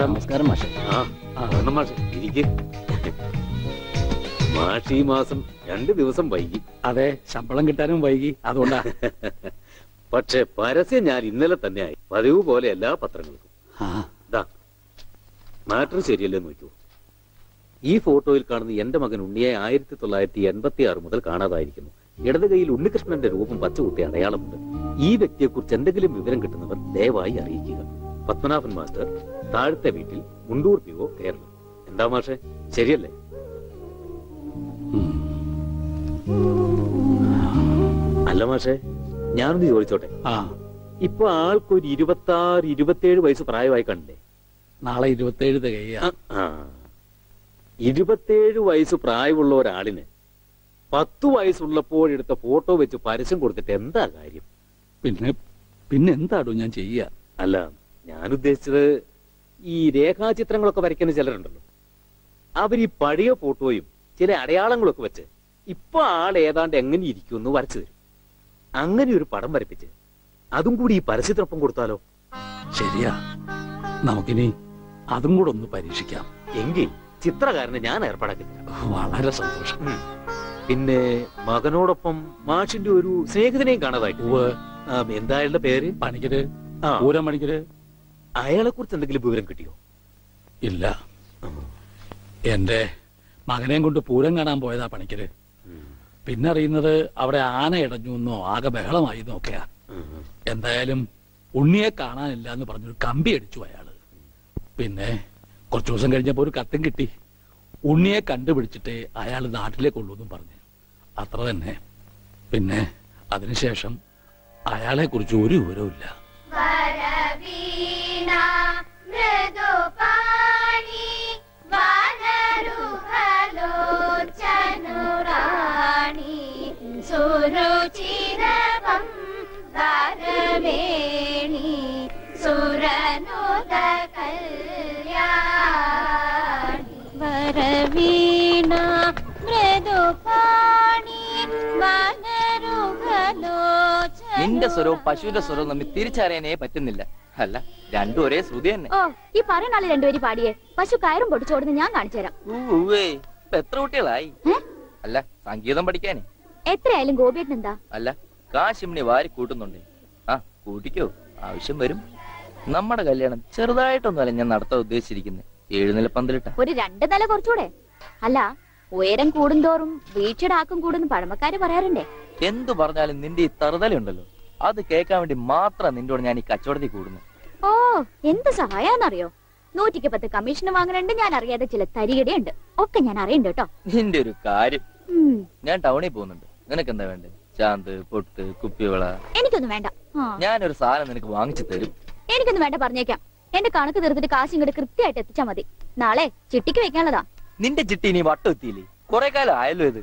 നമസ്കാരം. നമസ്കാരം മാഷെ. മാഷെ ഇരിക്ക്. മാഷ് ഈ മാസം 2 ദിവസം വൈകി. അതെ, ശമ്പളം കിട്ടാനും വൈകി, അതുകൊണ്ടാ. പക്ഷെ പരസ്യം ഞാൻ ഇന്നലെ തന്നെ ആയി, പതിവ് പോലെ എല്ലാ പത്രങ്ങൾക്കും. മാറ്റർ ശരിയല്ലേ നോക്കൂ. ഈ ഫോട്ടോയിൽ കാണുന്ന എന്റെ മകൻ ഉണ്ണിയെ 1986 മുതൽ കാണാതായിരിക്കുന്നു. ഇടത് കൈയിൽ ഉണ്ണികൃഷ്ണന്റെ രൂപം പച്ചകുത്തി അടയാളമുണ്ട്. ഈ വ്യക്തിയെ കുറിച്ച് എന്തെങ്കിലും വിവരം കിട്ടുന്നവർ ദയവായി അറിയിക്കുക. പത്മനാഭൻ മാസ്റ്റർ, താഴത്തെ വീട്ടിൽ, മുണ്ടൂർ PO, കേരളം. എന്താ മാഷെ, ശരിയല്ലേ? അല്ല മാഷെ, ഞാനൊന്ന് ചോദിച്ചോട്ടെ. ഇപ്പൊ ആൾക്കൊരു 26-27 വയസ്സ് പ്രായമായി കണ്ടില്ലേ? നാളെ 27 തികയാ. 27 വയസ്സ് പ്രായമുള്ള ഒരാളിന് 10 വയസ്സുള്ളപ്പോഴെടുത്ത ഫോട്ടോ വെച്ച് പരസ്യം കൊടുത്തിട്ട് എന്താ കാര്യം? പിന്നെ എന്താടോ ഞാൻ ചെയ്യ? അല്ല, ഞാൻ ഉദ്ദേശിച്ചത് ഈ രേഖാചിത്രങ്ങളൊക്കെ വരയ്ക്കുന്ന ചിലരുണ്ടല്ലോ, അവർ ഈ പഴയ ഫോട്ടോയും ചില അടയാളങ്ങളൊക്കെ വെച്ച് ഇപ്പൊ ആൾ ഏതാണ്ട് എങ്ങനെ ഇരിക്കുമെന്ന് വരച്ചു തരും. അങ്ങനെ ഒരു പടം വരപ്പിച്ച് അതും കൂടി ഈ പരസ്യത്തിനൊപ്പം കൊടുത്താലോ? ശരിയാ, നമുക്കിനി അതും കൂടെ ഒന്ന് പരീക്ഷിക്കാം. എങ്കിൽ ചിത്രകാരനെ ഞാൻ ഏർപ്പാടാക്കി തരാം. വളരെ സന്തോഷം. പിന്നെ മകനോടൊപ്പം മാഷിന്റെ ഒരു സ്നേഹിതനെയും കാണാതായിട്ട്. എന്താ അയാളുടെ പേര്? പണിക്കര്, പൂരം പണിക്കര്. അയാളെ കുറിച്ച് എന്തെങ്കിലും വിവരം കിട്ടിയോ? ഇല്ല, എന്റെ മകനെയും കൊണ്ട് പൂരം കാണാൻ പോയതാ പണിക്കര്. പിന്നെ അറിയുന്നത് അവിടെ ആന ഇടഞ്ഞു എന്നോ ആകെ ബഹളമായി എന്നൊക്കെയാ. എന്തായാലും ഉണ്ണിയെ കാണാനില്ല എന്ന് പറഞ്ഞൊരു കമ്പി അടിച്ചു അയാള്. പിന്നെ കുറച്ചു ദിവസം കഴിഞ്ഞപ്പോ ഒരു കത്തും കിട്ടി. ഉണ്ണിയെ കണ്ടുപിടിച്ചിട്ട് അയാൾ നാട്ടിലേക്ക് കൊള്ളൂന്നും പറഞ്ഞു. അത്ര തന്നെ. പിന്നെ അതിനുശേഷം അയാളെ കുറിച്ച് ഒരു വിവരവും ഇല്ല. നിന്റെ സ്വരവും പശുവിന്റെ സ്വരവും തമ്മിൽ തിരിച്ചറിയാനേ പറ്റുന്നില്ല. അല്ല, രണ്ടും ഒരേ ശ്രുതി തന്നെ. ഓ, ഈ പറയുന്ന ആള് രണ്ടുപേരും പാടിയേ പശു കയറും പൊടിച്ചോടുന്ന് ഞാൻ കാണിച്ചു തരാം. ഇപ്പൊ എത്ര കുട്ടികളായി? അല്ല, സംഗീതം പഠിക്കാനേ. എത്രയായാലും ഗോപിയേട്ടൻ എന്താ? അല്ല, കാശിമണി വാരി കൂട്ടുന്നുണ്ട്. ആ, കൂട്ടിക്കോ, ആവശ്യം വരും. നമ്മുടെ കല്യാണം ചെറുതായിട്ടൊന്നുമല്ല ഞാൻ നടത്താൻ ഉദ്ദേശിച്ചിരിക്കുന്നത്. 7 നില പന്തലിട്ട. ഒരു 2 നില കുറച്ചുകൂടെ? അല്ല, ഉയരം കൂടുന്തോറും വീഴ്ചയുടെ ആക്കം കൂടുന്നു പഴമക്കാര് പറയാറുണ്ടേ. എന്തു പറഞ്ഞാലും നിന്റെ ഈ തറുതലുണ്ടല്ലോ, അത് കേൾക്കാൻ വേണ്ടി മാത്രം നിന്നോട് ഞാൻ ഈ കച്ചവടത്തിൽ കൂടുന്നു. ഓ, എന്ത് സഹായാന്നറിയോ? 100ക്ക് 10 കമ്മീഷൻ വാങ്ങുന്നുണ്ട്. ഞാൻ അറിയാതെ ചില തരികടയുണ്ട്. ഒക്കെ ഞാൻ അറിയണ്ട് കേട്ടോ. നിന്റെ ഒരു കാര്യം. ഞാൻ ടൗണിൽ പോകുന്നുണ്ട്. നിനക്ക് എന്താ വേണ്ടത്? ചാന്ത്, പൊട്ട്, കുപ്പിവള? എനിക്കൊന്നും വേണ്ട. ഞാനൊരു സാധനം നിനക്ക് വാങ്ങിച്ചു തരും. എനിക്കൊന്നും വേണ്ട, പറഞ്ഞേക്കാം. എന്റെ കണക്ക് തീർത്തിട്ട് കാശ് ഇങ്ങോട്ട് കൃത്യമായിട്ട് എത്തിച്ചാ മതി. നാളെ ചിട്ടിക്ക് വെക്കാനുള്ളതാ. നിന്റെ ചിട്ടി നീ വട്ടം എത്തിയില്ലേ? കൊറേ കാലം ആയല്ലോ ഇത്.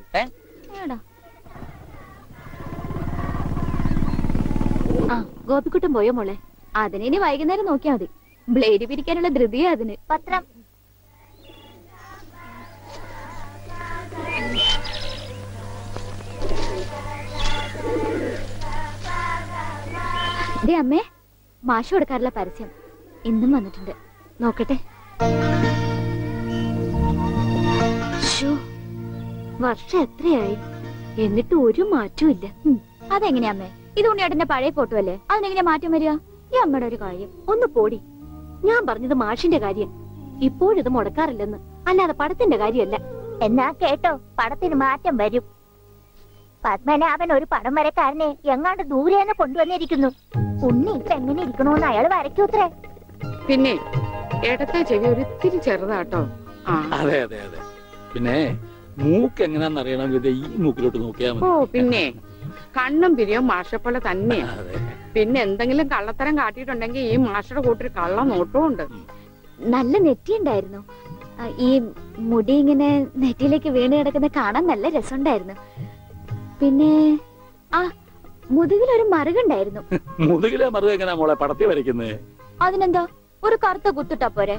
ആ, ഗോപിക്കുട്ടൻ പോയോ മോളെ? അതിനെ ഇനി വൈകുന്നേരം നോക്കിയാ മതി. ബ്ലേഡ് പിരിക്കാനുള്ള ധൃതിയാ അതിന്. പത്രം ദേ അമ്മേ, മാഷ് കൊടുക്കാറുള്ള പരസ്യം ഇന്നും വന്നിട്ടുണ്ട്. നോക്കട്ടെ. വർഷം എത്രയായി, എന്നിട്ട് ഒരു മാറ്റവും ഇല്ല. അതെങ്ങനെയാ അമ്മേ? ഇത് ഉണ്ണിയേട്ടന്റെ പഴയ ഫോട്ടോ അല്ലേ? അതിനെങ്ങനെയാ മാറ്റം വരിക? ഈ അമ്മയുടെ ഒരു കാര്യം ഒന്ന് പോടി. ഞാൻ പറഞ്ഞത് മാഷിന്റെ കാര്യം. ഇപ്പോഴിത് മുടക്കാറില്ലെന്ന്, അല്ലാതെ പടത്തിന്റെ കാര്യമല്ല. എന്നാ കേട്ടോ, പടത്തിന് മാറ്റം വരും. പത്മനാഭൻ ഒരു പടം വരക്കാരനെ എങ്ങാണ്ട് ദൂരെന്ന് കൊണ്ടുവന്നിരിക്കുന്നു. ഉണ്ണി ഇപ്പൊ എങ്ങനെ ഇരിക്കണോന്ന് അയാൾ വരയ്ക്കൂത്രേ. പിന്നെ ഇടത്തെ ചെവി ഒരിത്തിരി ചെറുതാട്ടോ. അതെ അതെ അതെ. പിന്നെ മൂക്ക് എങ്ങനെയാന്ന് അറിയണമെങ്കിൽ ഈ മൂക്കിലോട്ട് നോക്കിയാ മതി. ഓ, പിന്നെ കണ്ണും പിരിയും മാഷപ്പോലെ തന്നെയാ. പിന്നെ എന്തെങ്കിലും കള്ളത്തരം കാട്ടിയിട്ടുണ്ടെങ്കിൽ ഈ മാഷയുടെ കൂട്ടൊരു കള്ള നോട്ടവും ഉണ്ട്. നല്ല നെറ്റിയുണ്ടായിരുന്നു. ഈ മുടി ഇങ്ങനെ നെറ്റിയിലേക്ക് വീണ് കിടക്കുന്ന കാണാൻ നല്ല രസമുണ്ടായിരുന്നു. പിന്നെ ആ മുതുകിലൊരു മറുകുണ്ടായിരുന്നു. മുതുകിലെ മറുക എങ്ങനെയാ മോളെ പടത്തി വരയ്ക്കുന്നത്? അതിനെന്താ, ഒരു കറുത്ത കുത്തിട്ടാ പോരെ?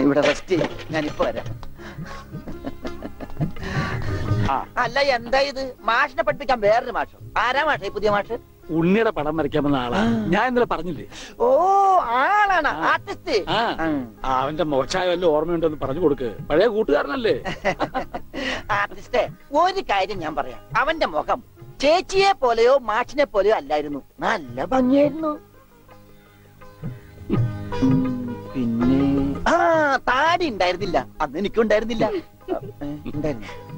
ഇവിടെ റെസ്റ്റ്, ഞാനിപ്പോ വരാം. അല്ല, എന്താ ഇത്? മാഷിനെ പഠിപ്പിക്കാൻ വേറൊരു മാഷോ? ആരാ മാഷ? പുതിയ മാഷ്? ഉണ്ണിയുടെ പടം വരയ്ക്കാമെന്ന ആളാ. ഞാൻ ഇന്നലെ പറഞ്ഞില്ലേ? ഓ ആളാണ് ആർട്ടിസ്റ്റ്. ആ അവന്റെ മോശമായ വല്ല ഓർമ്മയുണ്ടെന്ന് പറഞ്ഞു കൊടുക്ക്. പഴയ കൂട്ടുകാരനല്ലേ? ആർട്ടിസ്റ്റേ, ഒരു കാര്യം ഞാൻ പറയാം. അവന്റെ മുഖം ചേച്ചിയെ പോലെയോ മാഷിനെ പോലെയോ അല്ലായിരുന്നു. നല്ല ഭംഗിയായിരുന്നു. പിന്നെ താടി ഉണ്ടായിരുന്നില്ല. അന്ന് എനിക്കുണ്ടായിരുന്നില്ല.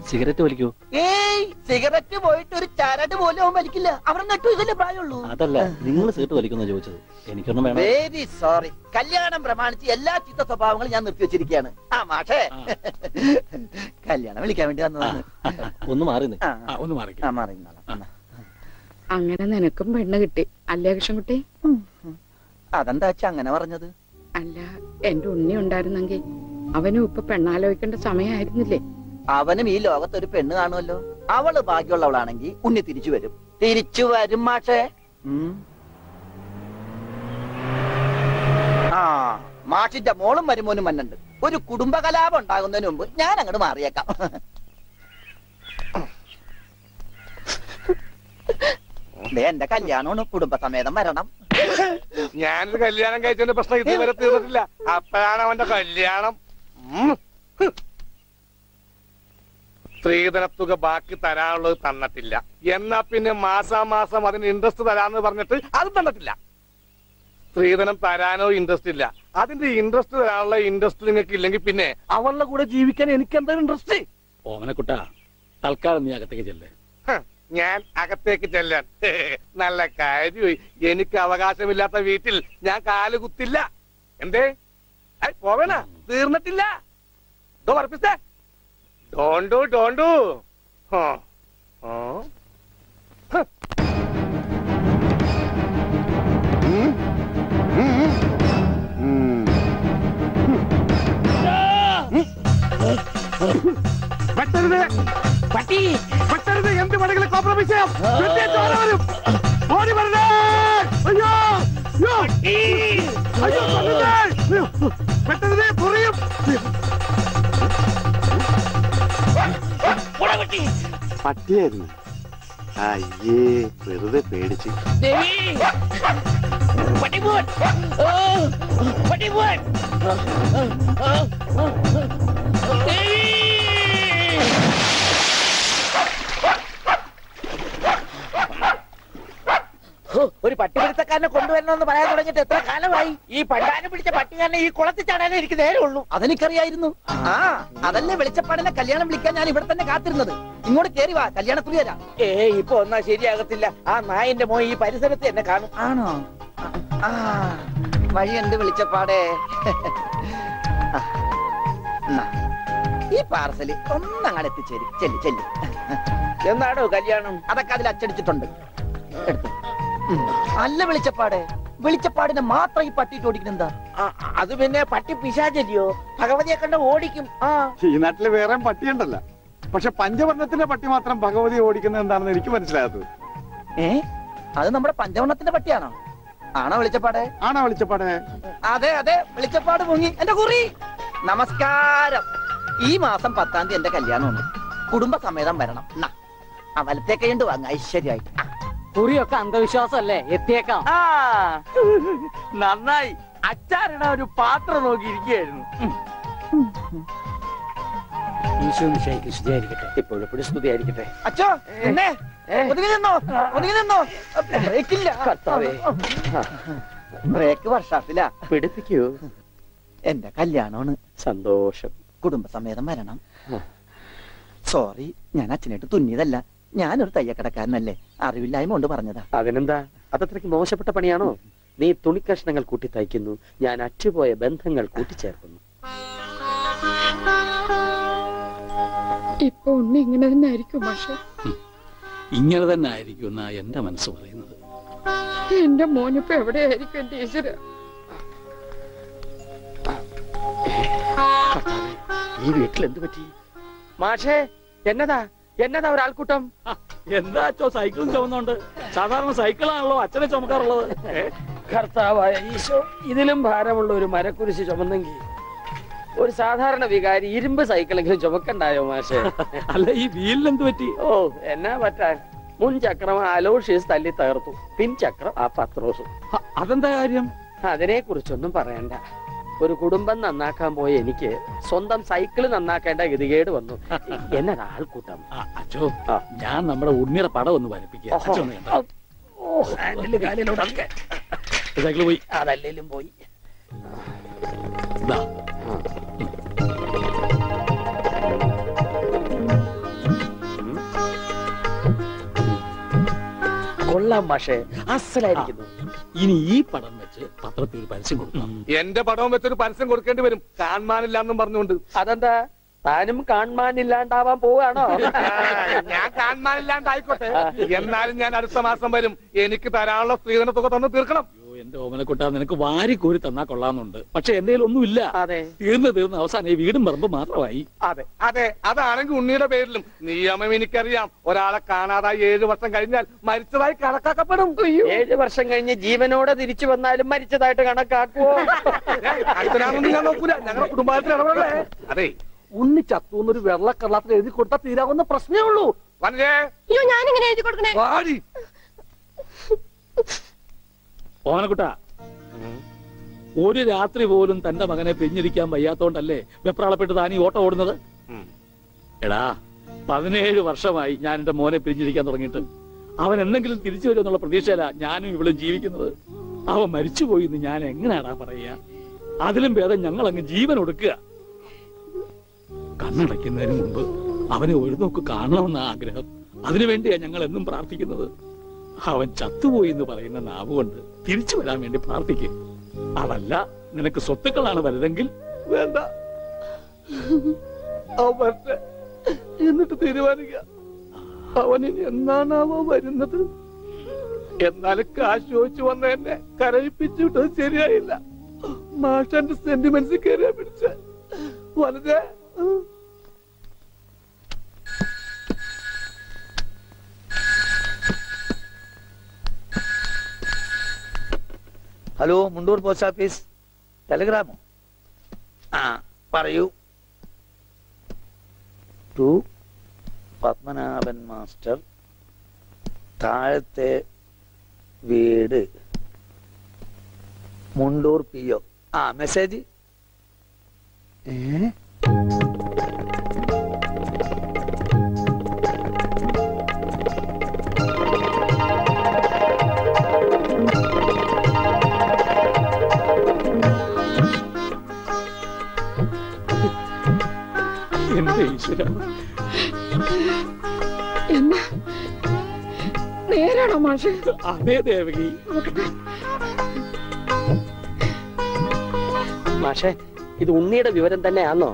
സിഗരറ്റ് വലിക്കോ? ഏയ്, സിഗരറ്റ് പോയിട്ട് ഒരു ചരട് പോലും അവൻ വലിക്കില്ല. അവിടെ നെട്ടു ഇതല്ലേ പ്രായമുള്ളൂ. അതല്ല, നിങ്ങൾ സിഗരറ്റ് വലിക്കുന്ന ചോദിച്ചത്. എനിക്കൊന്നും വേണം. Very sorry. കല്യാണം പ്രമാണിച്ച് എല്ലാ ചീത്ത സ്വഭാവങ്ങളും ഞാൻ നിർത്തി വെച്ചിരിക്കുകയാണ്. ആ മാഷേ, കല്യാണം വിളിക്കാൻ വേണ്ടി വന്നതാണ്. ഒന്ന് മാറി ഒന്ന് മാറി. അങ്ങനെ നിനക്കും പെണ്ണ് കിട്ടി അല്ലേ കൃഷ്ണൻകുട്ടി? അതെന്താ വെച്ചാ അങ്ങനെ പറഞ്ഞത്? അല്ല, എന്റെ ഉണ്ണി ഉണ്ടായിരുന്നെങ്കിൽ അവനും ഇപ്പൊ പെണ്ണാലോചിക്കേണ്ട സമയമായിരുന്നില്ലേ? അവനും ഈ ലോകത്തൊരു പെണ്ണ് കാണുമല്ലോ. അവള് ഭാഗ്യമുള്ളവളാണെങ്കിൽ ഉണ്ണി തിരിച്ചു വരും. തിരിച്ചു വരും മാഷേ. ആ മാഷിന്റെ മോളും മരുമോനും വന്നുണ്ട്. ഒരു കുടുംബകലാപം ഉണ്ടാകുന്നതിന് മുമ്പ് ഞാൻ അങ്ങോട്ട് മാറിയേക്കാം. എന്റെ കല്യാണമാണ്, കുടുംബസമേതം വരണം. ഞാനൊരു കല്യാണം കഴിച്ചതിന്റെ പ്രശ്നം ഇതുവരെ തീർന്നിട്ടില്ല. അപ്പോഴാണ് അവന്റെ കല്യാണം. സ്ത്രീധനത്തുക ബാക്കി തരാനുള്ളത് തന്നിട്ടില്ല. എന്നാ പിന്നെ മാസാമാസം അതിന് ഇൻട്രസ്റ്റ് തരാന്ന് പറഞ്ഞിട്ട് അത് തന്നിട്ടില്ല. സ്ത്രീധനം തരാനോ ഇൻട്രസ്റ്റ് ഇല്ല. അതിന്റെ ഇൻട്രസ്റ്റ് തരാനുള്ള ഇൻട്രസ്റ്റ് നിങ്ങൾക്ക് ഇല്ലെങ്കിൽ പിന്നെ അവളുടെ കൂടെ ജീവിക്കാൻ എനിക്ക് എന്താ ഇൻട്രസ്റ്റ്? ഓമനക്കുട്ട, തൽക്കാലം നീ അകത്തേക്ക് ചെല്ലേ. ഞാൻ അകത്തേക്ക് ചെല്ലാൻ നല്ല കാര്യമായി. എനിക്ക് അവകാശമില്ലാത്ത വീട്ടിൽ ഞാൻ കാല് കുത്തില്ല. എന്തേ പോവേണ? തീർന്നിട്ടില്ല. പറപ്പിച്ചേ ഡോണ്ടു പട്ടി പെട്ടരുത്. എന്ത് വേണമെങ്കിലും കോംപ്രമൈസ് ചെയ്യാം. ഓടി വരണേ. അയ്യോ അയ്യോ പെട്ടരുത്, കുറയും. പട്ടിയായിരുന്നു. അയ്യേ, വെറുതെ പേടിച്ച്. ഒരു പട്ടിപിടുത്തക്കാരനെ കൊണ്ടുവരണമെന്ന് പറയാൻ തുടങ്ങിയിട്ട് എത്ര കാലമായി? ഈ പണ്ടാനം പിടിച്ച പട്ടിക്കാരനെ ഈ കുളത്തിൽ ചാടാനേ എനിക്ക് നേരെ ഉള്ളൂ. അതെനിക്കറിയായിരുന്നു. ആ അതല്ലേ വെളിച്ചപ്പാടിനെ കല്യാണം വിളിക്കാൻ ഞാൻ ഇവിടെ തന്നെ കാത്തിരുന്നത്. ഇങ്ങോട്ട് കേറി വാ, കല്യാണക്കുറി തരാം. ഇപ്പൊ ഒന്നാ ശരിയാകത്തില്ല. ആ നായന്റെ മോൻ ഈ പരിസരത്ത് എന്നെ കാണും. ആണോ? ആ വഴിയുണ്ട് വെളിച്ചപ്പാടേ. ഈ പാർസല് ഒന്നങ്ങാട് എത്തിച്ചേരി. ചെല്ലി. എന്നാടോ കല്യാണം? അതൊക്കെ അതിൽ അച്ചടിച്ചിട്ടുണ്ട്. എടുത്തു. അല്ല വെളിച്ചപ്പാടെ, വെളിച്ചപ്പാടിനെ മാത്രം ഈ പട്ടിയിട്ട് ഓടിക്കുന്നെന്താ? അത് പിന്നെ പട്ടി പിശാചല്ലിയോ? ഭഗവതിയെ കണ്ട ഓടിക്കും. ഈ നാട്ടില് വേറെ പട്ടിയുണ്ടല്ല. പക്ഷെ പഞ്ചവർണ്ണത്തിന്റെ പട്ടി മാത്രം ഭഗവതി ഓടിക്കുന്നത് എന്താണെന്ന് എനിക്ക് മനസ്സിലായത്. അത് നമ്മുടെ പഞ്ചവർണ്ണത്തിന്റെ പട്ടിയാണോ? ആണോ വെളിച്ചപ്പാടെ? ആണോ വെളിച്ചപ്പാടെ? അതെ വെളിച്ചപ്പാട് മുങ്ങി. എന്റെ കുറി നമസ്കാരം. ഈ മാസം 10-ാം തീയതി എന്റെ കല്യാണമാണ്. കുടുംബസമേതം വരണം. വലത്തെ കൈണ്ട് വാങ്ങ ഐശ്വര്യമായിട്ട്. കുറിയൊക്കെ അന്ധവിശ്വാസമല്ലേ? എത്തിയേക്കാം. നന്നായി. അച്ചാറിട ഒരു പാത്രം നോക്കിയിരിക്കുകയായിരുന്നു. ഇപ്പോഴെപ്പോഴും സ്തുതിയായിരിക്കട്ടെ. അച്ഛോ ഒതുങ്ങി നിന്നോ. ബ്രേക്കില്ല. ബ്രേക്ക് വർഷാപ്പില്ല. പിടിപ്പിക്കൂ. എന്റെ കല്യാണമാണ്. സന്തോഷം. കുടുംബസമേതം വരണം. സോറി, ഞാൻ അച്ഛനായിട്ട് തുന്നിയതല്ല. ഞാനൊരു തയ്യക്കടക്കാരനല്ലേ, അറിവില്ലായ്മ കൊണ്ട് പറഞ്ഞതാ. അതിനെന്താ? അതത്രയ്ക്ക് മോശപ്പെട്ട പണിയാണോ? നീ തുണിക്കഷ്ണങ്ങൾ കൂട്ടി തയ്ക്കുന്നു, ഞാൻ അറ്റുപോയ ബന്ധങ്ങൾ കൂട്ടിച്ചേർക്കുന്നു. ഇപ്പൊ ഉണ്ണി ഇങ്ങനെ തന്നെ ആയിരിക്കും പക്ഷെ? ഇങ്ങനെ തന്നെ ആയിരിക്കും എന്നാ എന്റെ മനസ്സ് പറയുന്നത്. എന്റെ മോനിപ്പോ എവിടെയായിരിക്കും എന്റെ ഈശ്വര? ഈ വീട്ടിൽ എന്ത് പറ്റി? മാഷേ, എന്നതാ ഒരാൾക്കൂട്ടം? എന്താ അച്ഛോ സൈക്കിളും ചുമന്നുണ്ട്? സാധാരണ സൈക്കിളാണല്ലോ അച്ഛനെ ചുമക്കാറുള്ളത്. കർത്താവായ ഈശോ, ഇതിലും ഭാരമുള്ള ഒരു മരക്കുരിശ് ചുമന്നെങ്കിൽ ഒരു സാധാരണ വികാരി ഇരുമ്പ് സൈക്കിളെങ്കിലും ചുമക്കണ്ടായോ മാഷേ? അല്ല, ഈ വീലിനെന്ത് പറ്റി? ഓ, എന്നാ പറ്റാൻ, മുൻ ചക്രം അലോഷ്യസ് തല്ലി തകർത്തു, പിൻചക്രം ആ പത്രോസും. അതെന്താ കാര്യം? അതിനെ കുറിച്ചൊന്നും പറയണ്ട. ഒരു കുടുംബം നന്നാക്കാൻ പോയ എനിക്ക് സ്വന്തം സൈക്കിള് നന്നാക്കേണ്ട ഗതികേട് വന്നു. എന്നതാ ആൾക്കൂട്ടം. അച്ഛോ, ഞാൻ നമ്മുടെ ഉണ്ണിയുടെ പടം ഒന്ന് വരപ്പിക്കുക. സൈക്കിള് പോയി, അതല്ലേലും പോയി. കൊള്ളാം മാഷേ, അസലായിരിക്കുന്നു. ഇനി ഈ പടം വെച്ച് പത്രത്തിൽ പരസ്യം കൊടുക്കണം. എന്റെ പടവും വെച്ചൊരു പരസ്യം കൊടുക്കേണ്ടി വരും, കാണാനില്ലാന്നും പറഞ്ഞുകൊണ്ട്. അതെന്താ, താനും കാണാനില്ലാണ്ടാവാൻ പോവാണോ? ഞാൻ കാണാനില്ലാണ്ടായിക്കോട്ടെ, എന്നാലും ഞാൻ അടുത്ത മാസം വരും. എനിക്ക് തരാനുള്ള സ്ത്രീധന തുക തന്നു തീർക്കണം. എന്റെ ഓമനക്കുട്ട, നിനക്ക് വാരി കോരി തന്നാ കൊള്ളാന്നുണ്ട്. പക്ഷെ എന്റെ ഒന്നുമില്ല. തീർന്ന് അവസാനം ഈ വീടും പറമ്പ് മാത്രമായി. അതെ അതെ, അതാണെങ്കിൽ ഉണ്ണിയുടെ പേരിലും നിയമം എനിക്കറിയാം. ഒരാളെ കാണാതായി 7 വർഷം കഴിഞ്ഞാൽ മരിച്ചതായി കണക്കാക്കപ്പെടും. 7 വർഷം കഴിഞ്ഞ് ജീവനോടെ തിരിച്ചു വന്നാലും മരിച്ചതായിട്ട് കണക്കാക്കുവോ? അടുത്തനാണെന്ന് ഞാൻ നോക്കൂല, ഞങ്ങളുടെ കുടുംബത്തിൽ ഇടപെടേ. അതെ, ഉണ്ണി ചത്തുന്നൊരു വെള്ളക്കള്ളത്തിൽ എഴുതി കൊടുത്താൽ തീരാവുന്ന പ്രശ്നമേ ഉള്ളൂ. ഞാനിങ്ങനെ എഴുതി കൊടുക്കണേ. ഓമനക്കുട്ട, ഒരു രാത്രി പോലും തന്റെ മകനെ പിരിഞ്ഞിരിക്കാൻ വയ്യാത്തോണ്ടല്ലേ വെപ്രാളപ്പെട്ട് താനീ ഓട്ടം ഓടുന്നത്? എടാ, 17 വർഷമായി ഞാൻ എന്റെ മോനെ പിരിഞ്ഞിരിക്കാൻ തുടങ്ങിയിട്ട്. അവൻ എന്തെങ്കിലും തിരിച്ചു വരുമെന്നുള്ള പ്രതീക്ഷയില ഞാനും ഇവളും ജീവിക്കുന്നത്. അവൻ മരിച്ചുപോയി എന്ന് ഞാൻ എങ്ങനെയാടാ പറയുക? അതിലും ഭേദം ഞങ്ങൾ അങ്ങ് ജീവൻ ഒടുക്കുക. കണ്ണടയ്ക്കുന്നതിന് മുമ്പ് അവനെ ഒരു നോക്ക് കാണണമെന്ന ആഗ്രഹം. അതിനുവേണ്ടിയാ ഞങ്ങൾ എന്നും പ്രാർത്ഥിക്കുന്നത്. അവൻ ചത്തുപോയി എന്ന് പറയുന്ന നാവുകൊണ്ട് തിരിച്ചു വരാൻ വേണ്ടി പ്രാർത്ഥിക്കും. അതല്ല നിനക്ക് സ്വത്തുക്കളാണ് വലുതെങ്കിൽ വേണ്ട, എന്നിട്ട് തീരുമാനിക്കുക അവനിനി എന്നാണാവോ വരുന്നത്. എന്നാലും കാശ് ചോദിച്ചു വന്ന എന്നെ കരയിപ്പിച്ചു വിട്ടത് ശരിയായില്ല. മാഷന്റെ സെന്റിമെന്റ്സ് കയറിയാ പിടിച്ച വളരെ. ഹലോ, മുണ്ടൂർ പോസ്റ്റ് ഓഫീസ്, ടെലിഗ്രാമോ? ആ പറയൂ. ടു പത്മനാഭൻ മാസ്റ്റർ, താഴത്തെ വീട്, മുണ്ടൂർ PO. ആ മെസ്സേജ്. എന്റെ ഈശ്വര, എന്നാ നേരാണോ മാഷേ? അതേ ദേവകി. മാഷേ, ഇത് ഉണ്ണിയുടെ വിവരം തന്നെയാണോ?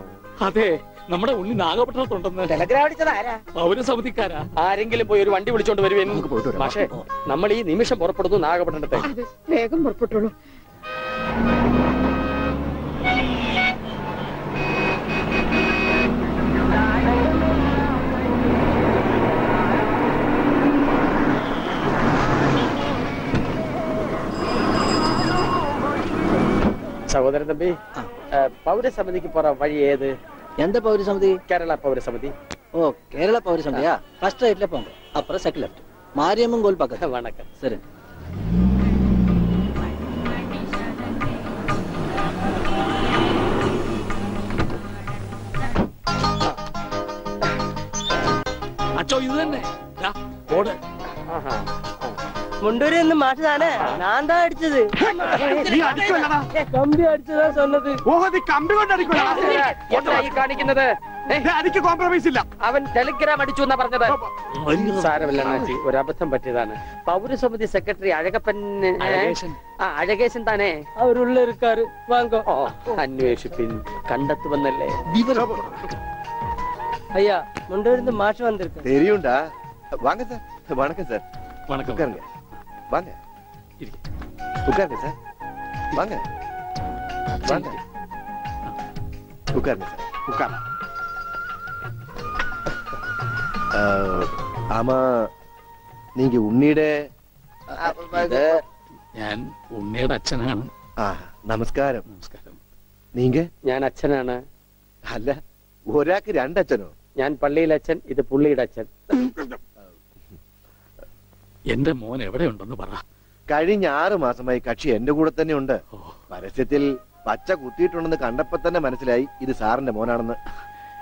അതെ, നമ്മുടെ ഉണ്ണി നാഗപട്ടണത്തുണ്ടെന്ന് ടെലഗ്രാം അടിച്ചത് ആരാ? പൗരസമിതിക്കാരാ. ആരെങ്കിലും പോയി ഒരു വണ്ടി വിളിച്ചോണ്ട് വരുവേ. മാഷേ, നമ്മൾ ഈ നിമിഷം പുറപ്പെടുന്നു നാഗപട്ടണത്തെ. വേഗം പുറപ്പെട്ടോളൂ. സഹോദരൻ തമ്പി, പൗരസമിതിക്ക് പോറ വഴി ഏത്? எந்த பௌரசமிதி? കേരള പൗരസമിതി. ஓ, கேரளா பௌரசமிதியா? ஃபர்ஸ்ட் ரைட்ல போங்க, அப்புறம் செகண்ட் லெஃப்ட், மாரியம்மன் கோயில் பக்கத்துல. வணக்கம். சரி. അച്ചോ, ഇത് തന്നെ ഓട്. മുണ്ടൂരിൽ നിന്ന് മാറ്റതാണേ, ഞാൻ താ അടിച്ചത്. കമ്പി അടിച്ചതാ சொன்னது. കമ്പി കൊണ്ട് കാണിക്കുന്നത് കോംപ്രമൈസ് ഇല്ല. അവൻ ടെലിഗ്രാം അടിച്ചു എന്നാ പറഞ്ഞത്. സാരമില്ല നാച്ചി, ഒരു അബദ്ധം പറ്റിയതാണ്. പൗരസമിതി സെക്രട്ടറി അഴകപ്പൻ, അഴകേശൻ താനേ. അവരുള്ള ഇരുക്കാറ് വാങ്ങോ. അന്വേഷിപ്പിൻ, കണ്ടെത്തുവന്നല്ലേ. ஐயா, முண்டூர்ந்து மாஷ் வந்திருக்கு. தெரியும்டா. வாங்க சார். வணக்கம் சார். வணக்கம். உட்காருங்க. வாங்க. உட்காருங்க சார். வாங்க. வாங்க. உட்காருங்க சார். உட்காரு. ஆமா, நீங்க உன்னிയുടെ ഞാൻ ഉണ്ണിയുടെ അച്ഛനാണ്. നമസ്കാരം. നമസ്കാരം. നീങ്ക? ഞാൻ അച്ഛനാണ്. അല്ല, ഒരാൾക്ക് രണ്ടച്ഛനോ? ഞാൻ പള്ളിയിലെ അച്ഛൻ, ഇത് പുള്ളിയുടെ അച്ഛൻ. എന്റെ മോൻ എവിടെയുണ്ടെന്ന് പറ. കഴിഞ്ഞ 6 മാസമായി കക്ഷി എന്റെ കൂടെ തന്നെ ഉണ്ട്. പരസ്യത്തിൽ പച്ച കുത്തിയിട്ടുണ്ടെന്ന് കണ്ടപ്പോ തന്നെ മനസ്സിലായി ഇത് സാറിന്റെ മോനാണെന്ന്.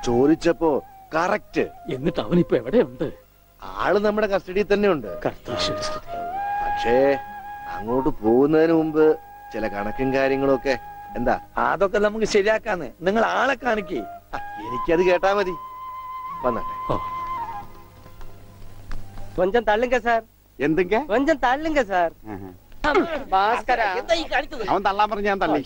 ചോദിച്ചപ്പോ കറക്റ്റ്. എന്നിട്ട് അവനിപ്പോ എവിടെയുണ്ട്? ആള് നമ്മുടെ കസ്റ്റഡിയിൽ തന്നെ ഉണ്ട്. പക്ഷേ അങ്ങോട്ട് പോകുന്നതിന് മുമ്പ് ചില കണക്കും കാര്യങ്ങളും ഒക്കെ. എന്താ? അതൊക്കെ നമുക്ക് ശരിയാക്കാന്ന്. നിങ്ങൾ ആളെ കാണിക്കേ. എനിക്കത് കേട്ടാ മതി. വന്നാട്ടെ. കൊഞ്ചം തള്ളുങ്ക സാർ. എന്തൊക്കെ കൊഞ്ചം തള്ളുങ്ക സാർ. അവൻ തള്ളാൻ പറഞ്ഞ ഞാൻ തള്ളി.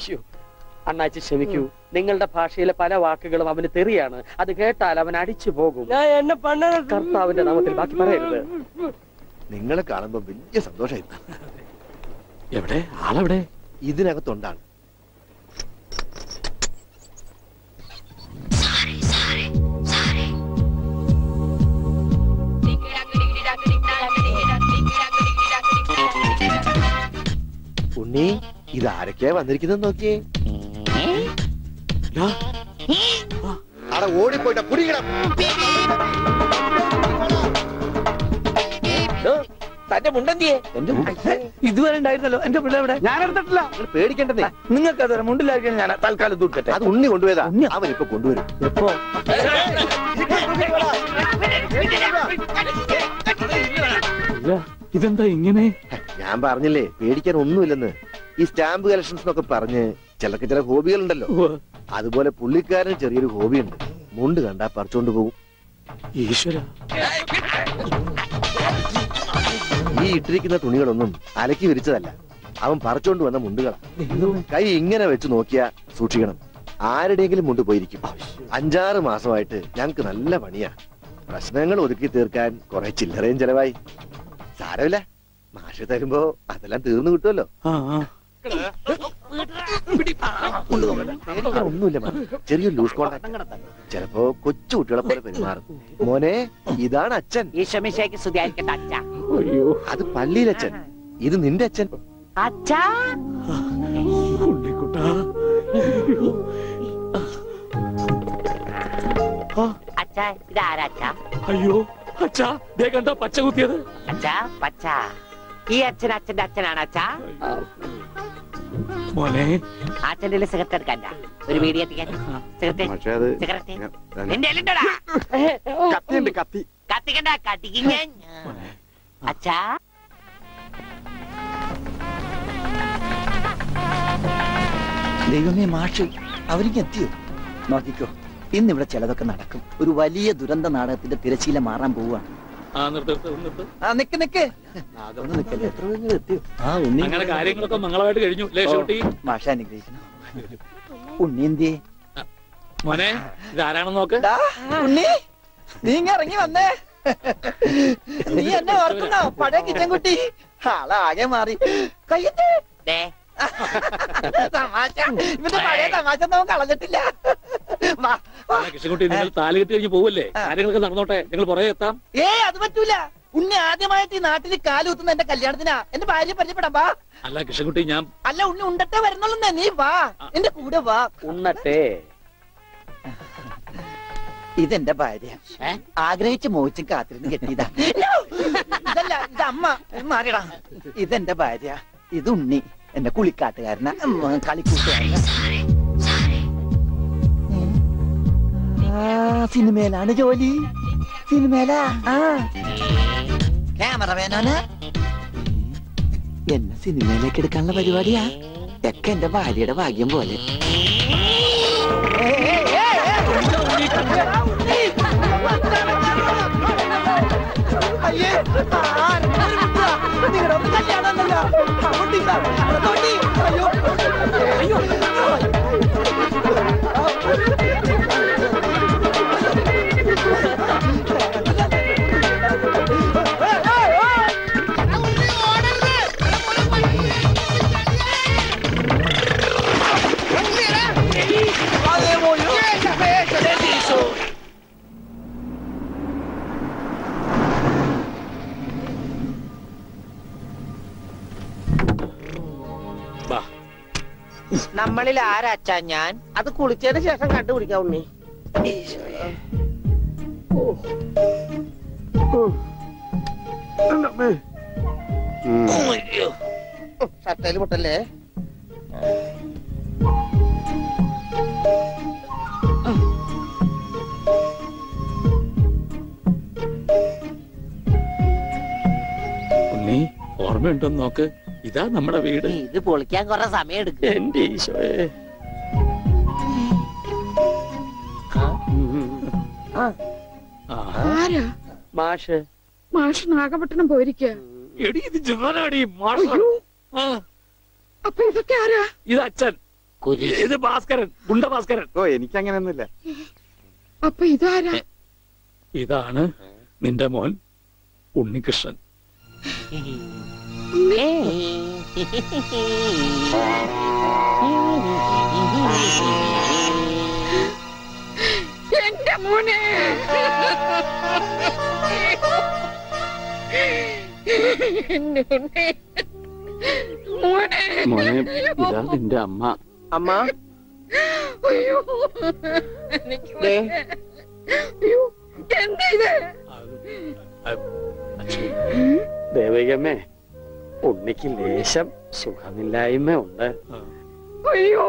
അണ്ണാച്ചി ക്ഷമിക്കൂ, നിങ്ങളുടെ ഭാഷയിലെ പല വാക്കുകളും അവന് തെറിയാണ്. അത് കേട്ടാൽ അവൻ അടിച്ചു പോകും. എന്നെ പണ്ണ കർത്താവിന്റെ നാമത്തിൽ ബാക്കി പറയരുത്. നിങ്ങളെ കാണുമ്പോ വലിയ സന്തോഷമായിരുന്നു. എവിടെ ആളെവിടെ? ഇതിനകത്തുണ്ടാണ്. ഉണ്ണി, ഇതാരൊക്കെയാ വന്നിരിക്കുന്നത് നോക്കിയേ. അവിടെ ഓടിപ്പോയിട്ട കുടിക്കണം. തന്റെ മുണ്ടെന്തിയെ? ഇതുവരെ ഉണ്ടായിരുന്നല്ലോ എന്റെ പിള്ള എവിടെ? ഞാൻ എടുത്തിട്ടില്ല. പേടിക്കണ്ടേ, നിങ്ങൾക്ക് അതുവരെ മുണ്ടിലായിരിക്കും. ഞാൻ തൽക്കാലം തൂക്കട്ടെ. അത് ഉണ്ണി കൊണ്ടുപോയതാ. അവൻ ഇപ്പൊ കൊണ്ടുവരും. എപ്പോ? ഇതെന്താ ഇങ്ങനെ? ഞാൻ പറഞ്ഞില്ലേ പേടിക്കാൻ ഒന്നുമില്ലെന്ന്. ഈ സ്റ്റാമ്പ് കളക്ഷൻസ് എന്നൊക്കെ പറഞ്ഞ് ചിലർക്ക് ചില ഹോബികളുണ്ടല്ലോ. അതുപോലെ പുള്ളിക്കാരന് ചെറിയൊരു ഹോബിയുണ്ട്. മുണ്ട് കണ്ടാ പറിച്ചോണ്ട് പോകും. ഈശ്വര, ഈ ഇട്ടിരിക്കുന്ന തുണികളൊന്നും അലക്കി വിരിച്ചതല്ല. അവൻ പറിച്ചോണ്ട് വന്ന മുണ്ടുകളാ. കൈ ഇങ്ങനെ വെച്ച് നോക്കിയാ സൂക്ഷിക്കണം, ആരുടെയെങ്കിലും മുണ്ട് പോയിരിക്കും. 5-6 മാസമായിട്ട് ഞങ്ങക്ക് നല്ല പണിയാ. പ്രശ്നങ്ങൾ ഒതുക്കി തീർക്കാൻ കുറെ ചില്ലറയും ചെലവായി. സാരമില്ല, മാഷ് തരുമ്പോ അതെല്ലാം തീർന്നു കിട്ടുമല്ലോ. ഒന്നുമില്ല, ചെറിയൊരു ലൂസ് കോണ്ടാക്ട്. ചിലപ്പോ കൊച്ചു കുട്ടികളെ പോലെ പെരുമാറും. മോനെ, ഇതാണ് അച്ഛൻ. അത് പള്ളിയിലച്ഛൻ. ഇത് നിന്റെ അച്ഛൻ. അയ്യോ അച്ഛാ, ദേ കണ്ട പച്ച കുത്തിയത്. ഈ അച്ഛൻ അച്ഛന്റെ അച്ഛനാണ് അച്ഛാ. മോനെ, അച്ഛന്റെ സിഗരറ്റ് എടുക്കാൻ ഒരു വീഡിയോ എത്തിക്കാൻ. കത്തിക്കണ്ട, കത്തിക്കും ഞാൻ. അച്ഛാ, ദൈവമേ, മാഷ് അവർക്ക് എത്തിയോ? നോക്കിക്കോ, ഇന്നിവിടെ ചിലതൊക്കെ നടക്കും. ഒരു വലിയ ദുരന്ത നാടകത്തിന്റെ തിരശീല മാറാൻ പോവുകയാണ്. അങ്ങനെ കാര്യങ്ങളൊക്കെ മംഗളമായിട്ട് കഴിഞ്ഞു. മാഷ അനുഗ്രഹിക്കണം. ഉണ്ണി എന്തിയെ? മോനെ, ഇതാരാണെന്ന് നോക്ക്. ഉണ്ണി, നീ ഇറങ്ങി വന്നേ. നീ എന്നെ ഓർക്കുന്നോ? പഴയ കിച്ചൻ കുട്ടി. ആളാകെ മാറി. കയ്യത്തെ തമാശ. ഇവന്റെ പഴയ തമാശ ഒന്നും കളഞ്ഞിട്ടില്ല. കൃഷ്ണൻകുട്ടി, നിങ്ങൾ താലി കെട്ടി കഴിഞ്ഞ് പോവല്ലേ? കാര്യങ്ങളൊക്കെ നടന്നോട്ടെ, ഞങ്ങൾ പുറകെ എത്താം. അത് പറ്റൂല. ഉണ്ണി ആദ്യമായിട്ട് ഈ നാട്ടിൽ കാലുകുത്തുന്ന എന്റെ കല്യാണത്തിനാ. എന്റെ ഭാര്യ പരിചയപ്പെടാം. വാ. അല്ല കൃഷ്ണൻകുട്ടി, ഞാൻ അല്ല ഉണ്ണി ഉണ്ടട്ടെ വരുന്നുള്ളൂ. നീ വാ, എന്റെ കൂടെ വാ. ഉണ്ണട്ടെ. ഇതെന്റെ ഭാര്യ. ആഗ്രഹിച്ച് മോഹിച്ചും കാത്തിരുന്ന് കെട്ടിയതാ. ഇതല്ല, ഇത് അമ്മ. മാറിയടാ. ഇതെന്റെ ഭാര്യ. ഇത് ഉണ്ണി, എന്റെ കുളിക്കാട്ടുകാരന, കളിക്കൂട്ടുകാരന. സിനിമയിലാണ് ജോലി. സിനിമയിലാ. ക്യാമറമാനാണ്. എന്നെ സിനിമയിലേക്ക് എടുക്കാനുള്ള പരിപാടിയാ. ഒക്കെ എന്റെ ഭാര്യയുടെ ഭാഗ്യം പോലെ. അയ്യേ, നിങ്ങളുടെ ഒന്ന് കല്യാണമല്ലോ. അയ്യോ, നമ്മളിൽ ആരാച്ചാ ഞാൻ? അത് കുളിച്ചതിന് ശേഷം കണ്ടുപിടിക്കാം ഉണ്ണി. ഷട്ടയില് പൊട്ടല്ലേ? ഉണ്ണി ഓർമ്മയുണ്ടോന്ന് നോക്ക്, ഇതാ നമ്മുടെ വീട്. ഇത് പൊളിക്കാൻ കുറെ സമയം എടുക്കും. എന്റെ ഈശോയെ. ആരാ? മാഷ്. മാഷ് നാഗപട്ടണം പോയിരിക്കുക. എടി ഇത് ജോനാടി മാഷ്. അപ്പൊ ഇതൊക്കെ ആരാ? ഇത് അച്ഛൻ, ഇത് ഭാസ്കരൻ, ഗുണ്ട ഭാസ്കരൻ. ഓ എനിക്ക് അങ്ങനെയൊന്നുമില്ല. അപ്പൊ ഇതാരാ? ഇതാണ് നിന്റെ മോൻ ഉണ്ണികൃഷ്ണൻ. എന്റെ മോനെ, മോനെ ഇതാ നിന്റെ അമ്മ. അമ്മ അയ്യോ എന്താ ഇത്? ദേവികമ്മേ, ഉണ്ണിക്ക് ലേശം സുഖമില്ലായ്മ ഉണ്ട്. അയ്യോ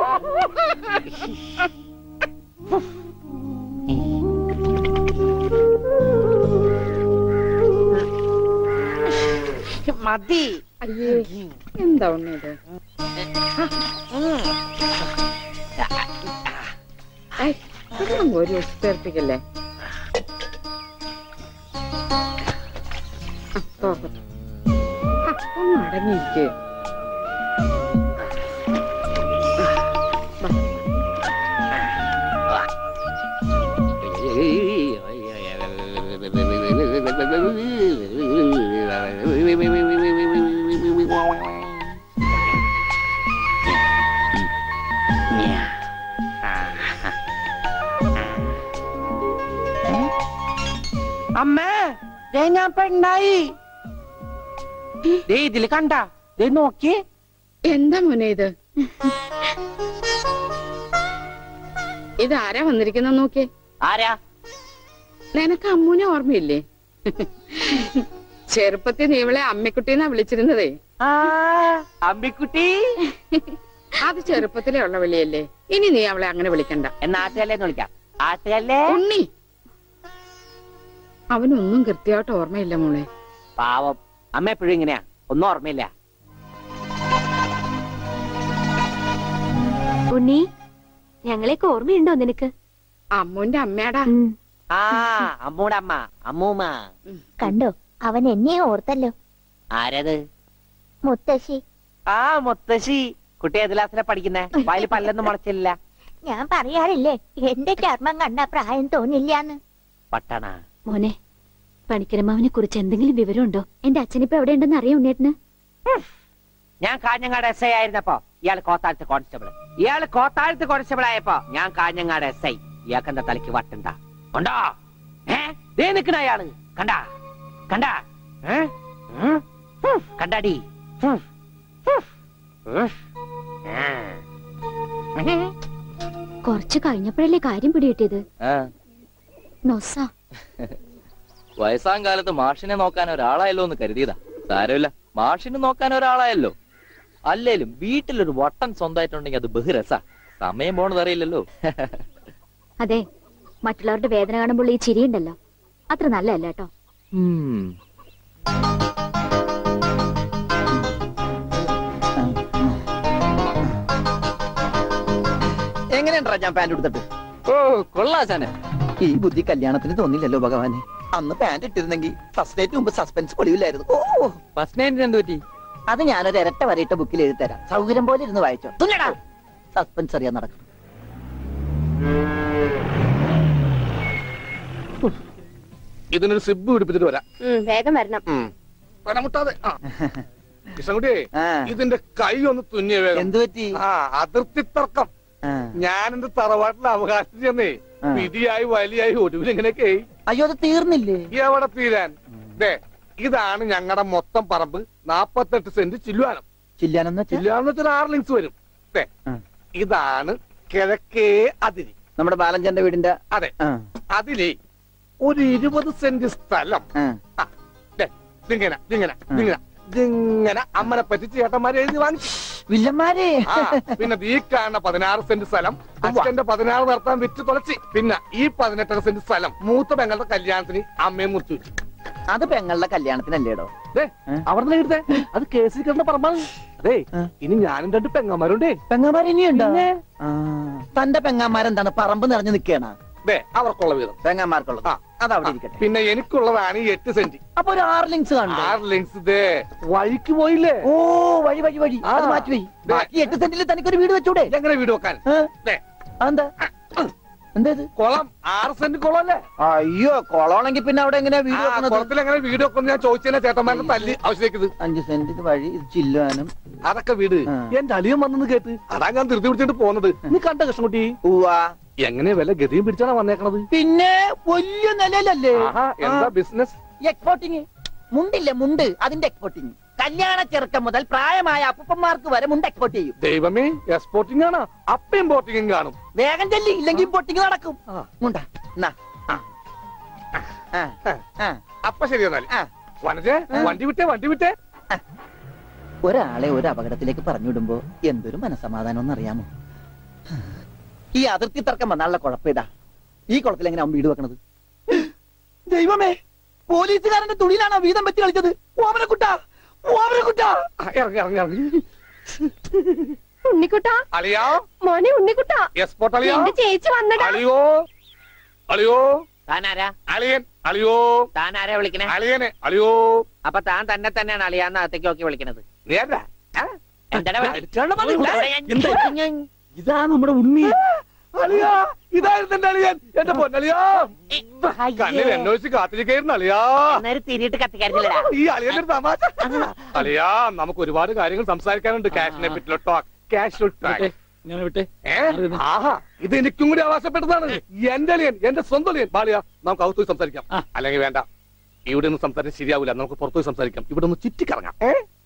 മതി. അയ്യേ, എന്താ ഉണ്ണിയത്? ഒരു ഉത്തേർപ്പിക്കല്ലേ? ഒന്ന് അടങ്ങിയിരിക്കേ. അമ്മേ, ഞാൻ പെണ്ണായി. ഇതില് കണ്ട നോക്കി. എന്താ മോനെ ഇത്? ഇതാരാ വന്നിരിക്കുന്ന നോക്കിയേ. ആരാ? നിനക്ക് അമ്മൂനെ ഓർമ്മയില്ലേ? ചെറുപ്പത്തിൽ നീ ഇവളെ അമ്മിക്കുട്ടിന്നാ വിളിച്ചിരുന്നതേ. അമ്മിക്കുട്ടി അത് ചെറുപ്പത്തിലേ ഉള്ള വിളിയല്ലേ. ഇനി നീ അവളെ അങ്ങനെ വിളിക്കണ്ട. എന്നാ ആട്ടുകല്ലേന്ന് വിളിക്കാം. ആട്ടുകല്ലേ. ഉണ്ണി, അവനൊന്നും കൃത്യമായിട്ട് ഓർമ്മയില്ല മോളെ. പാവം അമ്മ എപ്പോഴും ഇങ്ങനെയാ, ഒന്നും ഓർമ്മയില്ല. ഉണ്ണി, ഞങ്ങളെയൊക്കെ ഓർമ്മയുണ്ടോ നിനക്ക്? അമ്മൂന്റെ അമ്മയാടാ. ആ അമ്മൂടെ അമ്മ, അമ്മൂമ്മ. കണ്ടോ, അവൻ എന്നെ ഓർത്തല്ലോ. ആരത്? മുത്തശ്ശി. ആ മുത്തശ്ശി. കുട്ടി ഏത് ക്ലാസ്സിലാ പഠിക്കുന്നേ? വായിൽ പല്ലൊന്നും മുളച്ചില്ല. ഞാൻ പറയാറില്ലേ, എന്റെ ചർമ്മം കണ്ട പ്രായം തോന്നില്ലാന്ന്. പട്ടണ മോനെ, പണിക്കരമാവിനെ കുറിച്ച് എന്തെങ്കിലും വിവരമുണ്ടോ? എന്റെ അച്ഛനിപ്പോ എവിടെ ഉണ്ടെന്ന് അറിയാം ഉണ്ണേട്ടന്? ഞാൻ കാഞ്ഞങ്ങാട് SI ആയിരുന്നപ്പോ ഇയാള് കോത്താഴത്ത് കോൺസ്റ്റബിൾ ആയപ്പോ ഞാൻ കാഞ്ഞങ്ങാട് SI. ഇയാൾക്ക് എന്താ തലയ്ക്ക് വട്ടുണ്ട? ഉണ്ടോ? ദേ നിക്കണ അയാള്. കണ്ടാ കണ്ടാ കണ്ടാടി. കുറച്ച് കഴിഞ്ഞപ്പോഴല്ലേ കാര്യം പിടികിട്ടിയത്. നൊസ വയസ്സാം കാലത്ത് മാഷിനെ നോക്കാൻ ഒരാളായല്ലോ എന്ന് കരുതിയതാ. സാരമില്ല, മാഷിനെ നോക്കാൻ ഒരാളായല്ലോ. അല്ലേലും വീട്ടിലൊരു വട്ടൻ സ്വന്തമായിട്ടുണ്ടെങ്കിൽ അത് ബഹുരസാ. സമയം പോണത് അറിയില്ലല്ലോ. അതെ, മറ്റുള്ളവരുടെ വേദന കാണുമ്പോൾ ഈ ചിരിയുണ്ടല്ലോ, അത്ര നല്ലതല്ല കേട്ടോ. എങ്ങനെയുണ്ടാ ഞാൻ പാന്റ് എടുത്തിട്ട്? ഓ കൊള്ളാശാനെ. ഈ ബുദ്ധി കല്യാണത്തിന് തോന്നില്ലല്ലോ ഭഗവാനെ. അന്ന് പാന്റ് ഇട്ടിരുന്നെങ്കിൽ ഫസ്റ്റ് നൈറ്റ് മുമ്പ് സസ്പെൻസ് പൊളിവില്ലായിരുന്നു. ഓ, ഫസ്റ്റ് നൈറ്റിന് എന്ത് പറ്റി? അത് ഞാനൊരു ഇരട്ട വരയിട്ട ബുക്കിൽ എഴുതി തരാം. സൗകര്യം പോലെ ഇരുന്ന് വായിച്ചോ. തുന്നടാ, സസ്പെൻസ് അറിയാൻ നടക്കും. ഇതിനൊരു സിബ് പിടിപ്പിച്ചിട്ട് വരാം. വേഗം വരണം. പടമുട്ടാതെ. കൃഷ്ണൻകുട്ടിയെ, ഇതിന്റെ കൈ ഒന്ന് തുന്നിയ വേഗം. എന്ത് പറ്റി? അതിർത്തി തർക്കം. ഞാൻ എന്റെ തറവാട്ടിലെ അവകാശം ചെന്നേ വിധിയായി വലിയായി ഒടുവിൽ എങ്ങനെയൊക്കെ. അയ്യോ, അത് തീർന്നില്ലേ? എവിടെ തീരാൻ? ഇതാണ് ഞങ്ങളുടെ മൊത്തം പറമ്പ്. 48 സെന്റ് ചില്ലുവാനം. ചില്ലുവാനം വെച്ചാൽ 6 ലിങ്സ് വരും. ഇതാണ് കിഴക്കേ അതിരി. നമ്മുടെ ബാലഞ്ചന്റെ വീടിന്റെ. അതെ, അതിലേ ഒരു 20 സെന്റ് സ്ഥലം. ഇങ്ങനെ അമ്മനെ പറ്റി ചേട്ടന്മാരെ എഴുതി വാങ്ങിച്ചു. വില്ലന്മാരെ പിന്നെ ഈ കാണുന്ന 16 സെന്റ് സ്ഥലം അച്ഛന്റെ 16 നടത്താൻ വിറ്റ് തുളച്ചി. പിന്നെ ഈ 18 സെന്റ് സ്ഥലം മൂത്ത പെങ്ങളുടെ കല്യാണത്തിന് അമ്മയെ മുറിച്ചു വെച്ചു. അത് പെങ്ങളുടെ കല്യാണത്തിനല്ലേടോ? അവിടെ എടുത്തേ, അത് കേസിൽ കിടന്ന പറമ്പാണ്. അതെ, ഇനി ഞാനും 2 പെങ്ങന്മാരുണ്ടേ. പെങ്ങന്മാർ ഇനിയുണ്ടോ? തന്റെ പെങ്ങന്മാരെന്താണ് പറമ്പ് നിറഞ്ഞു നിൽക്കണ? അവർക്കുള്ള വീതം പെങ്ങന്മാർക്കുള്ളത് അതവിടെ ഇരിക്കട്ടെ. പിന്നെ എനിക്കുള്ളതാണ് ഈ 8 സെന്റ്. അപ്പൊ ഒരു 6 ലിങ്സ് കാണും. 6 ലിങ്സ് വഴിക്ക് പോയില്ലേ? ഓ വഴി വഴി വഴി, അത് മാറ്റി പോയി. ബാക്കി 8 സെന്റിൽ തനിക്കൊരു വീട് വെച്ചൂടെ? എങ്ങനെ വീട് വെക്കാൻ? എന്താ എന്താ കുളം? 6 സെന്റ് കുളം അല്ലേ? അയ്യോ, കുളമാണെങ്കിൽ പിന്നെ അവിടെ എങ്ങനെയാ വീട് വെക്കുന്നത്? കുളത്തിൽ എങ്ങനെ വീട് വെക്കുന്നത് ഞാൻ ചോദിച്ചതിനെ ചേട്ടന്മാരുടെ തല്ലി ആവശ്യത്തേക്ക്. 5 സെന്റ് വഴി, ഇത് ചില്ലുവാനും അതൊക്കെ വീട്. എന്റെ അളിയൻ വന്നെന്ന് കേട്ട് അതാ ഞാൻ ധൃതി പിടിച്ചിട്ട് പോന്നത്. നീ കണ്ട കൃഷ്ണൻകുട്ടി? എങ്ങനെ വില ഗതിയും പിടിച്ചാണ് വന്നേക്കണത്? പിന്നെ വലിയ നിലയിലല്ലേ? എന്താ ബിസിനസ്? എക്സ്പോർട്ടിങ്. മുണ്ടില്ലേ മുണ്ട്, അതിന്റെ എക്സ്പോർട്ടിങ്. കല്യാണ ചെറുക്കം മുതൽ പ്രായമായ അപ്പന്മാർക്ക് വരെ മുണ്ട് എക്സ്പോർട്ട് ചെയ്യും. ദൈവമേ, എക്സ്പോർട്ടിംഗ് ആണ്. അപ്പ ഇമ്പോർട്ടിംഗും കാണും. വേഗം ചെല്ലി, ഇല്ലെങ്കിൽ ഇമ്പോർട്ടിംഗ് നടക്കും. മുണ്ടാ അപ്പൊ ശരി എന്നാൽ വനജേ, വണ്ടി വിട്ടേ വണ്ടി വിട്ടേ. ഒരാളെ ഒരു അപകടത്തിലേക്ക് പറഞ്ഞുവിടുമ്പോ എന്തൊരു മനസമാധാനം എന്നറിയാമോ? ഈ അതിർത്തി തർക്കം വന്നാലുള്ള കുഴപ്പമിതാ. ഈ കുളത്തിൽ എങ്ങനെ വീട് വെക്കണത്? ദൈവമേ, പോലീസുകാരന്റെ തുണിയിലാണോ വീതം വെച്ച് കളിച്ചത്? ഓമനക്കുട്ടാ, ഓമനക്കുട്ടാ, ഇറങ്ങി ഇറങ്ങി ഇറങ്ങി. ഉണ്ണിക്കുട്ടാ, അളിയാ, മോനെ ഉണ്ണിക്കുട്ടാ, എക്സ്പോർട്ട് അളിയാ, ചേച്ചി വന്നടാ. അളിയോ അളിയോ, താനാരാ? അളിയൻ. അളിയോ, താനാരാ വിളിക്കണേ? അളിയനെ. അളിയോ. അപ്പൊ താൻ തന്നെ തന്നെയാണ് അളിയാന്ന് അകത്തേക്ക് നോക്കി വിളിക്കണത്? നീ ആരാ? ഇതാ നമ്മുടെ ഉണ്ണി. അളിയാ, ഇതായിരുന്നു എന്റെ അളിയൻ, എന്റെ പൊന്നളിയാ. കണ്ണിൽ എന്നോച്ച് കാത്തിരിക്കായിരുന്നു അളിയാ. തിരിയിട്ട് കത്തിക്കാരില്ലടാ ഈ അളിയന്റെ തമാശ. അളിയാ, നമുക്ക് ഒരുപാട് കാര്യങ്ങൾ സംസാരിക്കാനുണ്ട്. ക്യാഷിനെ പറ്റിയുള്ള ടോക്ക്, ക്യാഷ് ടോക്ക്. ആഹാ, ഇത് എനിക്കും കൂടി അവകാശപ്പെട്ടതാണ്. എന്റെ അളിയൻ, എന്റെ സ്വന്തം അളിയൻ. ബാളിയാ, നമുക്ക് അകത്ത് പോയി സംസാരിക്കാം. അല്ലെങ്കിൽ വേണ്ട, ഇവിടെ ഒന്ന് സംസാരിക്കാൻ ശരിയാവില്ല. നമുക്ക് പുറത്തുപോയി സംസാരിക്കാം. ഇവിടെ ഒന്ന് ചുറ്റിക്കറങ്ങാം.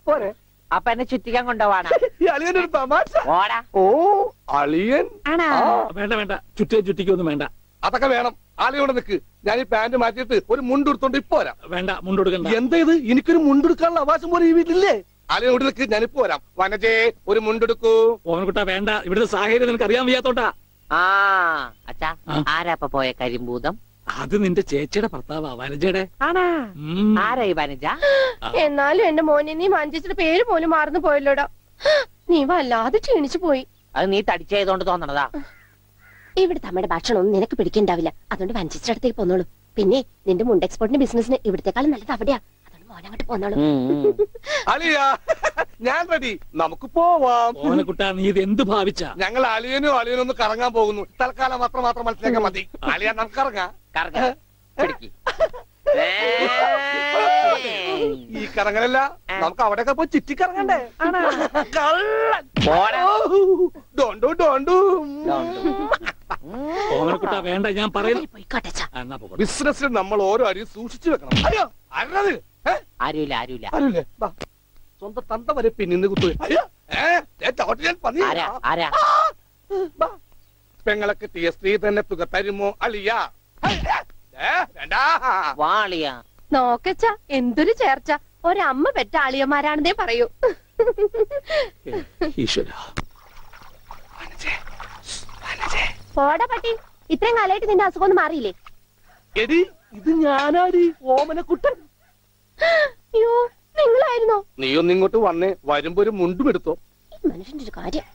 പോരെ? അപ്പൊ എന്നെ ചുറ്റിക്കാൻ കൊണ്ടുപോവാണ്. ഈ അളിയന്റെ ഒരു തമാശ. ഓ, അളിയൻ. വേണ്ട വേണ്ട, ചുറ്റിക്കൊന്നും വേണ്ട. അതൊക്കെ വേണം. ആളിയോടെ നിൽക്ക്. ഞാൻ ഈ പാന്റ് മാറ്റിയിട്ട് ഒരു മുണ്ടെടുത്തോണ്ട് ഇപ്പൊ വരാം. വേണ്ട, മുണ്ടെടുക്കണ്ട. എന്താ ഇത്? എനിക്കൊരു മുണ്ടെടുക്കാനുള്ള അവകാശം പോലെ ഈ വീട്ടിലില്ലേ? ആളിയോട് നിൽക്ക്, ഞാനിപ്പോ വരാം. വനജേ, ഒരു മുണ്ടെടുക്കൂ. ഓമനക്കുട്ടാ വേണ്ട, ഇവിടുത്തെ സാഹചര്യം നിനക്ക് അറിയാൻ വയ്യാത്തോട്ടാ. അച്ഛാ, ആരാ പോയ കരിമ്പൂതം? അത് നിന്റെ ചേച്ചിയുടെ ഭർത്താവാ, വനജയുടെ. ആരാ ഈ വനജ? എന്നാലും എന്റെ മോനെ നീ മഞ്ചേച്ചിയുടെ പേര് പോലും മറന്നു പോയല്ലോടാ. നീ വല്ലാതെ ക്ഷീണിച്ചു പോയി. അത് നീ തടിച്ചതുകൊണ്ട് തോന്നണതാ. ഇവിടുത്തെ അമ്മയുടെ ഭക്ഷണം ഒന്നും നിനക്ക് പിടിക്കണ്ടാവില്ല. അതുകൊണ്ട് വഞ്ചേച്ചിയുടെ അടുത്തേക്ക് പോന്നോളൂ. പിന്നെ നിന്റെ മുണ്ട് എക്സ്പോർട്ടിന്റെ ബിസിനസിന് ഇവിടത്തെക്കാളും നല്ലത് അവിടെയാ. അതുകൊണ്ട് മോനങ്ങോട്ട് പോന്നോളൂ. അളിയാ, ഞാൻ റെഡി, നമുക്ക് പോവാം. ഓമനക്കുട്ടാ, നീ ഇത് എന്ത് ഭാവിച്ചാ? ഞങ്ങൾ അളിയനും അളിയനും ഒന്ന് കറങ്ങാൻ പോകുന്നു. തൽക്കാലം മാത്രം മനസ്സിലാക്കാൻ മതി. അളിയാ, നമുക്ക് ഇറങ്ങാം. ഈ കറങ്ങലല്ല, നമുക്ക് അവിടെയൊക്കെ പോയി ചുറ്റിക്കറങ്ങണ്ടേ? ഓമനക്കുട്ടാ വേണ്ട, ഞാൻ പറയുന്നു. ബിസിനസ്സിൽ നമ്മൾ ഓരോ അരിയും സൂക്ഷിച്ചു വെക്കണം. അയ്യോ, ആരുമില്ല ആരുമില്ല ആരുമില്ലേ? സ്വന്തം തന്ത വരെ പിന്നിന്ന് കുത്തു. പെങ്ങളൊക്കെ ടി എസ് തന്നെ തുക തരുമോ അളിയാ? നോക്കച്ച, എന്തൊരു ചേർച്ച. ഒരമ്മ പെറ്റ ആളിയന്മാരാണെന്നേ പറയൂ. പോടാ പട്ടി, ഇത്രയും കാലമായിട്ട് നിന്റെ അസുഖം ഒന്നും മാറിയില്ലേ? എടി, ഇത് ഞാനാടി, ഓമനക്കുട്ടൻ. അയ്യോ, നിങ്ങളായിരുന്നോ? നീ ഒന്ന് ഇങ്ങോട്ട് വന്നേ. വരുമ്പോ ഒരു മുണ്ടും എടുത്തോ. മനുഷ്യന്റെ ഒരു കാര്യം.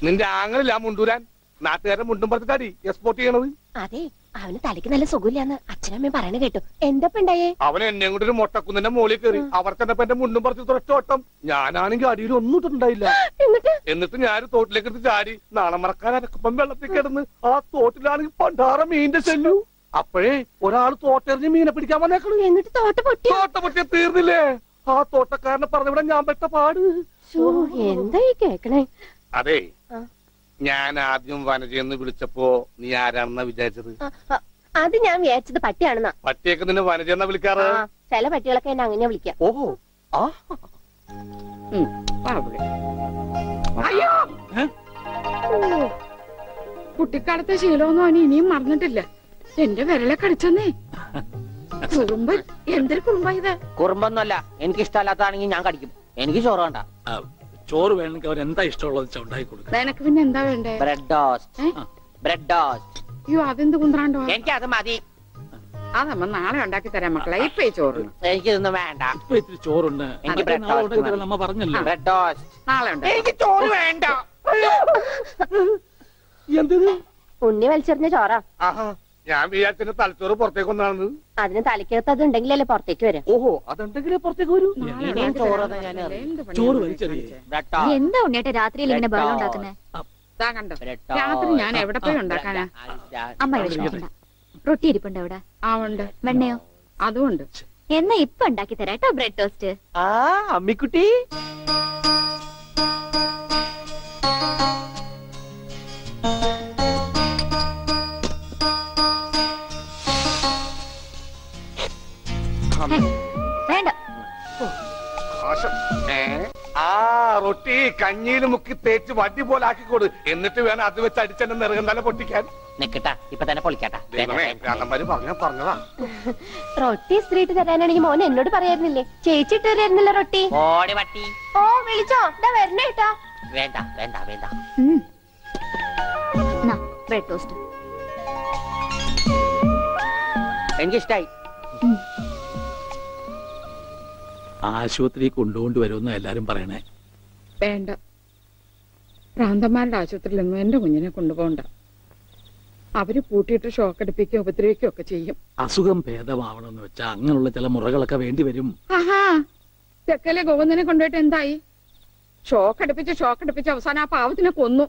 നിന്റെ ആങ്ങളില്ല മുണ്ടൂരാൻ. നാട്ടുകാരെ മുണ്ടും പറഞ്ഞിട്ടാടി എക്സ്പോർട്ട് ചെയ്യണത്. അതെ, അവന് തലയ്ക്ക് നല്ല സുഖമില്ലാന്ന് അച്ഛനമ്മയും പറയണ കേട്ടു. എന്തപ്പണ്ടായേ? അവൻ എന്നെ കൊണ്ട് ഒരു മൊട്ടക്കുന്നിന്റെ മോളിൽ കയറി. അവർ ചെന്നപ്പോ എന്റെ മുണ്ടും പറിച്ച് തുറച്ചോട്ടം. ഞാനാണെങ്കിൽ അടിയിൽ ഒന്നും ഇട്ടിട്ടുണ്ടായില്ല. എന്നിട്ട് ഞാൻ തോട്ടിലേക്ക് എടുത്ത് ചാടി. നാളെ മറക്കാൻ അനക്കപ്പം വെള്ളത്തിൽ കിടന്ന് ആ തോട്ടിലാണെങ്കിൽ പണ്ടാറ മീനിന്റെ ചെല്ലു. അപ്പോഴേ ഒരാൾ തോട്ടെറിഞ്ഞ് മീനെ പിടിക്കാൻ വന്നേക്കണു. എന്നിട്ട് തോട്ട പൊട്ടിയ തീർന്നില്ലേ? ആ തോട്ടക്കാരനെ പറഞ്ഞവിടെ ഞാൻ പെട്ട പാട്. എന്തായി കേക്കണേ? അതെ, ഞാൻ ആദ്യം വനജയെന്ന് വിളിച്ചപ്പോ നീ ആരാണെന്നാ വിചാരിച്ചത്? അത് ഞാൻ വിചാരിച്ചത് പട്ടിയാണെന്നാ. പട്ടിയൊക്കെ നിന്നെ വനജയെന്നാ വിളിക്കാറ്? ചില പട്ടികളൊക്കെ എന്നെ അങ്ങനെ വിളിക്കാം. ഓഹോ, കുട്ടിക്കാലത്തെ ശീലമൊന്നും അവന് ഇനിയും മറന്നിട്ടില്ല. എന്റെ വിരലെ കടിച്ചെന്നേ. കുറുമ്പ്, എന്തൊരു കുറുമ്പാ ഇത്? കുറുമ്പൊന്നുമല്ല, എനിക്ക് ഇഷ്ടമല്ലാത്തതാണെങ്കിൽ ഞാൻ കടിക്കും. എനിക്ക് ചോറ് വേണ്ട. ചോറ് വേണമെങ്കിൽ അവർ എന്താ ഇഷ്ടമുള്ളത് ഉണ്ടാക്കി കൊടുക്കും. നിനക്ക് പിന്നെ എന്താ വേണ്ടേ? Bread toast. Bread toast. അയ്യോ, അതെന്ത് കുന്ത്രാണ്ടോ? എനിക്ക് അത് മതി. അതമ്മ നാളെ ഉണ്ടാക്കി തരാം മക്കളെ. ഇപ്പൊ ഈ ചോറ് എനിക്കിതൊന്നും വേണ്ട. ഇപ്പൊ ഇത്തിരി ചോറുണ്ട്. എനിക്ക് ബ്രെഡ് ടോസ്റ്റ്. നമ്മ പറഞ്ഞല്ലോ ബ്രെഡ് ടോസ്റ്റ് നാളെ ഉണ്ട്. എനിക്ക് ചോറ് വേണ്ട. എന്തത്? ഉണ്ണി വലിച്ചെറിഞ്ഞ ചോറാ. ഞാൻ വിചാരിച്ചതിന് തലച്ചോറ് പുറത്തേക്ക് ഒന്നാണ്. അതിന് തലയ്ക്കകത്ത് അത് ഉണ്ടെങ്കിലല്ലേ പുറത്തേക്ക് വരാം. ഓഹോ, അതുണ്ടെങ്കിലേ പുറത്തേക്ക് വരൂ. ചോറ് വലിച്ചെറിയേ. എന്താ ഉണ്ണിയേട്ട രാത്രിയിൽ ഇങ്ങനെ ബഹളം ഉണ്ടാക്കുന്നേ? കണ്ടോ, രാത്രി ഞാൻ എവിടെ പോയി ഉണ്ടാക്കാനാ? അമ്മ വിഷമിക്കണ്ട. റൊട്ടി ഇരിപ്പുണ്ട് അവിടെ. ആ ഉണ്ട്. വെണ്ണയോ? അതും ഉണ്ട്. എന്നാ ഇപ്പൊ ഉണ്ടാക്കി തരാം കേട്ടോ ബ്രെഡ് ടോസ്റ്റ്. അമ്മിക്കുട്ടി, വേണ്ട. റൊട്ടി കഞ്ഞിയിൽ മുക്കി തേച്ച് വടി പോലെ ആക്കിക്കോട്. എന്നിട്ട് വേണം അത് വെച്ച് അടിച്ചെന്നെ നിറകന്തല പൊട്ടിക്കാൻ. നിക്കട്ടാ, ഇപ്പൊ തന്നെ പൊളിക്കട്ടാ. പറഞ്ഞതാ. റൊട്ടി സ്ത്രീട്ട് തരാനാണെങ്കിൽ മോൻ എന്നോട് പറയായിരുന്നില്ലേ? ചേച്ചി ഇട്ട് തരായിരുന്നില്ല റൊട്ടി. ഓടി പട്ടി. ഓ വിളിച്ചോ, എന്താ വരണേട്ടാ? വേണ്ട വേണ്ട വേണ്ട. ബ്രെഡ് ടോസ്റ്റ് എനിക്കിഷ്ടായി. ആശുപത്രി കൊണ്ടുകൊണ്ട് വരുമെന്ന് എല്ലാരും പറയണേ. വേണ്ട, ഭ്രാന്തന്മാരുടെ ആശുപത്രിയിലൊന്നും എന്റെ കുഞ്ഞിനെ കൊണ്ടുപോകണ്ട. അവര് പൂട്ടിയിട്ട് ഷോക്ക് അടിപ്പിക്കുകയോ ഉപദ്രവിക്കുകയോ ഒക്കെ ചെയ്യും. അസുഖം ഭേദമാവണമെന്ന് വെച്ചാൽ അങ്ങനെയുള്ള ചില മുറകളൊക്കെ വേണ്ടി വരും. ആഹാ, തെക്കലെ ഗോവിന്ദനെ കൊണ്ടുപോയിട്ട് എന്തായി? ഷോക്ക് അടുപ്പിച്ച് അവസാനം ആ പാവത്തിനെ കൊന്നു.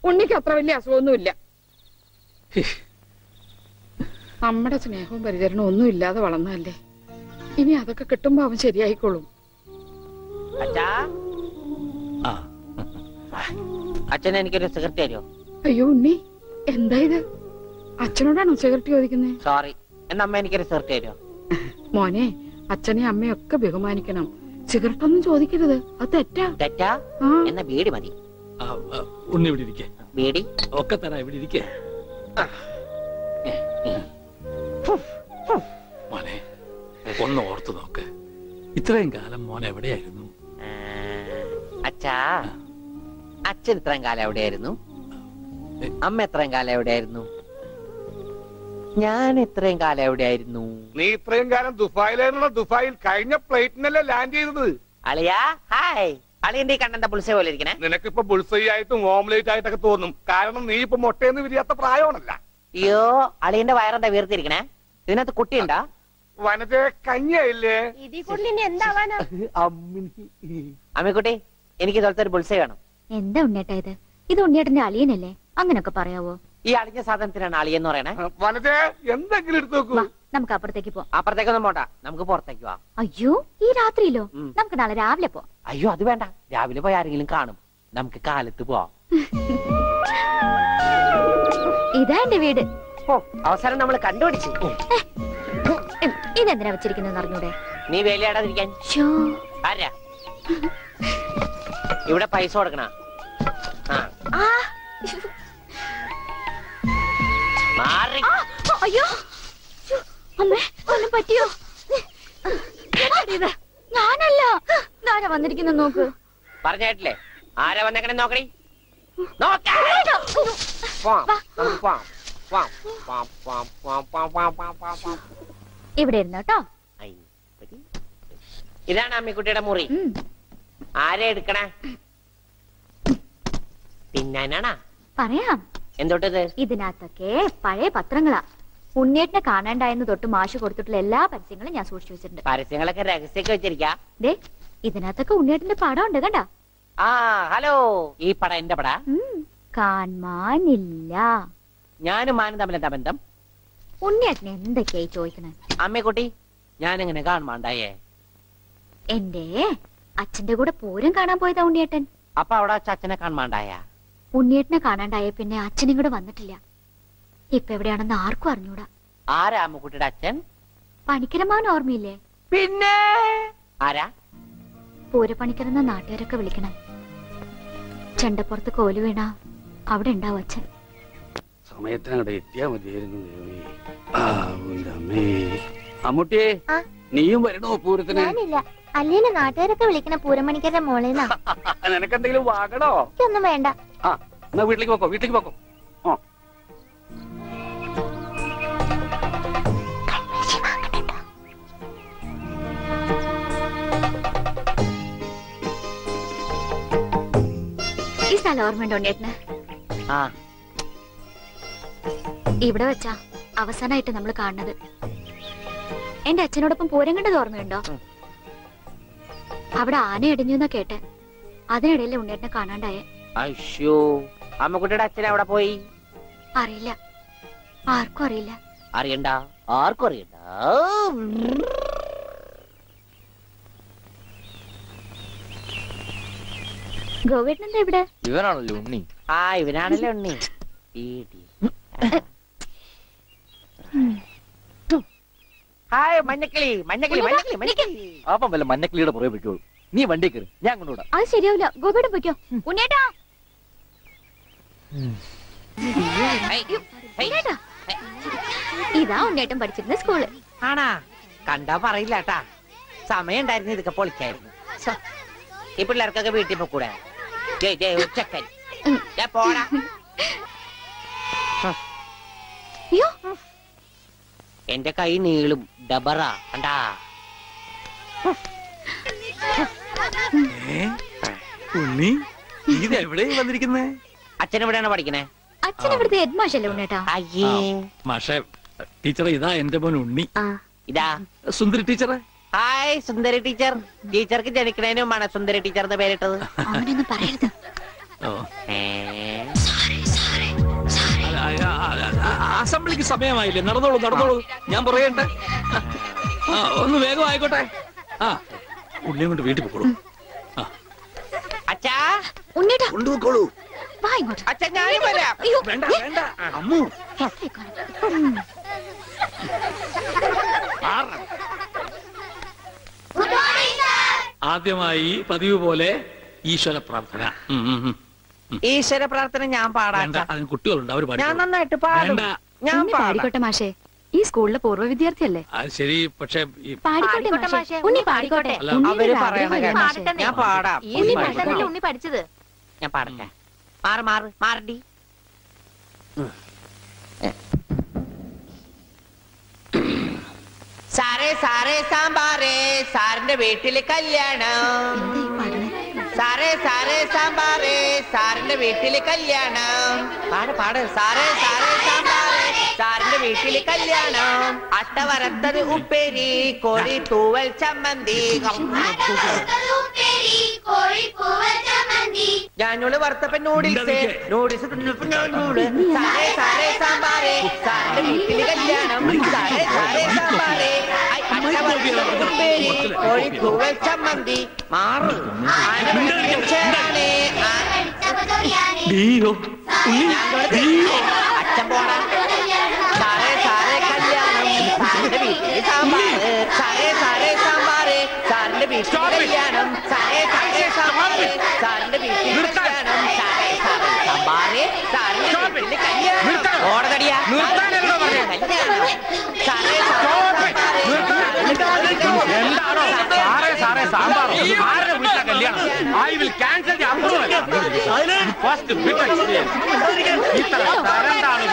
ഉണ്ണിക്ക് അത്ര വലിയ അസുഖമൊന്നുമില്ല. നമ്മുടെ സ്നേഹവും പരിചരണവും ഒന്നും ഇല്ലാതെ വളർന്നതല്ലേ. ഇനി അതൊക്കെ കിട്ടുമ്പോ അവൻ ശരിയായിക്കോളും. അച്ഛൻ എനിക്കൊരു സിഗരറ്റ് തരുമോ? അയ്യോ ഉണ്ണി, എന്താ ഇത്? അച്ഛനോടാണോ സിഗരറ്റ് ചോദിക്കുന്നത്? സോറി, എന്നാ അമ്മ എനിക്കൊരു സിഗരറ്റ് തരുമോ? മോനെ, അച്ഛനെ അമ്മയൊക്കെ ബഹുമാനിക്കണം. സിഗരറ്റ് ഒന്നും ചോദിക്കരുത്, അത് തെറ്റാ. തെറ്റാ? എന്നാ ബീഡി മതി. ഉണ്ണി ഇവിടെ ഇരിക്കേ. ബീഡി ഒക്കെ തരാ, ഇവിടെ ഇരിക്കേ. മോനെ, ഒന്ന് ഓർത്തു നോക്ക്. ഇത്രയും കാലം മോൻ എവിടെയായിരുന്നു? അച്ഛാ, അച്ഛൻ ഇത്രയും കാലം എവിടെയായിരുന്നു? അമ്മ എത്രയും കാലം എവിടെയായിരുന്നു? ഞാൻ ഇത്രയും കാലം എവിടെയായിരുന്നു? നീ ഇത്രയും കാലം ദുബായിലായിരുന്നുള്ള ദുബായിൽ കഴിഞ്ഞ പ്ലേറ്റിനല്ലേ ലാൻഡ് ചെയ്തത്. അളിയാ ഹായ്. അളിയന്റെ കണ്ണന്റെ ബുൾസൈ പോലെ ഇരിക്കണേ. നിനക്കിപ്പോ ബുൾസൈ ആയിട്ടും ഓംലേറ്റ് ആയിട്ടൊക്കെ തോന്നും. കാരണം നീ ഇപ്പൊ മുട്ടയെന്ന് വിരിയാത്ത പ്രായമാണല്ല. അയ്യോ, അളിയന്റെ വയറെന്താ വീർത്തിരിക്കണേ? ഇതിനകത്ത് കുട്ടിയുണ്ടാ? വനത്തെ കഞ്ഞിയായില്ലേ? എന്താവാനാ? അമ്മിക്കുട്ടി, എനിക്ക് ഇതുപോലത്തെ ഒരു ബുൾസൈ വേണം. എന്താ ഉണ്ണിയേട്ടാ ഇത്? ഇത് ഉണ്ണിയേട്ടന്റെ അളിയനല്ലേ? അങ്ങനൊക്കെ പറയാവോ? ഈ അളിഞ്ഞ സാധനത്തിനാണ് അളിയെന്ന് പറയണേ. വനത്തെ എന്തെങ്കിലും എടുത്തു നോക്കൂ. നമുക്ക് അപ്പുറത്തേക്ക് പോവാം. അപ്പുറത്തേക്കൊന്നും പോണ്ട, നമുക്ക് പുറത്തേക്ക് പോവാം. അയ്യോ, ഈ രാത്രിയിലോ? നമുക്ക് നാളെ രാവിലെ പോവാം. അയ്യോ, അത് വേണ്ട. രാവിലെ പോയി ആരെങ്കിലും കാണും. നമുക്ക് കാലത്ത് പോവാം. ഇതാ എന്റെ വീട്. അവസാനം നമ്മൾ കണ്ടുപിടിച്ചു. ഇതെന്തിനാ വെച്ചിരിക്കുന്നത് അറിഞ്ഞൂടെ? നീ വേലയാടാതിരിക്കാൻ. ആരാ ഇവിടെ പൈസ കൊടുക്കണ? അയ്യോ, അമ്മേ, ഒന്നും പറ്റിയോ? ഞാനല്ല. ആരാ വന്നിരിക്കുന്ന നോക്ക്. പറഞ്ഞിട്ടില്ലേ ആരാ വന്നേക്കണേ? നോക്കണേ. ഇവിടെ ഇരുന്നു കേട്ടോ. ഇതാണ് അമ്മിക്കുട്ടിയുടെ മുറി. ആരെ എടുക്കണേ? തിന്നാനാണാ? പറയാം. എന്തോട്ടത്? ഇതിനകത്തൊക്കെ പഴയ പത്രങ്ങളാ. ഉണ്ണിയേട്ടനെ കാണാണ്ടായെന്ന് തൊട്ട് മാഷ് കൊടുത്തിട്ടുള്ള എല്ലാ പരസ്യങ്ങളും ഞാൻ സൂക്ഷിച്ചു വെച്ചിട്ടുണ്ട്. പരസ്യങ്ങളൊക്കെ രഹസ്യമൊക്കെ വെച്ചിരിക്കാ. ദേ, ഇതിനകത്തൊക്കെ ഉണ്ണിയേട്ടന്റെ പടം ഉണ്ട്, കണ്ട? ആ ഹലോ, ഈ പടം എന്റെ പടാ? കാണാനില്ല. ഞാനും മാനും തമ്മിലെന്താ ബന്ധം? ഉണ്ണിയേട്ടനെ എന്തൊക്കെയായി ചോദിക്കണേ? അമ്മക്കുട്ടി, ഞാനെങ്ങനെ കാണുമാണ്ടായേ? എന്റെ അച്ഛന്റെ കൂടെ പൂരം കാണാൻ പോയതാ ഉണ്ണിയേട്ടൻ. അപ്പൊ അവിടെ അച്ഛനെ കാണുമാണ്ടായ? ഉണ്ണിയേട്ടനെ കാണാണ്ടായ പിന്നെ അച്ഛനും കൂടെ വന്നിട്ടില്ല. ഇപ്പൊ എവിടെയാണെന്ന് ആർക്കും അറിഞ്ഞൂടാ. ആരാ അമ്മക്കുട്ടിയുടെ അച്ഛൻ? പണിക്കരമാവൻ ഓർമ്മയില്ലേ? പിന്നെ ആരാ? പൂരപ്പണിക്കരെന്ന നാട്ടുകാരൊക്കെ വിളിക്കണം. ചെണ്ടപ്പുറത്ത് കോല് വീണ അവിടെ ഉണ്ടാവും അച്ഛൻ. സമയത്തിനവിടെ എത്തിയാ മതിയായിരുന്നു. അമ്മൂട്ടിയെ നീയും വരണോ പൂരത്തിന്? ഞാനില്ല. അല്ലേലും നാട്ടുകാരൊക്കെ വിളിക്കണ പൂരമണിക്കരുടെ മോളേന്നാ. നിനക്കെന്തെങ്കിലും വാങ്ങണോ? ഒന്നും വേണ്ട. ആ എന്നാ വീട്ടിലേക്ക് പോക്കോ, വീട്ടിലേക്ക് പോക്കോ. ഈ സ്ഥലം ഓർമ്മയുണ്ടോ ഉണ്ണേട്ടന്? ഇവിടെ വെച്ചാ അവസാനമായിട്ട് നമ്മൾ കാണുന്നത്. എന്റെ അച്ഛനോടൊപ്പം പൂരം കണ്ടത് ഓർമ്മയുണ്ടോ? അവിടെ ആന ഇടിഞ്ഞു എന്നാ കേട്ടെ. അതിനിടയിലെ ഉണ്ണേട്ടനെ കാണാണ്ടായ. അയ്യോ, അമ്മക്കുട്ടിയുടെ അച്ഛൻ അവിടെ പോയി? അറിയില്ല, ആർക്കും അറിയില്ല. അറിയണ്ട, ആർക്കും അറിയണ്ട. ഗോവേട്ടനെന്താ ഇവിടെ? ഇവനാണല്ലോ ഉണ്ണി. ആ ഇവനാണല്ലോ ഉണ്ണി. ഹായ് മഞ്ഞക്കിളി, മഞ്ഞക്കിളി, മഞ്ഞക്കിളി, മഞ്ഞക്കിളി. അപ്പം വല്ല മഞ്ഞക്കിളിയുടെ പുറകെ പൊയ്ക്കോളൂ. നീ വണ്ടി കയറി, ഞാൻ കൊണ്ടുവിടാം. അത് ശരിയാവില്ല. ഗോവേട്ടൻ പൊയ്ക്കോ. ഉണ്ണേട്ടാ, ഇതാ ഉണ്ണേട്ടൻ പഠിച്ചിരുന്ന സ്കൂള്. ആണാ? കണ്ടാ പറയില്ല കേട്ടാ. സമയം ഉണ്ടായിരുന്നു ഇതൊക്കെ പൊളിക്കായിരുന്നു. ഈ പിള്ളേർക്കൊക്കെ വീട്ടിൽ പോക്കൂടെ? ഉച്ചക്കൻ പോടാ. എന്റെ കൈ നീളും ഡബറ കണ്ടാ. ഉണ്ണി ഇത് എവിടെ വന്നിരിക്കുന്നേ? അച്ഛൻ എവിടെയാണ് പഠിക്കണേ? അച്ഛൻ ഇവിടുത്തെ ഹെഡ് മാഷല്ലേ ഉണ്ണേട്ടാ? അയ്യേ മാഷേ, ടീച്ചറെ ഇതാ എന്റെ മോൻ ഉണ്ണി. ഇതാ സുന്ദരി ടീച്ചറെ. ഹായ് സുന്ദരി ടീച്ചർ. ടീച്ചർക്ക് ജനിക്കണേന് മുമ്പാണ് സുന്ദരി ടീച്ചർ എന്ന് പേരിട്ടത്. അങ്ങനെയൊന്നും പറയരുത്. അസംബ്ലിക്ക് സമയമായില്ലേ? നടന്നോളൂ നടന്നോളൂ, ഞാൻ പറയട്ടെ. ഒന്ന് വേഗം ആയിക്കോട്ടെ. ആ ഉള്ളിയും കൊണ്ട് വീട്ടിൽ പോക്കോളൂ. അച്ഛാ ഉണ്ണേട്ടാ കൊണ്ടുപോക്കോളൂ. വാ ഇങ്ങോട്ട്. അച്ഛൻ ഞാനും വരാം. വേണ്ട വേണ്ട അമ്മു. ആദ്യമായി പതിവ് പോലെ ഈശ്വര പ്രാർത്ഥന. ഈശ്വര പ്രാർത്ഥന ഞാൻ പാടാം. അതിന് കുട്ടികളുണ്ട്, അവർ ഞാൻ നന്നായിട്ട് പാടും. ഞാൻ പാടിക്കോട്ടെ മാഷേ, ഈ സ്കൂളിലെ പൂർവ്വ വിദ്യാർത്ഥിയല്ലേ? അത് ശരി, പക്ഷെ പാടിക്കോട്ടെ മാഷേ, ഉണ്ണി പാടിക്കോട്ടെ. അവര് പറയണ ഞാൻ പാടാം. ഉണ്ണി പഠിച്ചത്. ഞാൻ പാടട്ടെ. മാറ് മാറ് മാറടി. സാറേ സാറേ സാമ്പാറേ, സാറിന്റെ വീട്ടില് കല്യാണം. സാറേ സാറേ സാമ്പാറേ, സാറിന്റെ വീട്ടില് കല്യാണം. പാട് പാട്. സാറേ സാറേ സാമ്പാറേ, സാറിന്റെ വീട്ടില് കല്യാണം. അട്ട വരത്തത് ഉപ്പേരി, കോഴി തൂവൽ ചമ്മന്തി. ഞാനോട് വറുത്തപ്പൻ നൂഡിൽസ്, നൂഡിൽസ് തിന്നപ്പോ ഞാനോട്. സാറേ സാറേ സാമ്പാറേ, സാറിന്റെ വീട്ടില് കല്യാണം. സാറേ സാറേ സാമ്പാറേ, അട്ട വരത്തത് ഉപ്പേരി, കോഴി തൂവൽ ചമ്മന്തി. മാറ്. അച്ഛൻ പോടാ. സാറേ സാറേ കല്യാണം, സാറിന്റെ വീട്ടില് സാമ്പാറ്. സാറേ സാറേ സാമ്പാറ്, സാറിന്റെ വീട്ടില് കല്യാണം. സാറേ സാറേ സാമ്പാറ്, സാറിന്റെ വീട്ടില് കല്യാണം. സാറേ സാറേ സാമ്പാറ്, സാറിന്റെ വീട്ടില് കല്യാണം. ഓടതടിയാ കല്യാണം. സാറേ സാറേ സാമ്പാറ്, ആരുടെ വീട്ടിലെ കല്യാണം? I will cancel the approval. First bit experience. ഇത്ര തരണ്ടാണ്.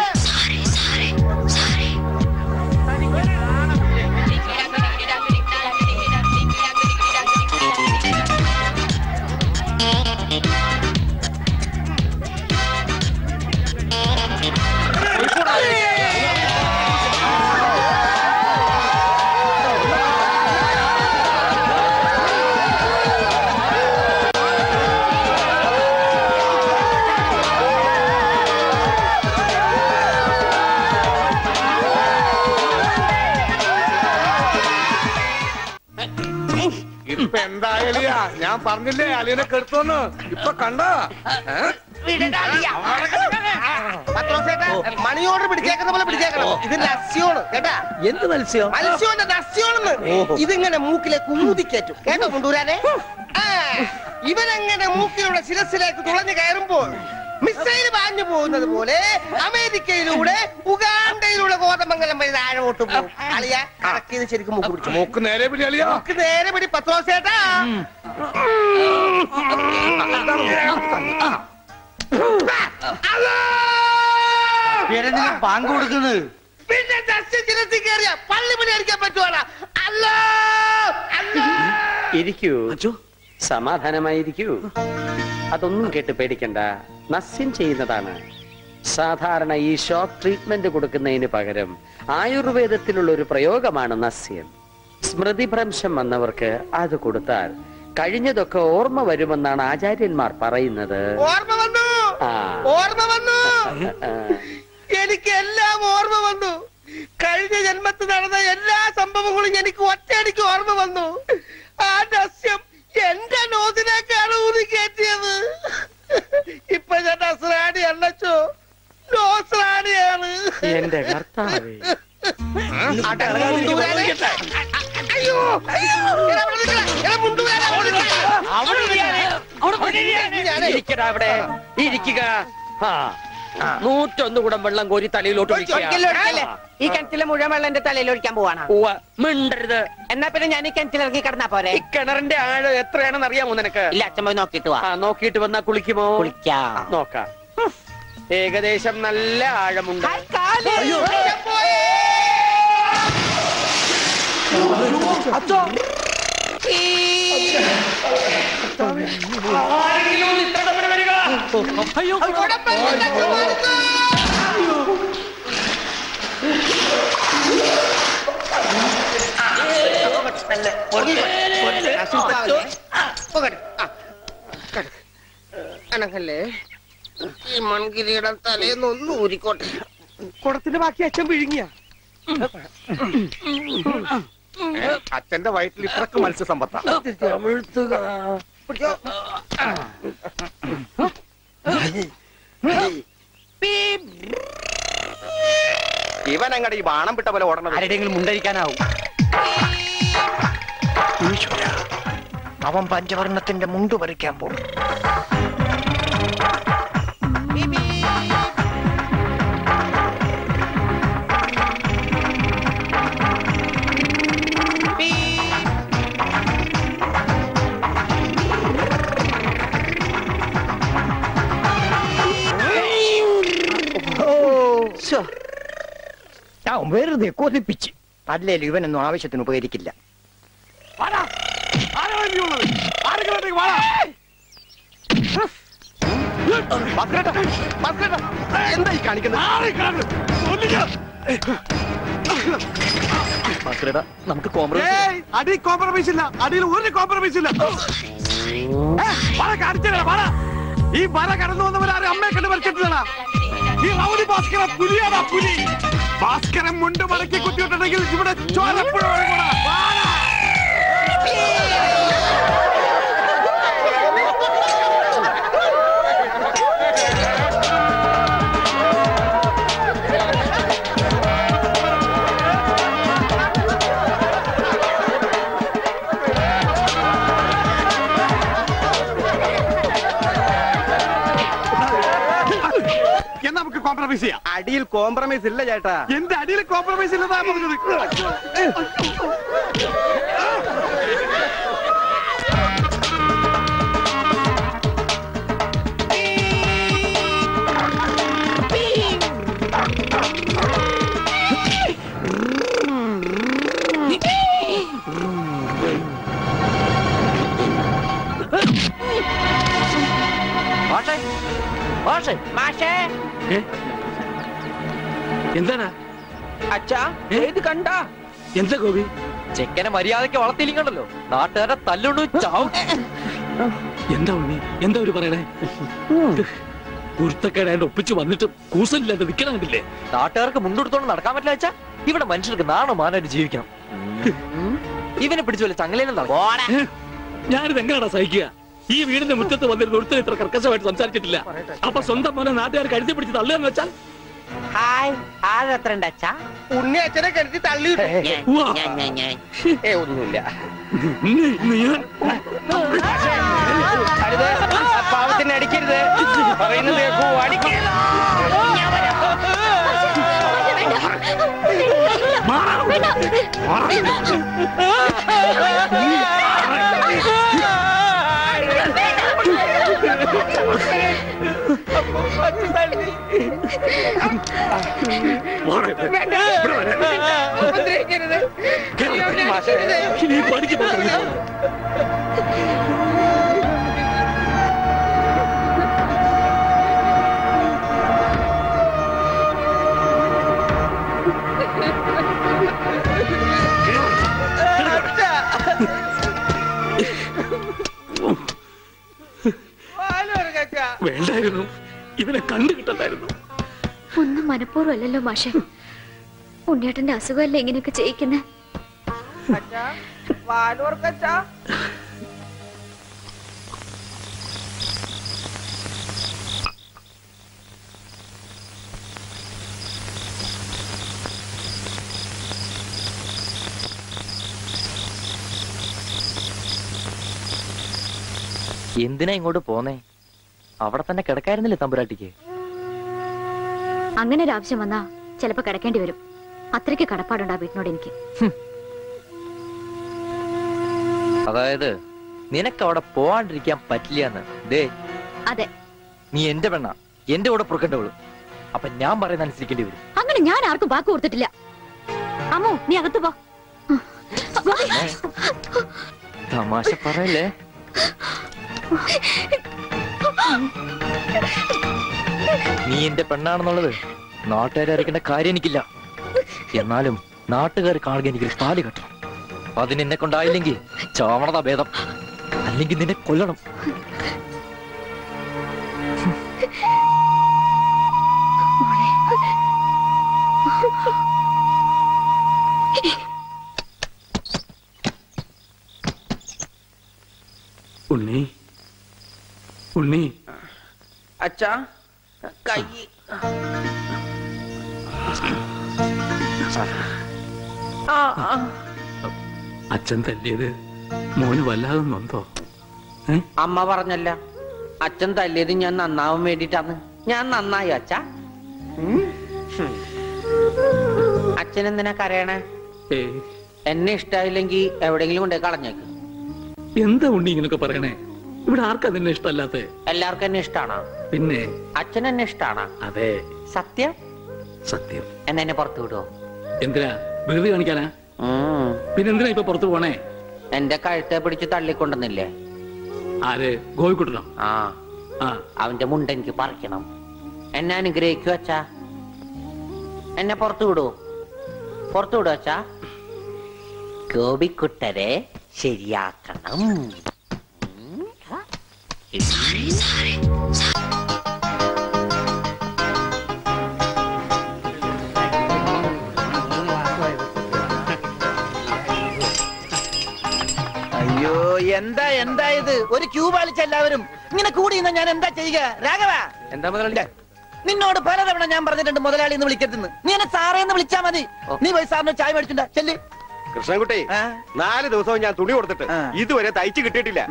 ഇപ്പൊ എന്തായാലും ഞാൻ പറഞ്ഞില്ലേ അലിയനെ കെടുത്തോന്ന്. ഇപ്പൊ കണ്ടോ? മണി ഓർഡർ പിടിച്ചേക്കുന്ന പോലെ പിടിച്ചേക്കണം. ഇത് നസ്യോണ് കേട്ടാ. എന്ത് മത്സ്യം? മത്സ്യോന്റെ നസ്യോണെന്ന്. ഇതിങ്ങനെ മൂക്കിലെ കുമുതിക്കേറ്റും കേട്ടോ കൊണ്ടുവരാനെ. ഇവനങ്ങനെ മൂക്കിലൂടെ ശിരസിലേക്ക് തുളഞ്ഞു കയറുമ്പോൾ മിസൈൽ പാഞ്ഞു പോകുന്നത് പോലെ അമേരിക്കയിലൂടെ ഉഗാണ്ടയിലൂടെ കോതമംഗലം വഴി താഴോട്ട് പോകും. അളിയ കറക്റ്റ് ചെയ്ത് ശരിക്കും മൂക്ക് പിടിച്ചു. മൂക്ക് നേരെ പിടി അളിയാ. മൂക്ക് നേരെ പിടി പത്രോസേട്ടാ. ബാങ്ക് കൊടുക്കുന്നത് പിന്നെ ദർശനത്തിൽ കയറിയ പള്ളി പണി അടിക്കാൻ പറ്റുവാണ്. അല്ലോ ഇരിക്കൂ, സമാധാനമായിരിക്കൂ. അതൊന്നും കേട്ട് പേടിക്കണ്ട, നസ്യം ചെയ്യുന്നതാണ്. സാധാരണ ഈ ഷോക്ക് ട്രീറ്റ്മെന്റ് കൊടുക്കുന്നതിന് പകരം ആയുർവേദത്തിലുള്ള ഒരു പ്രയോഗമാണ് നസ്യം. സ്മൃതിഭ്രംശം വന്നവർക്ക് അത് കൊടുത്താൽ കഴിഞ്ഞതൊക്കെ ഓർമ്മ വരുമെന്നാണ് ആചാര്യന്മാർ പറയുന്നത്. ഓർമ്മ വന്നു, ഓർമ്മ വന്നു. എനിക്ക് എല്ലാം ഓർമ്മ വന്നു. കഴിഞ്ഞ ജന്മത്തിൽ നടന്ന എല്ലാ സംഭവങ്ങളും എനിക്ക് ഒറ്റയടിക്ക് ഓർമ്മ വന്നു. ആ നസ്യം എന്റെ നോസിനേക്കാണ് ഊതി കയറ്റിയത്. ഇപ്പൊ ഞാൻ നസ്രാണി അല്ലച്ചോ, നോസ്രാണിയാണ്. എന്റെ കർത്താവേ, അയ്യോ അവിടെ ഇരിക്കുക. 101 കുടം വെള്ളം കോരി തലയിലോട്ട് ഈ കിണറ്റിലെ മുഴുവൻ വെള്ളം എന്റെ തലയിൽ ഒഴിക്കാൻ പോവാണ്. മിണ്ടരുത്. എന്നാ പിന്നെ ഞാൻ ഈ കിണറ്റിലിറങ്ങി കിടന്നാ പോരെ? ഈ കിണറിന്റെ ആഴം എത്രയാണെന്ന് അറിയാമോ നിനക്ക്? ഇല്ല, അച്ഛൻ പോയി നോക്കിട്ട് വാ. നോക്കിയിട്ട് വന്നാ കുളിക്കുമോ? കുളിക്കാം. നോക്കാം. ഏകദേശം നല്ല ആഴമുണ്ട്. അനങ്ങല്ലേ, ഈ മൺകിരിയുടെ തലേന്നൊന്നും ഊരിക്കോട്ടെ. കുടത്തിന്റെ ബാക്കി അച്ഛൻ വിഴുങ്ങിയ. അച്ഛന്റെ വയറ്റിൽ ഇത്രക്ക് മത്സ്യസമ്പത്താ. ഇവനങ്ങടെ ഈ ബാണം വിട്ട പോലെ ഓടണം. ആരുടെയെങ്കിലും മുണ്ടരിക്കാനാവും. അവൻ പഞ്ചവർണ്ണത്തിന്റെ മുണ്ട് പറിക്കാൻ പോകും. വെറുതെ കൊതിപ്പിച്ച്. അല്ലേലും ഇവനൊന്നും ആവശ്യത്തിന് ഉപകരിക്കില്ല. എന്തായി കാണിക്കുന്നത്? നമുക്ക് കോംപ്രമൈസ്. അടി കോംപ്രമൈസ് ഇല്ല, അടിയിൽ ഒരു കോംപ്രമൈസ് ഇല്ല. ഈ വര കടന്നു വന്നവരാരും അമ്മയെ കണ്ട് മരിച്ചിട്ടില്ലടാ. ഈ റൗഡി ഭാസ്കര പുലിയാടാ, പുലി. ഭാസ്കരൻ മുണ്ട് മടക്കി കുത്തിയിട്ടുണ്ടെങ്കിൽ ഇവിടെ ചോരപ്പുഴ ഒഴുകൂടാ. നമുക്ക് കോംപ്രമൈസ് ചെയ്യാം. അടിയിൽ കോംപ്രമൈസ് ഇല്ല ചേട്ടാ. എന്റെ അടിയിൽ കോംപ്രമൈസ് ഇല്ലെന്നാ പറഞ്ഞത്. എന്താണ് അച്ഛാ ഇത് കണ്ട? എന്താ ഗോപി? ചെക്കനെ മര്യാദയ്ക്ക് വളർത്തിയില്ലെങ്കിലോ നാട്ടുകാരെ തല്ലുള്ളൂ ചാവും. എന്താ ഉണ്ണി, എന്താ ഒരു പറയണേ? കുരുത്തക്കേടായിട്ട് ഒപ്പിച്ച് വന്നിട്ട് കൂസലില്ലാണ്ട് നിക്കണമില്ലേ? നാട്ടുകാർക്ക് മുണ്ടെടുത്തോണ്ട് നടക്കാൻ പറ്റില്ല അച്ഛാ. ഇവിടെ മനുഷ്യർക്ക് നാണോ മാനായിട്ട് ജീവിക്കണം. ഇവനെ പിടിച്ചു പോലെ ചങ്ങലയിലും നടക്കും. ഞാനിത് എങ്ങനെയാണോ സഹിക്കുക? ഈ വീടിന്റെ മുറ്റത്ത് വന്നിരുന്ന ഒരുത്തൻ ഇത്ര കർക്കശമായിട്ട് സംസാരിച്ചിട്ടില്ല. അപ്പൊ സ്വന്തം മോനെ നാട്ടുകാർ കരുതി പിടിച്ച് തള്ളുകയെന്ന് വെച്ചാൽ ഹായ് ആരെത്ര ഉണ്ട് അച്ഛാ? ഉണ്ണി അച്ഛനെ കരുതി തള്ളി. ഒന്നുമില്ല. പാവത്തിന്റെ അടിക്കരുത്, പറയുന്നത് കേൾക്കൂ, അടിക്കരുത്. വേണ്ടായിരുന്നു, ഇവനെ കണ്ടു കിട്ടണ്ടായിരുന്നു. ഒന്നും മനഃപൂർവ്വമല്ലല്ലോ മാഷെ. ഉണ്ണിയേട്ടന്റെ അസുഖമല്ലേ ഇങ്ങനെയൊക്കെ ചെയ്യിക്കുന്നേ? എന്തിനാ ഇങ്ങോട്ട് പോന്നേ? അവിടെ തന്നെ കിടക്കായിരുന്നില്ലേ തമ്പുരാട്ടിക്ക്? അങ്ങനെ ഒരു ആവശ്യം വന്നാ ചിലപ്പോ കിടക്കേണ്ടി വരും. അത്രയ്ക്ക് കടപ്പാടുണ്ടാ വീട്ടിനോട് എനിക്ക്. അതായത് നിനക്ക് അവിടെ പോവാണ്ടിരിക്കാൻ പറ്റില്ലാന്ന്. ദേ, അതെ, നീ എന്റെ പെണ്ണ, എന്റെ കൂടെ പുറക്കേണ്ടവള്. അപ്പൊ ഞാൻ പറയുന്ന അനുസരിക്കേണ്ടി വരും. അങ്ങനെ ഞാൻ ആർക്കും വാക്ക് കൊടുത്തിട്ടില്ല. അമ്മോ, നീ അകത്ത് പോ. തമാശ പറയല്ലേ. നീ എന്റെ പെണ്ണാണെന്നുള്ളത് നാട്ടുകാരെ അറിയിക്കേണ്ട കാര്യം എനിക്കില്ല. എന്നാലും നാട്ടുകാർ കാണുക എനിക്ക് താലി കെട്ടണം. അതിന് എന്നെ കൊണ്ടായില്ലെങ്കിൽ ചാവണതാ ഭേദം, അല്ലെങ്കിൽ നിന്നെ കൊല്ലണം. ഉണ്ണി, ഉണ്ണി. അച്ഛാ, കൈ അച്ഛൻ തല്ലിയത് മോന് വല്ലാതെ നൊന്തോ? അമ്മ പറഞ്ഞല്ല, അച്ഛൻ തല്ലിയത് ഞാൻ നന്നാവാൻ വേണ്ടിട്ടാണ്. ഞാൻ നന്നായി അച്ഛാ. അച്ഛൻ എന്തിനാ കരയണേ? എന്നെ ഇഷ്ടായില്ലെങ്കി എവിടെയെങ്കിലും കൊണ്ടേ കളഞ്ഞേക്ക്. എന്താ ഉണ്ണി ഇങ്ങനൊക്കെ പറയണേ? ഇവിടെ ആർക്കാ നിന്നെ ഇഷ്ടമല്ലാത്ത? എല്ലാവർക്കും എന്നെ ഇഷ്ടാണോ? പിന്നെ അച്ഛൻ എന്നെ ഇഷ്ടാണോ? അതെ. സത്യം? സത്യം. എന്നെ പുറത്തു വിടുവോ? എന്തിനാ? വെറുതെ കാണിക്കാനാ? പിന്നെന്തിനാ ഇപ്പൊ പുറത്തു പോണേ? എന്റെ കഴുത്തെ പിടിച്ച് തള്ളിക്കൊണ്ടെന്നില്ലേ? ആര്? ഗോപിക്കുട്ടനോ? ആ, അവന്റെ മുണ്ട എനിക്ക് പറിക്കണം. എന്നെ അനുഗ്രഹിക്കൂ അച്ഛാ. എന്നെ പുറത്തു വിടൂ, പുറത്തു വിടൂ അച്ഛാ. ഗോപിക്കുട്ടരെ ശരിയാക്കണം. അയ്യോ, എന്താ എന്താ ഇത്? ഒരു ക്യൂ പാലിച്ച എല്ലാവരും ഇങ്ങനെ കൂടി ഞാൻ എന്താ ചെയ്യുക? രാഘവ, എന്താ മുതലാളി? നിന്നോട് പലതവണ ഞാൻ പറഞ്ഞിട്ടുണ്ട് മുതലാളി എന്ന് വിളിക്കരുതെന്ന്. നീ എന്നെ സാറേ എന്ന് വിളിച്ചാ മതി. നീ പോയി സാറിന് ചായ മേടിച്ചിട്ടുണ്ടാ? ചെല്ലി. കൃഷ്ണൻകുട്ടി, 4 ദിവസവും ഞാൻ തുണി കൊടുത്തിട്ട് ഇതുവരെ തയ്ച്ചു കിട്ടിയിട്ടില്ല.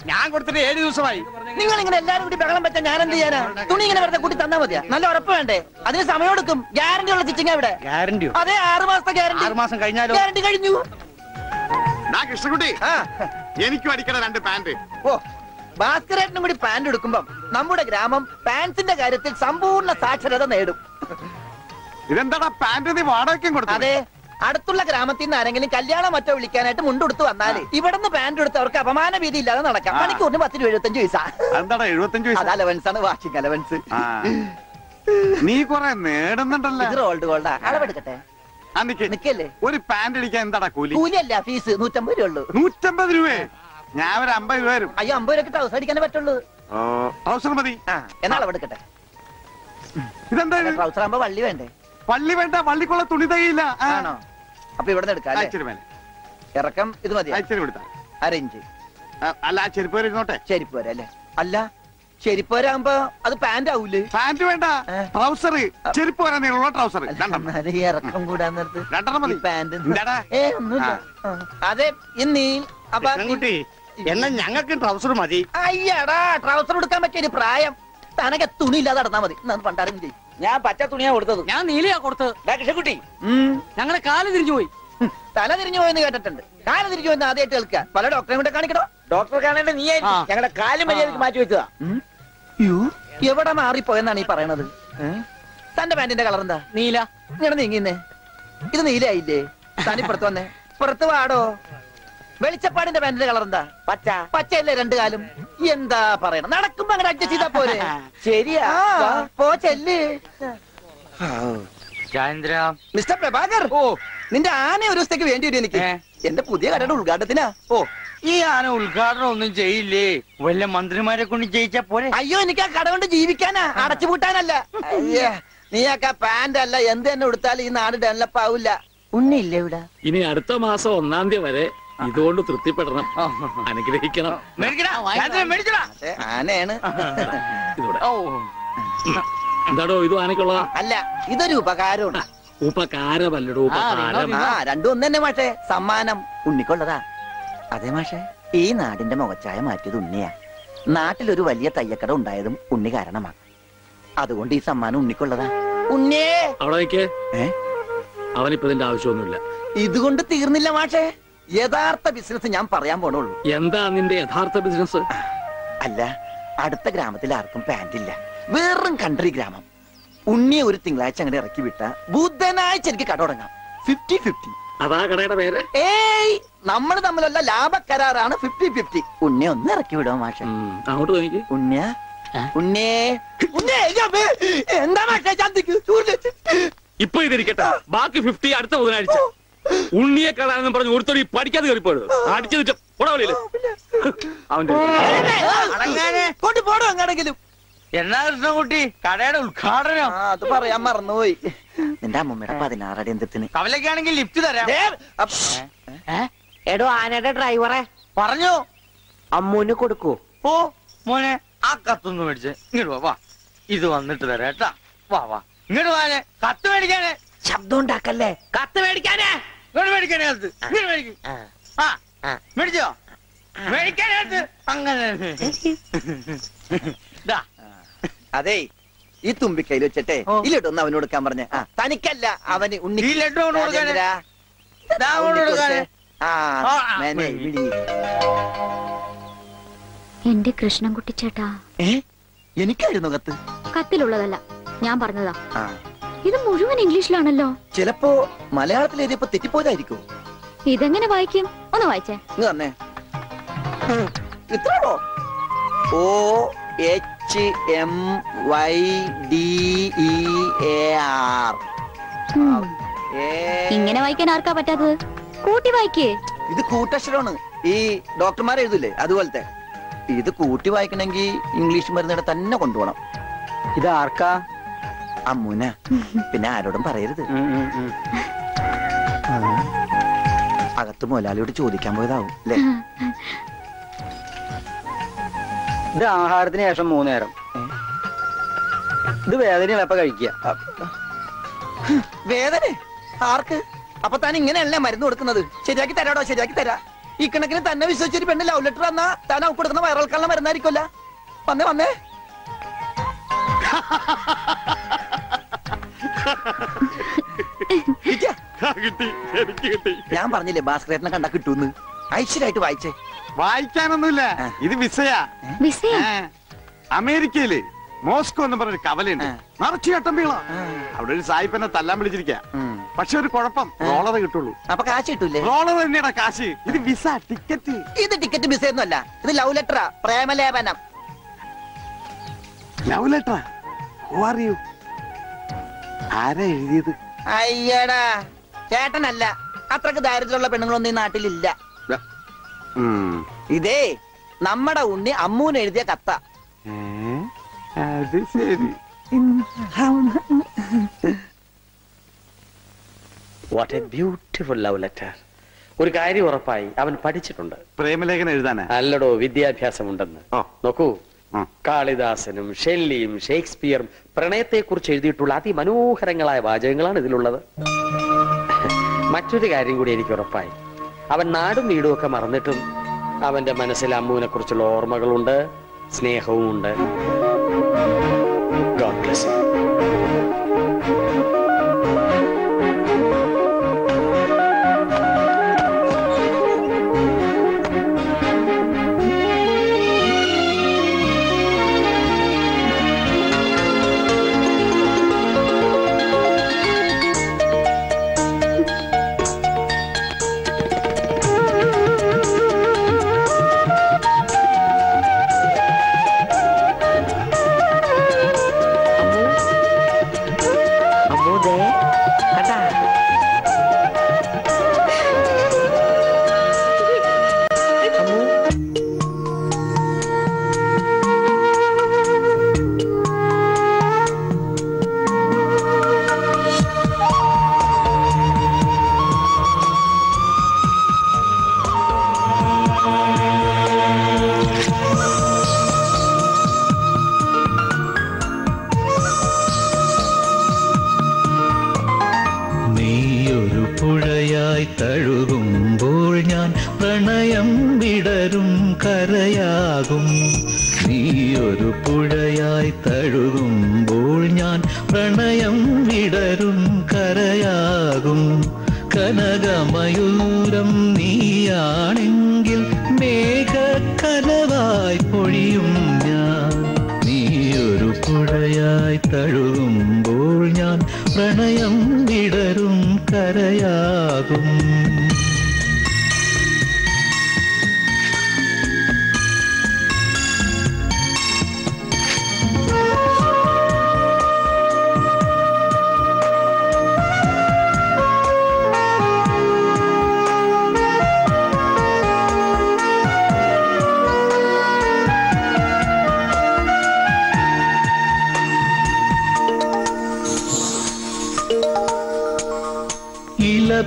ഞാൻ കൊടുത്തിട്ട് 7 ദിവസമായി. നിങ്ങൾ ഇങ്ങനെ എല്ലാരും കൂടി ബഹളം വെച്ചാൽ ഞാൻ എന്ത് ചെയ്യാനാ? തുണി ഇങ്ങനെ വെറുതെ കൂട്ടി തന്നാ മതിയാ? നല്ല ഉറപ്പ് വേണ്ടേ? അതിന് സമയം എടുക്കും. ഗ്യാരണ്ടി ഉള്ള സ്റ്റിച്ചിങ് ഇവിടെ. ഗ്യാരണ്ടിയോ? അതെ, 6 മാസത്തെ ഗ്യാരണ്ടി. 6 മാസം കഴിഞ്ഞാലോ? ഗ്യാരണ്ടി കഴിഞ്ഞു. കൃഷ്ണൻകുട്ടി, എനിക്കും അടിക്കണ 2 പാന്റ്. ഓ, ഭാസ്കരേട്ടനും കൂടി പാന്റ് എടുക്കുമ്പം നമ്മുടെ ഗ്രാമം പാൻസിന്റെ കാര്യത്തിൽ സമ്പൂർണ്ണ സാക്ഷരത നേടും. ഇതെന്താടാ പാന്റ് നീ വാടകയ്ക്കും കൊടുത്തു? അതെ, അടുത്തുള്ള ഗ്രാമത്തിൽ നിന്ന് ആരെങ്കിലും കല്യാണം മറ്റോ വിളിക്കാനായിട്ട് മുണ്ടെടുത്ത് വന്നാല് ഇവിടുന്ന് പാന്റ് എടുത്ത് അവർക്ക് അപമാന ഭീതി ഇല്ലാതെ നടക്കാം. മണിക്കൂറിന് 10 രൂപ 75 പൈസ. എന്താടാ 75 പൈസ? അത് അലവൻസ് ആണ്, വാർഷിക അലവൻസ്. നീ കൊറേ നേടുന്നുണ്ടല്ലോ. ഇത് റോൾഡ് ഗോൾഡാ. അളവെടുക്കട്ടെ? നിക്കല്ലേ. ഒരു പാന്റ് അടിക്കാൻ എന്താടാ കൂലി? കൂലിയല്ല, ഫീസ് 150 രൂപ ഉള്ളൂ. 150 രൂപയെ? ഞാൻ ഒരു 50 രൂപ വരും. അയ്യോ, 50 രൂപ ട്രൗസർ അടിക്കാനേ പറ്റുള്ളൂ. ട്രൗസർ മതി. എന്നാ അളവെടുക്കട്ടെ? ഇതെന്താ? ട്രൗസർ ആകുമ്പോ വള്ളി വേണ്ടേ? വള്ളി വേണ്ട, വള്ളിക്കുള്ള തുണി തയ്യില്ല. ആണോ? അപ്പൊ ഇവിടെ എടുക്കാം. ഇറക്കം ഇത് മതി. അരയിഞ്ച്. അല്ല, ചെരുപ്പ് വരെ ഇരുന്നോട്ടെ. ചെരുപ്പ് വരെ അല്ലേ? അല്ല, ചെരുപ്പ് വരാകുമ്പോ അത് പാന്റ് ആവൂലേ? പാന്റ് വേണ്ട, ട്രൗസർ. ചെരുപ്പ് വരാൻ നീളമുള്ള ട്രൗസർ. ഇറക്കം കൂടാൻ നേരത്ത് 2 മതി. പാന്റ് ഒന്നുമില്ല. അതെ, ഇന്നീ എന്നാ ഞങ്ങൾക്ക് ട്രൗസർ മതി. അയ്യടാ ട്രൗസർ എടുക്കാൻ പറ്റിയ പ്രായം. തനക്ക് തുണി ഇല്ലാതെ നടന്നാ മതി. പണ്ടാരും ചെയ്യും. ഞാൻ പച്ച തുണിയാ കൊടുത്തത്. ഞാൻ നീലയാ കൊടുത്തത്. കൃഷ്ണക്കുട്ടി ഞങ്ങളെ കാല് തിരിഞ്ഞു പോയി. തല തിരിഞ്ഞു പോയെന്ന് കേട്ടിട്ടുണ്ട്. കാല് തിരിഞ്ഞു പോയെന്ന് ആദ്യമായിട്ട് കേൾക്കുക. പല ഡോക്ടറെ കൂടെ കാണിക്കണോ? ഡോക്ടറെ കാണേണ്ട നീ ഞങ്ങളുടെ കാലും മര്യാദക്ക് മാറ്റി വെച്ചതാ. എവിടെ മാറിപ്പോയെന്നാണ് ഈ പറയണത്? തന്റെ പാന്റിന്റെ കളർ എന്താ? നീല. ഇങ്ങനെ നീങ്ങിന്നേ. ഇത് നീലായില്ലേ? താനി പുറത്ത് വന്നേ. പുറത്ത് വാടോ. വെളിച്ചപ്പാടിന്റെ പാന്റിന്റെ കളർ എന്താ? പച്ച. പച്ചയല്ലേ രണ്ടു കാലും? എന്താ പറയണം? നടക്കുമ്പോ അങ്ങനെ അഡ്ജസ്റ്റ് ചെയ്താ പോരെ? ശരിയാ. പോ ചെല്ല്. മിസ്റ്റർ പ്രഭാകർ, നിന്റെ ആന ഒരു ദിവസത്തേക്ക് വേണ്ടി വരും എനിക്ക്. എന്റെ പുതിയ കടയുടെ ഉദ്ഘാടനത്തിനാ. ഈ ആന ഉദ്ഘാടനം ഒന്നും ചെയ്യില്ലേ? വല്ല മന്ത്രിമാരെ കൊണ്ട് ജയിച്ചാ പോലെ. അയ്യോ, എനിക്ക് ആ കട കൊണ്ട് ജീവിക്കാനാ, അടച്ചുപൂട്ടാനല്ല. നീയൊക്കെ പാന്റ് അല്ല എന്ത് തന്നെ കൊടുത്താലും ഈ നാട് ഡെവലപ്പ് ആവില്ല. ഉണ്ണിയില്ലേ ഇവിടെ? ഇനി അടുത്ത മാസം 1-ാം തീയതി വരെ ഇതുകൊണ്ട് തൃപ്തിപ്പെടണം, അനുഗ്രഹിക്കണം. ആനയാണ്. എന്താടോ ഇത് ആനക്കുള്ളതാ? അല്ല, ഇതൊരു ഉപകാരമാണ്. ഉപകാരമല്ലടോ, ഉപകാരം. രണ്ടും ഒന്ന് തന്നെ മാഷേ. സമ്മാനം ഉണ്ണിക്കുള്ളതാ. അതെ മാഷേ, ഈ നാടിന്റെ മുഖച്ചായ മാറ്റിയത് ഉണ്ണിയാ. നാട്ടിലൊരു വലിയ തയ്യക്കട ഉണ്ടായതും ഉണ്ണി കാരണമാണ്. അതുകൊണ്ട് ഈ സമ്മാനം ഉണ്ണിക്കുള്ളതാ. ഉണ്ണിയേ അവിടെ നിൽക്കേ. അവനിപ്പോ ഇതിന്റെ ആവശ്യമൊന്നുമില്ല. ഇതുകൊണ്ട് തീർന്നില്ല മാഷേ. യഥാർത്ഥ ബിസിനസ് ഞാൻ പറയാൻ പോണുള്ളൂ. എന്താ നിന്റെ യഥാർത്ഥ ബിസിനസ്? അല്ല, അടുത്ത ഗ്രാമത്തിൽ ആർക്കും പാന്റ് ഇല്ല. വെറും കൺട്രി ഗ്രാമം. ഉണ്ണിയെ ഒരു തിങ്കളാഴ്ച അങ്ങനെ ഇറക്കി വിട്ട ബുധനാഴ്ച എനിക്ക് കട തുടങ്ങാം. 50-50. അതാ കടയുടെ പേര്? ഏയ്, നമ്മൾ തമ്മിലുള്ള ലാഭക്കരാറാണ് 50-50. ഉണ്ണിയെ ഒന്ന് ഇറക്കി വിടുമോ മാഷ? അങ്ങോട്ട് തോന്നിക്ക്. ഉണ്ണിയാ എന്താ മാഷ? ഇപ്പൊ ഇതിരിക്കട്ടെ, ബാക്കി 50 അടുത്ത ബുധനാഴ്ച. ഉണ്ണിയെ കാണാനെന്നും പറഞ്ഞു ഒരുത്തോടി പഠിക്കാതെ കയറിപ്പോയത് അടിച്ചു പോടവളിയില് അവന്റെ കൊണ്ടുപോടോ എങ്ങാണെങ്കിലും. എന്നാ കൃഷ്ണൻകുട്ടി കടയുടെ ഉദ്ഘാടനം? അത് പറയാൻ മറന്നുപോയി. നിന്റെ അമ്മൂമ്മയുടെ 16 അടിയന്തരത്തിന് കവലക്കാണെങ്കിൽ ലിഫ്റ്റ് തരാം. എടോ ആനയുടെ ഡ്രൈവറെ പറഞ്ഞു അമ്മൂന് കൊടുക്കൂ. ഓ മോനെ, ആ കത്തൊന്ന് മേടിച്ചേ. ഇങ്ങോട്ട് വാ. ഇത് വന്നിട്ട് തരാം കേട്ടാ. വാ വാ, ഇങ്ങോട്ട് വാനെ. കത്ത് മേടിക്കാനേ. ശബ്ദം ഉണ്ടാക്കല്ലേ. കത്ത് മേടിക്കാനേ. ഇങ്ങോട്ട് മേടിക്കാനേ കത്ത്. ഇങ്ങോട്ട് മേടിക്കും. ആ മേടിച്ചോ? മേടിക്കാനേ കത്ത്. അങ്ങനെ അതെ, ഈ തുമ്പിക്കൈയിൽ വെച്ചിട്ടെ ഈ ലഡു ഒന്ന് അവന് കൊടുക്കാൻ പറഞ്ഞ. തനിക്കല്ല, അവന് ഉണ്ണി. ഈ ലഡു എന്റെ കൃഷ്ണൻകുട്ടി ചേട്ടാ. എനിക്കായിരുന്നു കത്ത്. കത്തിലുള്ളതല്ല, ഞാൻ പറഞ്ഞതാ. ഇത് മുഴുവൻ ഇംഗ്ലീഷിലാണല്ലോ. ചിലപ്പോ മലയാളത്തിൽ എഴുതിയപ്പോ തെറ്റിപ്പോയതായിരിക്കും. ഇതെങ്ങനെ വായിക്കും? ഒന്ന് വായിച്ചേ. തന്നെ ഇത്രോ? OHMYDEAR. ഇങ്ങനെ വായിക്കാൻ ആർക്കാ പറ്റാത്തത്? കൂട്ടി വായിക്കേ. ഇത് കൂട്ടക്ഷരമാണ്. ഈ ഡോക്ടർമാർ എഴുതില്ലേ അതുപോലത്തെ. ഇത് കൂട്ടി വായിക്കണമെങ്കിൽ ഇംഗ്ലീഷ് മരുന്നിടെ തന്നെ കൊണ്ടുപോകണം. ഇത് ആർക്കാ? അമ്മൂന. പിന്നെ ആരോടും പറയരുത്. അകത്ത് മുതലാളിയോട് ചോദിക്കാൻ പോയതാവും അല്ലേ? ഇത് ആഹാരത്തിന് ശേഷം 3 നേരം. ഇത് വേദന എപ്പ കഴിക്കുക? വേദന ആർക്ക്? അപ്പൊ താൻ ഇങ്ങനെയല്ലേ മരുന്ന് കൊടുക്കുന്നത്? ശരിയാക്കി തരാടോ, ശരിയാക്കി തരാ. ഈ കണക്കിന് തന്നെ വിശ്വസിച്ചൊരു പെണ്ണ് ലവ് ലെറ്റർ തന്നാ താൻ അവർക്ക് കൊടുക്കുന്ന വയറൽക്കാനുള്ള മരുന്നായിരിക്കുമല്ല. വന്നേ വന്നേ. ഞാൻ പറഞ്ഞില്ലേ ഭാസ്കരേട്ടനെ കണ്ടാ കിട്ടൂന്ന്. ഐശ്വര്യമായിട്ട് വായിച്ചേ. വായിക്കാനൊന്നുമില്ല, ഇത് വിസയാ. അമേരിക്കയില് മോസ്കോ എന്ന് പറഞ്ഞൊരു കവലയുണ്ട്, നിറച്ചു ചട്ടമ്പികള. അവിടെ ഒരു സായിപ്പനെ തല്ലാൻ വിളിച്ചിരിക്കാ. പക്ഷെ ഒരു കുഴപ്പം, റോളർ കിട്ടുള്ളൂ. അപ്പൊ കാശ് കിട്ടൂലേ? റോളർ തന്നെയാ കാശ്. ഇത് വിസ, ടിക്കറ്റ്. ഇത് ടിക്കറ്റ് വിസ ഒന്നുമല്ല, ഇത് ലവ് ലെറ്ററാ, പ്രേമലേപനം. ലവ് ലെറ്ററാ? അറിയൂ ആരാ എഴുതിയത്? അയ്യടാ, ചേട്ടനല്ല. അത്രക്ക് ദാരിദ്ര്യമുള്ള പെണ്ണുങ്ങളൊന്നും ഈ നാട്ടിലില്ല. ഇതേ നമ്മുടെ ഉണ്ണി അമ്മൂന് എഴുതിയ കത്ത. അത് ശരി. What A beautiful love letter. ഒരു കാര്യം ഉറപ്പായി, അവൻ പഠിച്ചിട്ടുണ്ട്. പ്രേമലേഖനം എഴുതാനാ? അല്ലടോ, വിദ്യാഭ്യാസമുണ്ടെന്ന്. നോക്കൂ, കാളിദാസനും ഷെല്ലിയും ഷേക്സ്പിയറും പ്രണയത്തെ കുറിച്ച് എഴുതിയിട്ടുള്ള അതിമനോഹരങ്ങളായ വാചകങ്ങളാണ് ഇതിലുള്ളത്. മറ്റൊരു കാര്യം കൂടി എനിക്ക് ഉറപ്പായി, അവൻ നാടും വീടും ഒക്കെ മറന്നിട്ടും അവന്റെ മനസ്സിൽ അമ്മുവിനെ കുറിച്ചുള്ള ഓർമ്മകളുണ്ട്, സ്നേഹവും ഉണ്ട്. God bless you.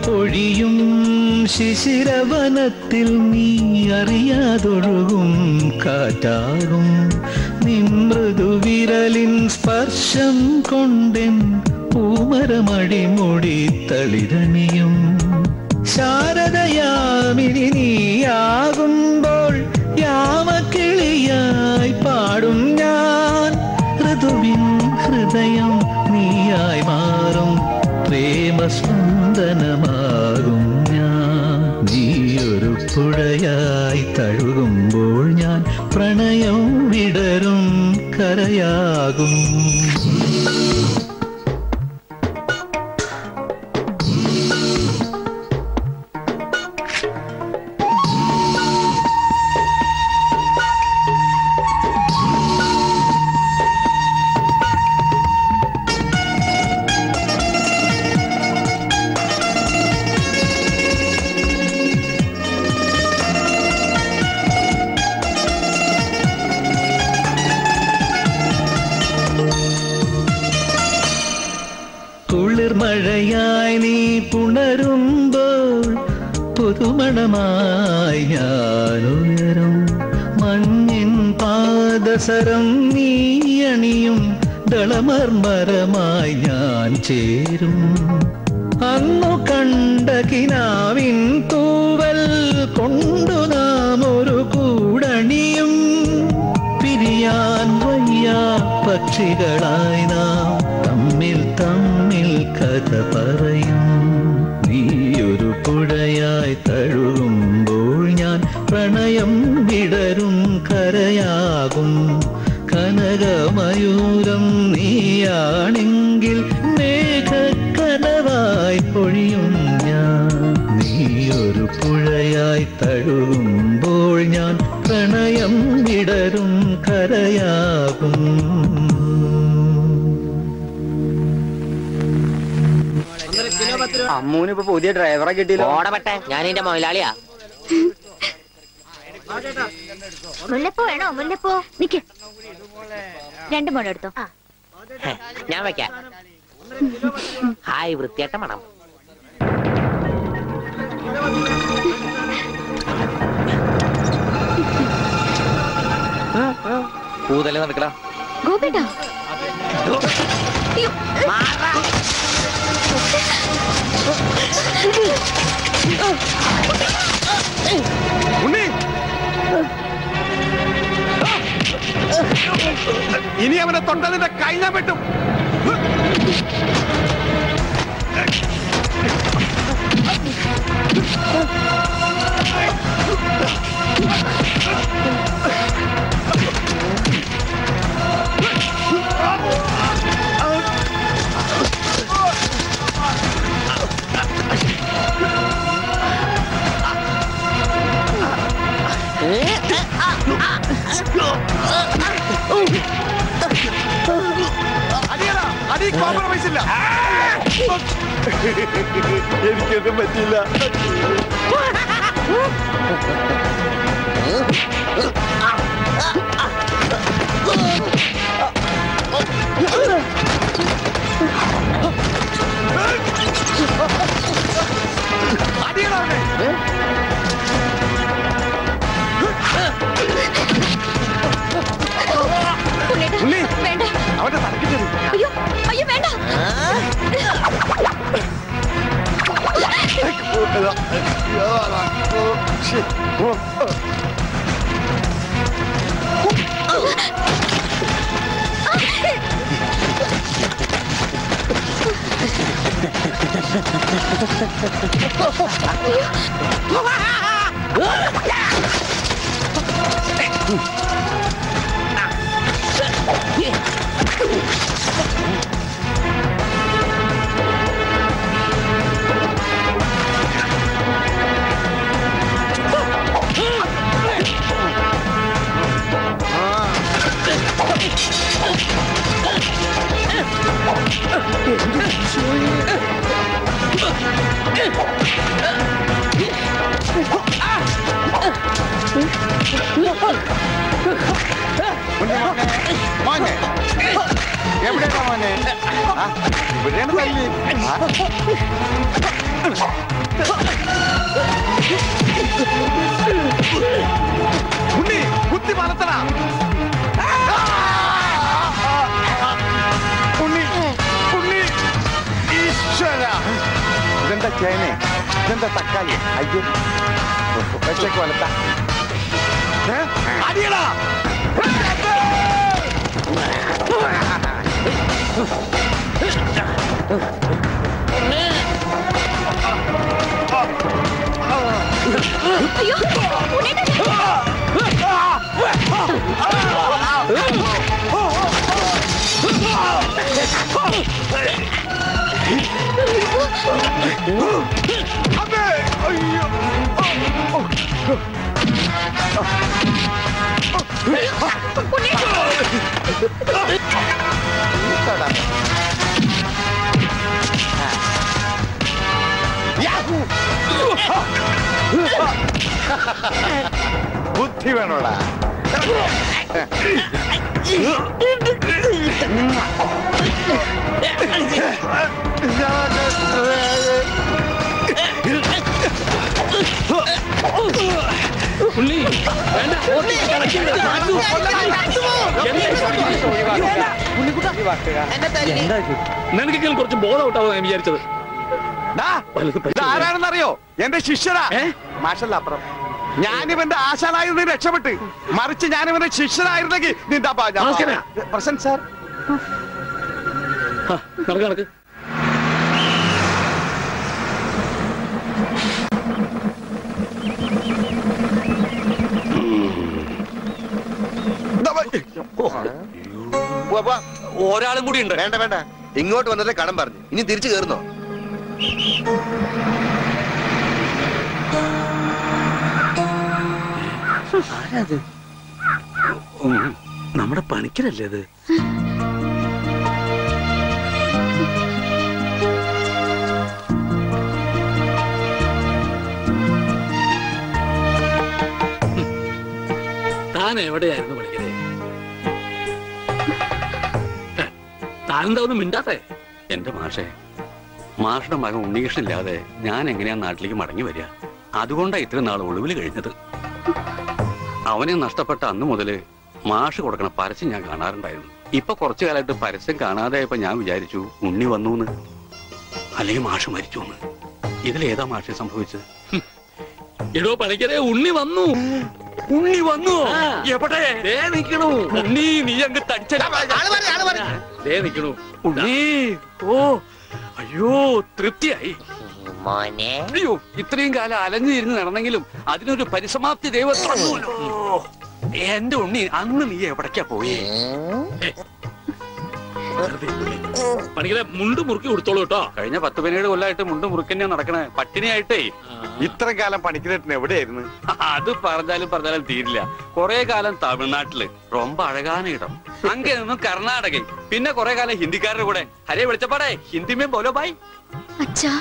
പൊഴിയും ശിശിരവനത്തിൽ നീ അറിയാതൊഴുകും കാറ്റാകും നിമൃദുവിരലിൻ സ്പർശം കൊണ്ടെൻ പൂമരമടിമുടി തളിരണിയും ശാരദയാമിനി നീയാകുമ്പോൾ യാമക്കിളിയായി പാടും ഞാൻ ഋതുവിൻ ഹൃദയം നീയായി മാറും പ്രേമസ്പന്ദനമാകും ഞാൻ നീയൊരു പുഴയായി തഴുകുമ്പോൾ ഞാൻ പ്രണയം വിടരും കരയാകും മഴയായി നീ പുണരുമ്പോൾ പുതുമണമായി ഞാനുയരും മഞ്ഞിൻ പാദസരം നീ അണിയും ദളമർമരമായി ഞാൻ ചേരും അന്നു കണ്ട കിനാവിൻ തൂവൽ കൊണ്ടു നാം ഒരു കൂടണിയും പിരിയാൻ വയ്യാ പക്ഷികളായി നാം തമ്മിൽ തമ്മിൽ കഥ പറയും നീയൊരു പുഴയായി തഴുകുമ്പോൾ ഞാൻ പ്രണയം വിടരും കരയാകും കനകമയൂരം നീയാണെങ്കിൽ മേഘക്കനവായി പൊഴിയും ഞാൻ നീയൊരു പുഴയായി തഴുകുമ്പോൾ ഞാൻ പ്രണയം വിടരും കരയാകും അമ്മൂന് ഇപ്പൊ പുതിയ ഡ്രൈവറെ കിട്ടിയില്ല. ഓടപെട്ടെ, ഞാൻ എന്റെ മൊയിലാളിയാ. മുല്ലപ്പൂ വേണോ? മുല്ലപ്പൂ നിക്ക്, 2 മുഴം എടുത്തോ. ഞാൻ വെക്കാം. ഹായ്, വൃത്തിയായിട്ട മണം. പൂതല്ലേ നടക്കടാ ഗോപിട്ടാ. ഉണ്ണി ഇനി അവനെ തൊണ്ടതിന്റെ കൈ ഞാൻ വെട്ടും. കോംപ്രമൈസ് ഇല്ല. എനിക്കൊന്നും പറ്റില്ല. അവന്റെ തലക്ക് ചെറിയ അയ്യോ അയ്യോ വേണ്ട. മോനെ എവിടെയാ മോനെ? ഇവിടെയാണ് തല്ലി. ഉണ്ണി കുത്തി വളർത്തണ. ഉണ്ണി ഉണ്ണി ഈശ്വര. ഇതെന്താ ചേനെ? ഇതെന്താ തക്കാളി? അയ്യോ വെച്ചേക്ക് വളർത്ത. അടിയടാ. ബുദ്ധി വേണോടാ. ഉള്ളി വേണ്ട. നിനക്കെങ്കിലും കുറച്ച് ബോധം ഔട്ടാവും ഞാൻ വിചാരിച്ചത്. ആരാണെന്നറിയോ? എന്റെ ശിഷ്യനാ. മാഷല്ലപ്പുറം ഞാനിവന്റെ ആശാനായിരുന്നു രക്ഷപ്പെട്ട്. മറിച്ച് ഞാനിവന്റെ ശിഷ്യനായിരുന്നെങ്കിൽ നിന്റെ പ്രസന്റ് സാർ. നടക്ക്. ഒരാളും കൂടി ഉണ്ട്. വേണ്ട വേണ്ട, ഇങ്ങോട്ട് വന്നിട്ട് കടം പറഞ്ഞു. ഇനി തിരിച്ചു കയറുന്നോ? ആരാത്? നമ്മുടെ പണിക്കരല്ലേ അത്? താൻ എവിടെയായിരുന്നു പണിക്കരെ? താനെന്താ ഒന്നും മിണ്ടാത്തെ? എന്റെ മാഷെ, മാഷുടെ മകൻ ഉണ്ണികൃഷ്ണനില്ലാതെ ഞാൻ എങ്ങനെയാ നാട്ടിലേക്ക് മടങ്ങി വരിക? അതുകൊണ്ടാണ് ഇത്രയും നാൾ ഒളിവിൽ കഴിഞ്ഞത്. അവനെ നഷ്ടപ്പെട്ട അന്ന് മുതല് മാഷ് കൊടുക്കണ പരസ്യം ഞാൻ കാണാറുണ്ടായിരുന്നു. ഇപ്പൊ കുറച്ചു കാലമായിട്ട് പരസ്യം കാണാതായപ്പോ ഞാൻ വിചാരിച്ചു ഉണ്ണി വന്നു അല്ലെങ്കിൽ മാഷ് മരിച്ചു എന്ന്. ഇതിലേതാ മാഷെ സംഭവിച്ചത്? എടോ പണിക്കരെ, ഉണ്ണി വന്നു. ഉണ്ണി വന്നു. എവിടെ നിൽക്കണു ഉണ്ണി? നീ അങ്ങ് തടിച്ചേ നിൽക്കണു ഉണ്ണി. ഓ അയ്യോ തൃപ്തിയായി. അയ്യോ ഇത്രയും കാലം അലഞ്ഞിരുന്ന് നടന്നെങ്കിലും അതിനൊരു പരിസമാപ്തി ദൈവം തന്നൂല്ലോ. എന്റെ ഉണ്ണി അന്ന് നീ എവിടേക്കാ പോയി? പണിക്കരെ മുണ്ട് മുറുക്കി കൊടുത്തോളൂ കേട്ടോ. കഴിഞ്ഞ 10-17 കൊല്ലമായിട്ട് മുണ്ട് മുറുക്കന്നെ നടക്കണേ പട്ടിണിയായിട്ടേ. ഇത്ര കാലം പണിക്കരേട്ടൻ എവിടെയായിരുന്നു? അത് പറഞ്ഞാലും തീരില്ല. കൊറേ കാലം തമിഴ്നാട്ടില് ரொம்ப അഴകാന ഇടം, അങ്ങേ നിന്നും കർണാടക, പിന്നെ കൊറേ കാലം ഹിന്ദിക്കാരുടെ കൂടെ. ഹരേ വിളിച്ചപ്പാടേ ഹിന്ദിമേ ബോലോ ബായ്. അച്ഛാ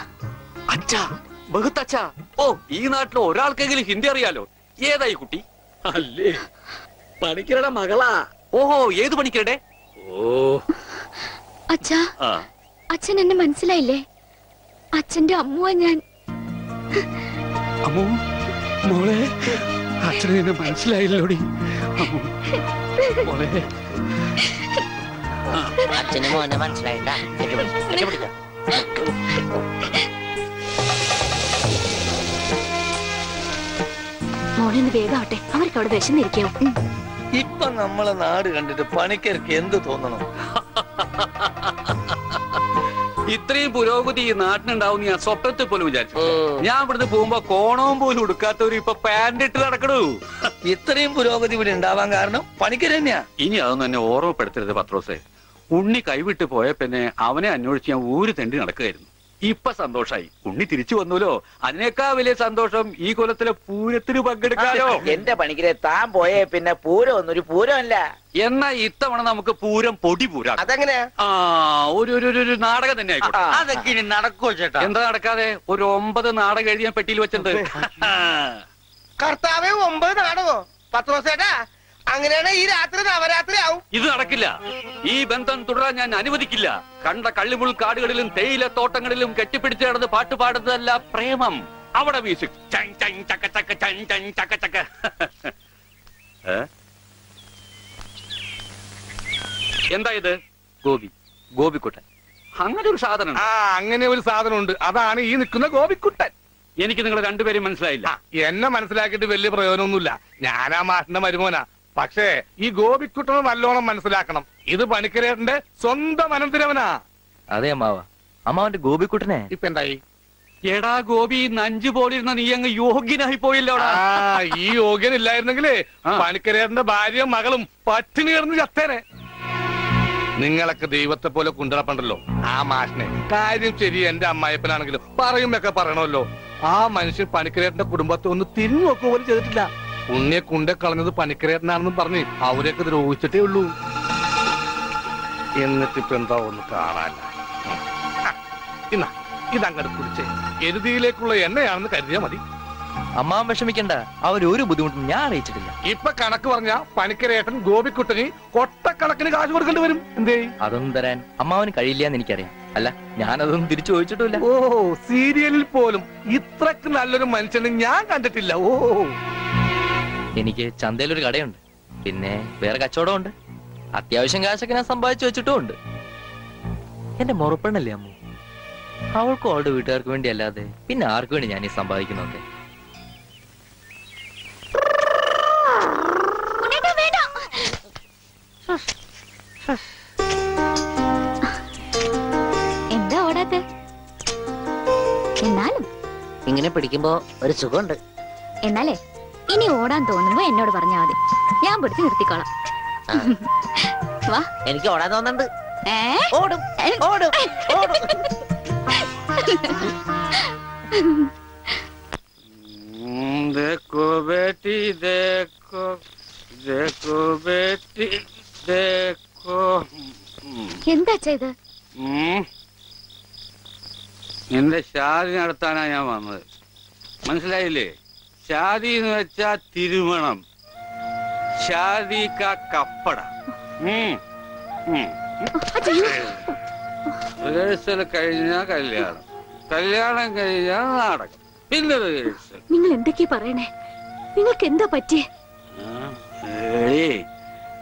അച്ഛാ ബഹുത്ത് അച്ഛാ. ഓ ഈ നാട്ടിൽ ഒരാൾക്കെങ്കിലും ഹിന്ദി അറിയാലോ. ഏതായി കുട്ടി? അല്ലേ പണിക്കരുടെ മകളാ. ഓഹോ ഏത് പണിക്കരുടെ? ഓ അച്ഛാ അച്ഛൻ എന്നെ മനസ്സിലായില്ലേ? അച്ഛന്റെ അമ്മുവാ ഞാൻ. അമ്മോ മോളെ അച്ഛനെ എന്നെ മനസ്സിലായില്ലോടി. മോളെ അച്ഛന് മോനെ മനസ്സിലായിട്ടാ. മോളൊന്ന് വേഗാവട്ടെ, അവർക്ക് അവിടെ വിശന്നിരിക്കും. ഇപ്പൊ നമ്മളെ നാട് കണ്ടിട്ട് പണിക്കർക്ക് എന്ത് തോന്നണം? ഇത്രയും പുരോഗതി ഈ നാട്ടിനുണ്ടാവും ഞാൻ സ്വപ്നത്തിൽ പോലും വിചാരിച്ചു. ഞാൻ ഇവിടുന്ന് പോകുമ്പോ കോണവും പോലും ഉടുക്കാത്തവര് ഇപ്പൊ പാന്റ് ഇട്ട് നടക്കണു. ഇത്രയും പുരോഗതി ഇവിടെ ഉണ്ടാവാൻ കാരണം പണിക്കർ തന്നെയാ. ഇനി അതൊന്നും എന്നെ ഓർമ്മപ്പെടുത്തരുത് പത്രോസേ. ഉണ്ണി കൈവിട്ട് പോയ പിന്നെ അവനെ അന്വേഷിച്ച് ഞാൻ ഊര് തെണ്ടി നടക്കുകയായിരുന്നു. ഇപ്പൊ സന്തോഷായി, ഉണ്ണി തിരിച്ചു വന്നല്ലോ. അതിനേക്കാൾ വലിയ സന്തോഷം ഈ കൊല്ലത്തിലെ പൂരത്തിന് പങ്കെടുക്കാലോ. എന്റെ പണിക്കരെ താൻ പോയേ പിന്നെ പൂരം ഒന്നൊരു പൂരമല്ല. എന്നാ ഇത്തവണ നമുക്ക് പൂരം പൊടി പൂരം. അതെങ്ങനെയാ? ഒരു നാടകം തന്നെ ആയിക്കോട്ടെ. അതൊക്കെ ഇനി നടക്കോ ചേട്ടാ? എന്താ നടക്കാതെ? ഒരു 9 നാടകം എഴുതിയാൻ പെട്ടിയിൽ വെച്ചിട്ടുണ്ട്. കർത്താവേ 9 നാടകോ? 10 ദിവസേട്ടാ അങ്ങനെയാണ് ഈ രാത്രി നവരാത്രി ആവും. ഇത് നടക്കില്ല. ഈ ബന്ധം തുടരാൻ ഞാൻ അനുവദിക്കില്ല. കണ്ട കള്ളിമുൾ കാടുകളിലും തേയില തോട്ടങ്ങളിലും കെട്ടിപ്പിടിച്ച് നടന്ന് പാട്ട് പാടുന്നതല്ല പ്രേമം. അവിടെ മ്യൂസിക് എന്താ ഇത്? ഗോപിക്കുട്ടൻ. അങ്ങനെ ഒരു സാധനം? അങ്ങനെ ഒരു സാധനം ഉണ്ട്. അതാണ് ഈ നിൽക്കുന്ന ഗോപിക്കുട്ടൻ. എനിക്ക് നിങ്ങൾ രണ്ടുപേരും മനസ്സിലായില്ല. എന്നെ മനസ്സിലാക്കിയിട്ട് വലിയ പ്രയോജനമൊന്നുമില്ല. ഞാനാ മാഷിന്റെ മരുമോനാ. പക്ഷേ ഈ ഗോപിക്കുട്ടനെ നല്ലോണം മനസ്സിലാക്കണം. ഇത് പണിക്കരേട്ടന്റെ സ്വന്തം അനന്തരവനാ. അതെ അമ്മാവ. അമ്മാവന്റെ ഗോപിക്കുട്ടനെ ഇപ്പൊ എന്തായി? എടാ ഗോപി, നഞ്ചു പോലിരുന്ന നീ അങ്ങ് യോഗ്യനായി പോയില്ലോടാ. ഈ യോഗ്യനില്ലായിരുന്നെങ്കിലേ പണിക്കരേട്ടന്റെ ഭാര്യയും മകളും പട്ടിണി കിടന്ന് ചത്തേനെ. നിങ്ങളൊക്കെ ദൈവത്തെ പോലെ കുണ്ടളപ്പണ്ടല്ലോ ആ മാഷിനെ. കാര്യം ശരി, എന്റെ അമ്മായപ്പനാണെങ്കിലും പറയുമ്പൊക്കെ പറയണമല്ലോ. ആ മനുഷ്യൻ പണിക്കരേട്ടന്റെ കുടുംബത്തെ ഒന്ന് തിരിഞ്ഞു നോക്കുക പോലും ചെയ്തിട്ടില്ല. ഉണ്ണിയെ കുണ്ടെ കളഞ്ഞത് പണിക്കരേട്ടനാണെന്നും പറഞ്ഞ് അവരെയൊക്കെ ദ്രോഹിച്ചിട്ടേ ഉള്ളൂ. എന്നിട്ടിപ്പോ എന്താ ഒന്ന് കാണാല്ല. ഇതങ്ങോട്ട് കുടിച്ചേ. എരുതിയിലേക്കുള്ള എണ്ണയാണെന്ന് കരുതിയാ മതി. അമ്മാവൻ വിഷമിക്കണ്ട, അവരൊരു ബുദ്ധിമുട്ടും ഞാൻ അറിയിച്ചിട്ടില്ല. ഇപ്പൊ കണക്ക് പറഞ്ഞ പണിക്കരേട്ടൻ ഗോപിക്കുട്ടന് കൊട്ടക്കണക്കിന് കാശ് കൊടുക്കേണ്ടി വരും. എന്തേ? അതൊന്നും തരാൻ അമ്മാവന് കഴിയില്ല എന്ന് എനിക്കറിയാം. അല്ല, ഞാനതൊന്നും തിരിച്ചു ചോദിച്ചിട്ടില്ല. ഓ സീരിയലിൽ പോലും ഇത്രക്ക് നല്ലൊരു മനുഷ്യനെ ഞാൻ കണ്ടിട്ടില്ല. ഓ എനിക്ക് ചന്തയിലൊരു കടയുണ്ട്, പിന്നെ വേറെ കച്ചവടമുണ്ട്. അത്യാവശ്യം കാശൊക്കെ ഞാൻ സമ്പാദിച്ചു വെച്ചിട്ടും ഉണ്ട്. എന്റെ മുറപ്പെണ്ണല്ലേ അമ്മു, അവൾക്കും അവളുടെ വീട്ടുകാർക്ക് വേണ്ടി അല്ലാതെ പിന്നെ ആർക്കു വേണ്ടി ഞാൻ ഈ സമ്പാദിക്കുന്നൊക്കെ? എന്താ ഓടാത്തെ? എന്നാലും ഇങ്ങനെ പിടിക്കുമ്പോ ഒരു സുഖമുണ്ട്. എന്നാലേ ഇനി ഓടാൻ തോന്നുമ്പോ എന്നോട് പറഞ്ഞാ മതി, ഞാൻ പിടിച്ച് നിർത്തിക്കോളാം. വാ. എനിക്ക് ഓടാൻ തോന്നുന്നുണ്ട്. ഓടും ഓടും ഓടും. देखो बेटी देखो देखो बेटी देखो. എന്താ ചെയ്ത്? നിന്റെ ഷാദി നടത്താനാ ഞാൻ വന്നത്, മനസ്സിലായില്ലേ? ഷാദി എന്ന് വെച്ചാ തിരുമണം. ഷാദി കാ കപ്പട. റിഹേഴ്സൽ കഴിഞ്ഞാ കല്യാണം, കല്യാണം കഴിഞ്ഞാ നാടകം, പിന്നെ റിഹേഴ്സൽ. നിങ്ങൾ എന്തൊക്കെയാ പറയണേ? നിങ്ങൾക്ക് എന്താ പറ്റിയേ?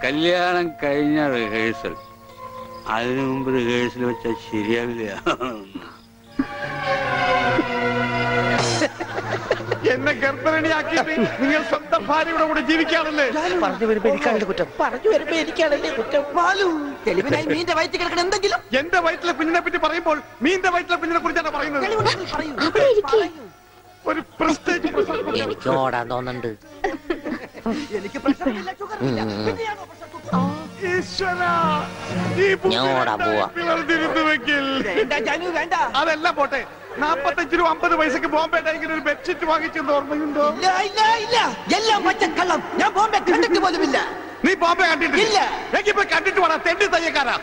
കല്യാണം കഴിഞ്ഞ റിഹേഴ്സൽ, അതിനു മുമ്പ് റിഹേഴ്സൽ വെച്ചാ ശരിയാവില്ല. എന്നെ ഗർഭരണിയാക്കിയിട്ട് നിങ്ങൾ സ്വന്തം ഭാര്യയുടെ കൂടെ ജീവിക്കാണല്ലേ? പറഞ്ഞു വരുമ്പോ എനിക്കാണല്ലേ കുറ്റം, പറഞ്ഞു വരുമ്പോ എനിക്കാണല്ലേ കുറ്റം. മാലു, തെളിവിനായി മീന്റെ വയറ്റിൽ കിടക്കണം എന്തെങ്കിലും. എന്റെ വയറ്റിലെ കുഞ്ഞിനെ പറ്റി പറയുമ്പോൾ മീന്റെ വയറ്റിലെ കുഞ്ഞിനെ കുറിച്ചാണ് പറയുന്നത്. ഒരു പ്രസ്റ്റേജ് എനിക്ക് ഓടാൻ തോന്നുന്നുണ്ട്. ഞാൻ ഓടാൻ പോവാ. അതെല്ലാം പോട്ടെ, 45 രൂപ 50 പൈസക്ക് ബോംബെ ടൈഗിന് ഒരു ബെഡ്ഷീറ്റ് വാങ്ങിച്ചെന്ന് ഓർമ്മയുണ്ടോ? എല്ലാം പച്ചക്കള്ളം. ഞാൻ ബോംബെ കണ്ടിട്ട് പോലുമില്ല. നീ ബോംബെ കണ്ടിട്ടില്ല? എങ്കിൽ പോയി കണ്ടിട്ട് വേണം തെണ്ടി തയ്യക്കാരാ.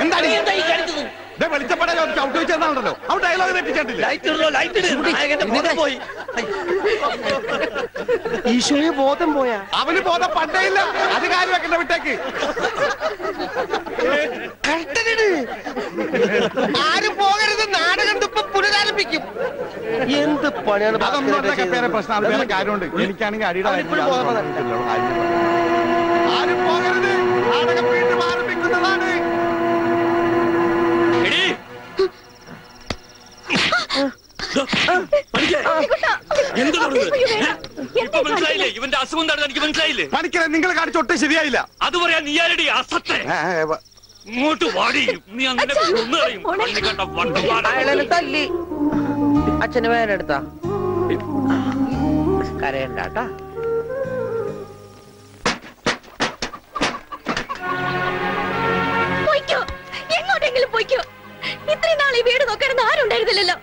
എന്താണ് വെളിച്ചപ്പെടാൻ ചവിട്ട് വെച്ചെന്നാണല്ലോ. അവൻ ഡയലോഗ് തെറ്റിച്ചിട്ടില്ല. ഈശോയെ ബോധം പോയാ? അവന് ബോധം പണ്ടേ ഇല്ല. അത് കാര്യം വെക്കണ്ട, വിട്ടേക്ക്. ആരും പോകരുത്, നാടകം ഇപ്പൊ പുനരാരംഭിക്കും. എന്ത് പണിയാണ്? അതൊന്നും പേരെ പ്രശ്നം, അത് വേറെ കാര്യമുണ്ട്. എനിക്കാണെങ്കിൽ അടിയുടെ ആരും പോകരുത്, നാടകം വീണ്ടും ആരംഭിക്കുന്നതാണ്. മനസ്സിലായില്ലേ? ഇവന്റെ അസുഖം എന്താണെന്ന് എനിക്ക് മനസ്സിലായില്ലേ? പണിക്കരെ നിങ്ങൾ കാണിച്ചൊട്ടും ശരിയായില്ല. അത് പറയാൻ നീ ആരടി അസത്തെ? ഇങ്ങോട്ട് വാടി, നീ അങ്ങനെ അയാളെ തല്ലി. അച്ഛന് വേറെ എടുത്താ കരയണ്ടാട്ടാ. എങ്ങോട്ടെങ്കിലും പോയിക്കോ. ഇത്രയും നാൾ ഈ വീട് നോക്കാനൊന്നും ആരും ഉണ്ടായിരുന്നില്ലല്ലോ.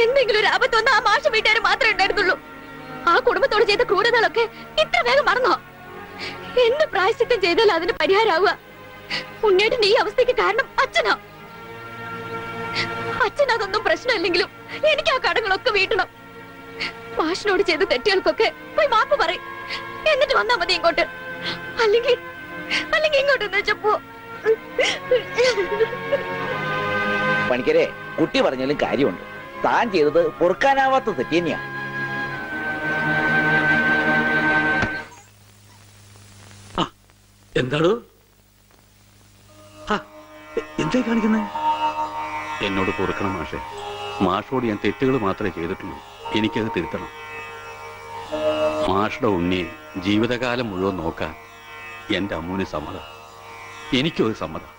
എന്തെങ്കിലും ഒരു ആപത്ത് വന്ന ആ മാഷ വീട്ടുകാർ മാത്രമേ ഉണ്ടായിരുന്നുള്ളൂ. ആ കുടുംബത്തോട് ചെയ്ത ക്രൂരതകളൊക്കെ ഇത്ര വേഗം മറന്നോ? എന്ത് പ്രായശ്ചിത്തം ചെയ്താലും അതിന് പരിഹാരമാവുക. ഉണ്ണേട്ടന്റെ ഈ അവസ്ഥയ്ക്ക് കാരണം അച്ഛനാ. അച്ഛനതൊന്നും പ്രശ്നമില്ലെങ്കിലും എനിക്ക് ആ കടങ്ങളൊക്കെ വീട്ടണം. മാഷിനോട് ചെയ്ത തെറ്റുകൾക്കൊക്കെ പോയി മാപ്പ് പറയും. എന്നിട്ട് വന്നാ മതി ഇങ്ങോട്ട്. അല്ലെങ്കിൽ ഇങ്ങോട്ട് വെച്ചപ്പോ പണിക്കരെ, കുട്ടി പറഞ്ഞാലും കാര്യമുണ്ട്. താൻ ചെയ്തത് പൊറുക്കാനാവാത്ത തെറ്റ് തന്നെയാ. എന്താണോ എന്തായി കാണിക്കുന്നത്? എന്നോട് പൊറുക്കണം മാഷെ. മാഷോട് ഞാൻ തെറ്റുകൾ മാത്രമേ ചെയ്തിട്ടുള്ളൂ. എനിക്കത് തിരുത്തണം. മാഷുടെ ഉണ്ണിയെ ജീവിതകാലം മുഴുവൻ നോക്കാൻ എന്റെ അമ്മൂന് സമ്മതം, എനിക്കും അത് സമ്മതം.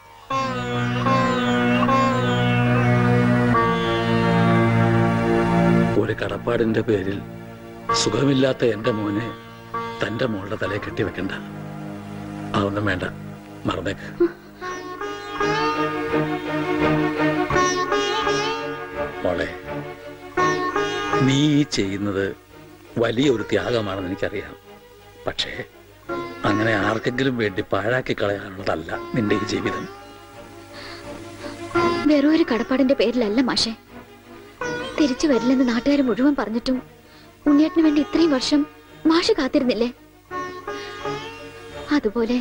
ഒരു കടപ്പാടിന്റെ പേരിൽ സുഖമില്ലാത്ത എന്റെ മോനെ തന്റെ മോളുടെ തലയെ കെട്ടിവെക്കണ്ട. അതൊന്നും വേണ്ട, മറന്നേക്ക്. മോളെ, നീ ചെയ്യുന്നത് വലിയൊരു ത്യാഗമാണെന്ന് എനിക്കറിയാം. പക്ഷേ അങ്ങനെ ആർക്കെങ്കിലും വേണ്ടി പാഴാക്കി കളയാനുള്ളതല്ല നിന്റെ ഈ ജീവിതം. വെറും ഒരു കടപ്പാടിന്റെ പേരിലല്ല മാഷെ. തിരിച്ചു വരില്ലെന്ന് നാട്ടുകാർ മുഴുവൻ പറഞ്ഞിട്ടും ഉണ്ണിയേട്ടന് വേണ്ടി ഇത്രയും വർഷം മാഷ് കാത്തിരുന്നില്ലേ? അതുപോലെ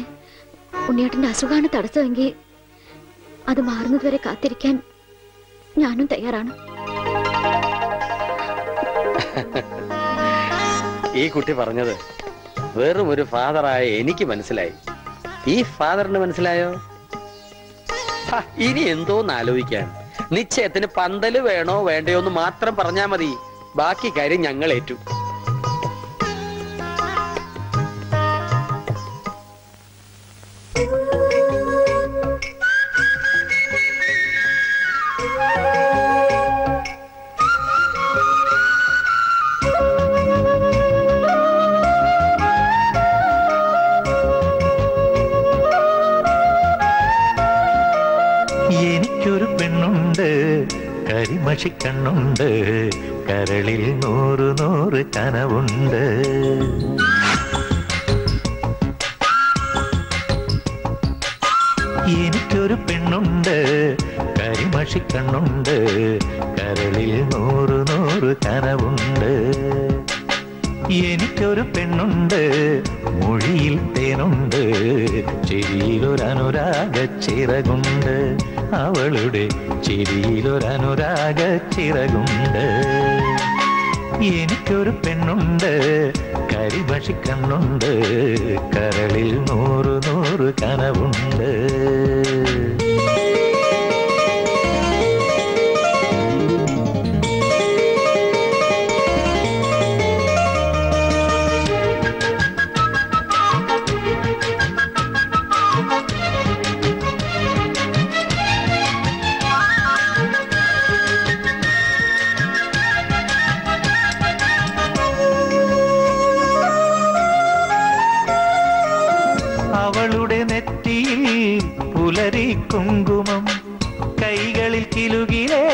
ഉണ്ണിയേട്ടന്റെ അസുഖമാണ് തടസ്സമെങ്കിൽ അത് മാറുന്നതുവരെ കാത്തിരിക്കാൻ ഞാനും തയ്യാറാണ്. ഈ കുട്ടി പറഞ്ഞത് വെറും ഒരു ഫാദറായ എനിക്ക് മനസ്സിലായി. ഈ ഫാദറിന് മനസ്സിലായോ? ഇനി എന്തോന്ന് ആലോചിക്കാൻ. നിശ്ചയത്തിന് പന്തല് വേണോ വേണ്ടയോ എന്ന് മാത്രം പറഞ്ഞാ മതി. ബാക്കി കാര്യം ഞങ്ങൾ ഏറ്റു. എനിക്കൊരു പെണ്ണുണ്ട്, കരിമഷിക്കണ്ണുണ്ട്, കരളിൽ 100 കനവുണ്ട്. എനിക്കൊരു പെണ്ണുണ്ട്, കരിമഷിക്കണ്ണുണ്ട്, കരളിൽ 100 കനവുണ്ട്. എനിക്കൊരു പെണ്ണുണ്ട്, മൊഴിയിൽ തേനുണ്ട്, ചിരിയിലൊരനുരാഗ ചിറകുണ്ട്. അവളുടെ ചിരിയിലൊരനുരാഗ ചിറകുണ്ട്. എനിക്കൊരു പെണ്ണുണ്ട്, കരിമഷിക്കണ്ണുണ്ട്, കരളിൽ 100 കനവുണ്ട്. അവളുടെ നെറ്റിയിൽ പുലരി കുങ്കുമം, കൈകളിൽ കിലുകിലേ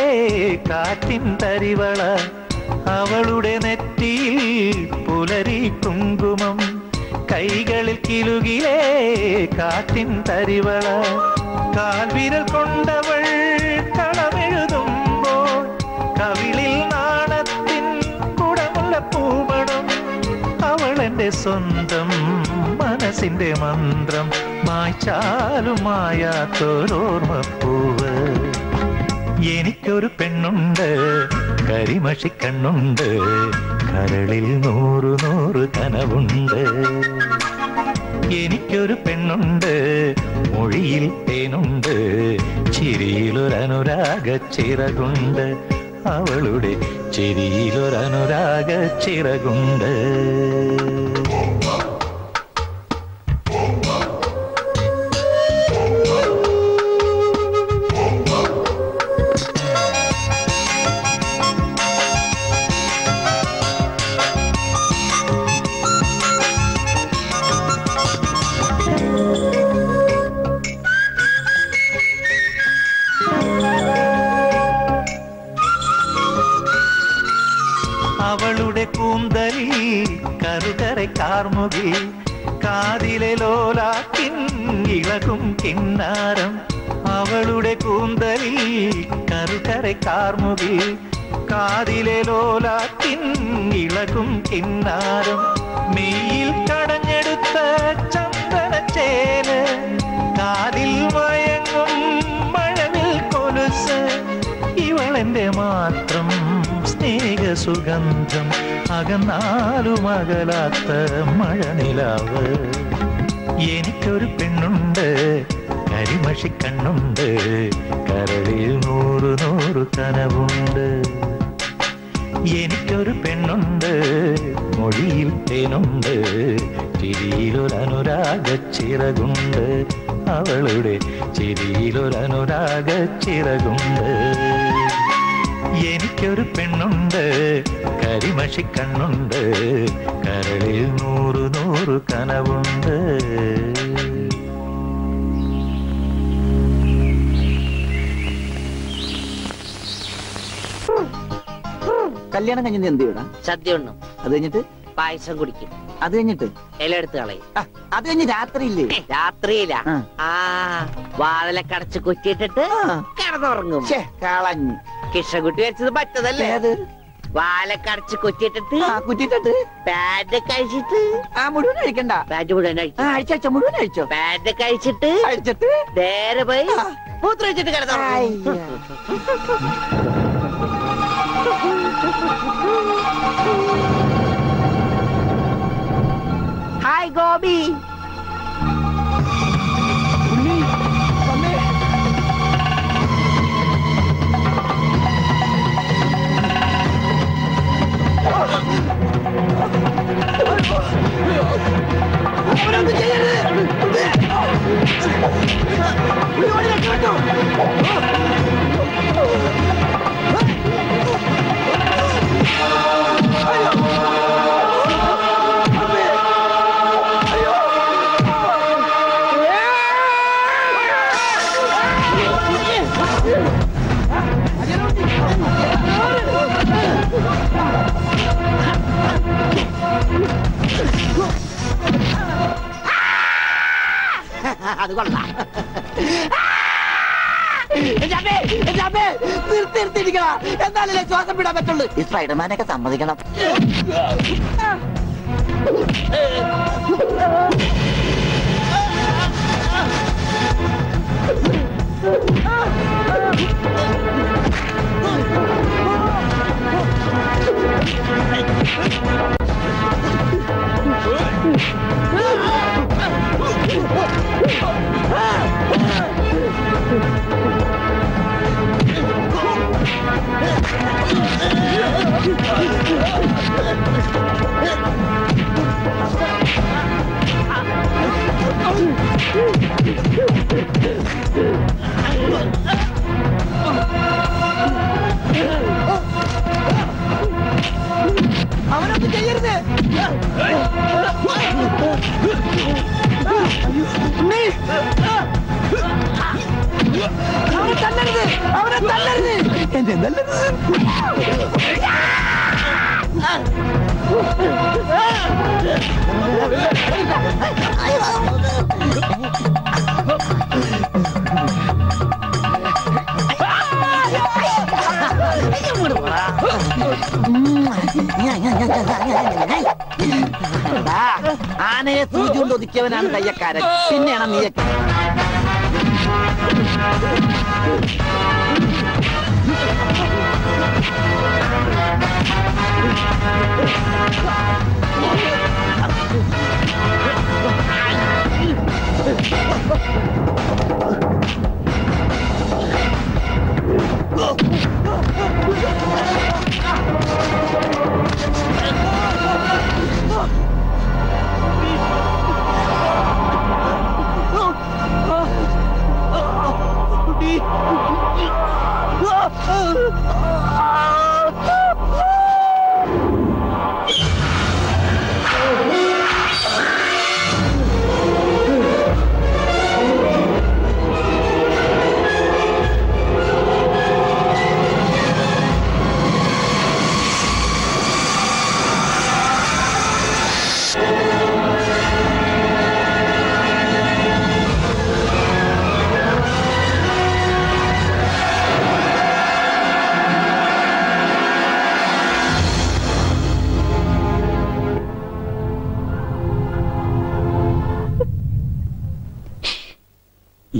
കാറ്റിൻ തരിവള. അവളുടെ നെറ്റിയിൽ പുലരി കുങ്കുമം, കൈകളിൽ കിലുകിലേ കാറ്റിൻ തരിവള. കാൽവിരൽ കൊണ്ടവൾ കളമെഴുതുമ്പോൾ കവിളിൽ നാണത്തിൻ കുടമുള്ള പൂമണം. അവൾ എന്റെ സ്വന്തം മനസ്സിന്റെ മന്ത്രം, മായ്ച്ചാലും മായാത്തോരോർമ്മപ്പൂവ്. എനിക്കൊരു പെണ്ണുണ്ട്, കരിമഷിക്കണ്ണുണ്ട്, കരളിൽ 100 കനവുണ്ട്. എനിക്കൊരു പെണ്ണുണ്ട്, മൊഴിയിൽ തേനുണ്ട്, ചിരിയിലൊരനുരാഗ ചിറകുണ്ട്. അവളുടെ ചിരിയിലൊരനുരാഗ ചിറകുണ്ട്. അവളുടെ കൂന്തലിൽ കറുകരെ കാർമുകിൽ, കാതിലെ ലോലാക്കിൻ ഇളകും കിന്നാരം. അവളുടെ കൂന്തലിൽ കറുകരെ കാർമുകിൽ, കാതിലെ ലോലാക്കിൻ ഇളകും കിന്നാരം. മെയ്യിൽ കടഞ്ഞെടുത്ത ചന്ദനച്ചേല്, കാതിൽ മയങ്ങും മഴവിൽ കൊലുസ്. ഇവളെന്റെ മാത്രം സ്നേഹസുഗന്ധം, അകന്നാലും അകലാത്ത മഴനിലാവ്. എനിക്കൊരു പെണ്ണുണ്ട്, കരിമഷിക്കണ്ണുണ്ട്, കരളിൽ 100 കനവുണ്ട്. എനിക്കൊരു പെണ്ണുണ്ട്, മൊഴിയിൽ തേനുണ്ട്, ചിരിയിലൊരനുരാഗ ചിറകുണ്ട്. അവളുടെ ചിരിയിലൊരനുരാഗ ചിറകുണ്ട്. എനിക്കൊരു പെണ്ണുണ്ട്, കരിമഷിക്കണ്ണുണ്ട്, കരളിൽ 100 കനവുണ്ട്. കല്യാണം കഴിഞ്ഞ എന്ത് ചെയ്യണം? സദ്യ ഉണ്ണും. അത് കഴിഞ്ഞിട്ട് പായസം കുടിക്കും. അത് കഴിഞ്ഞിട്ട് ഇല എടുത്ത് കളയും. അത് കഴിഞ്ഞ് രാത്രിയില്ലേ? രാത്രിയില്ല, വാതിലൊക്കെ അടച്ച് കുറ്റിയിട്ടിട്ട് കിടന്നുറങ്ങും. കളഞ്ഞു. കിഷൻകുട്ടി വെച്ചത് പറ്റതല്ലേ? വാലൊക്കെ അടച്ച് കുറ്റിയിട്ടിട്ട് പാന്റ് കഴിച്ചിട്ട് മുഴുവൻ കഴിക്കണ്ട. പാന്റ് മുഴുവൻ അഴിച്ചോ, മുഴുവൻ അഴിച്ചോ. പാന്റ് കഴിച്ചിട്ട് നേരെ പോയി മൂത്രം വെച്ചിട്ട് കിടന്നുറങ്ങും. ഹായ് ഗോപി. അത് കൊള്ളാം. നിർത്തിയിരിക്കണ, എന്നാലല്ലേ ശ്വാസം വിടാൻ പറ്റുള്ളൂ. ഈ സ്പൈഡർമാനൊക്കെ സമ്മതിക്കണം. അവനൊന്നും ചെയ്യരുത്. എന്നെ നല്ലത്. ആനയെ സൂചി കൊണ്ട് ഒതുക്കിയവനാണ് കയ്യക്കാരൻ. പിന്നെയാണ് നീയൊക്കെ.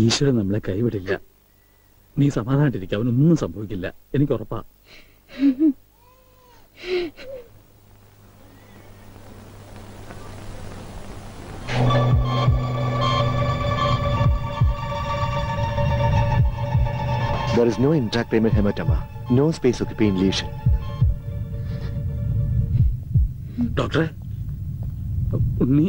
ഈശ്വരൻ നമ്മളെ കൈവിടില്ല. നീ സമാധാനായിട്ടിരിക്കുക, അവനൊന്നും സംഭവിക്കില്ല, എനിക്ക് ഉറപ്പാ. There is no intracranial hematoma, no space occupying lesion. ഡോക്ടറെ, ഉണ്ണി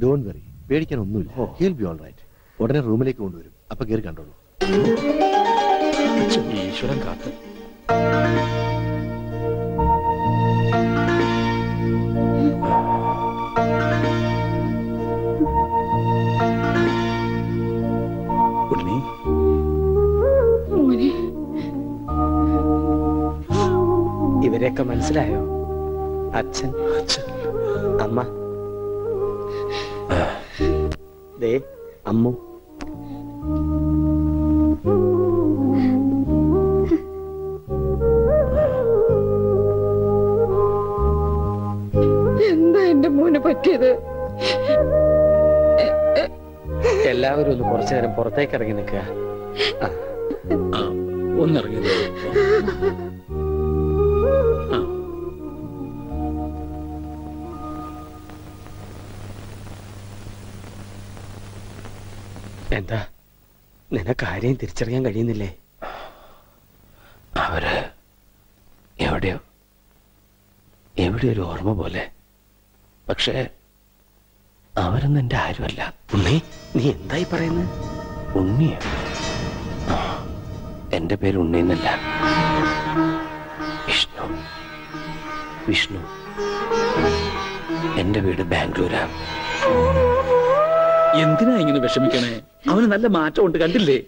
ഡോണ്ട് വറി, പേടിക്കാൻ ഒന്നുമില്ല. He'll be all right. ഉടനെ റൂമിലേക്ക് കൊണ്ടുവരും. അപ്പൊ കയറി കണ്ടോളൂ. ഈശ്വരൻ കാത്തു. ഉണ്ണി, ഇവരെയൊക്കെ മനസ്സിലായോ? അച്ഛൻ, അമ്മ, ദേ അമ്മു. എന്താ എന്റെ മോന് പറ്റിയത്? എല്ലാവരും ഒന്ന് കുറച്ചു നേരം പുറത്തേക്ക് ഇറങ്ങി നിൽക്കുക. ഒന്നിറങ്ങി. എന്താ, നിനക്ക് ആരെയും തിരിച്ചറിയാൻ കഴിയുന്നില്ലേ? അവര് എവിടെയോ ഒരു ഓർമ്മ പോലെ. പക്ഷേ അവരൊന്നും എന്റെ ആരുമല്ല. ഉണ്ണി, നീ എന്തായി പറയുന്നത്? ഉണ്ണിയോ? എന്റെ പേര് ഉണ്ണി എന്നല്ല, വിഷ്ണു. എന്റെ വീട് ബാംഗ്ലൂരാണ്. എന്തിനാ ഇങ്ങനെ വിഷമിക്കണേ? അവന് നല്ല മാറ്റമുണ്ട്, കണ്ടില്ലേ?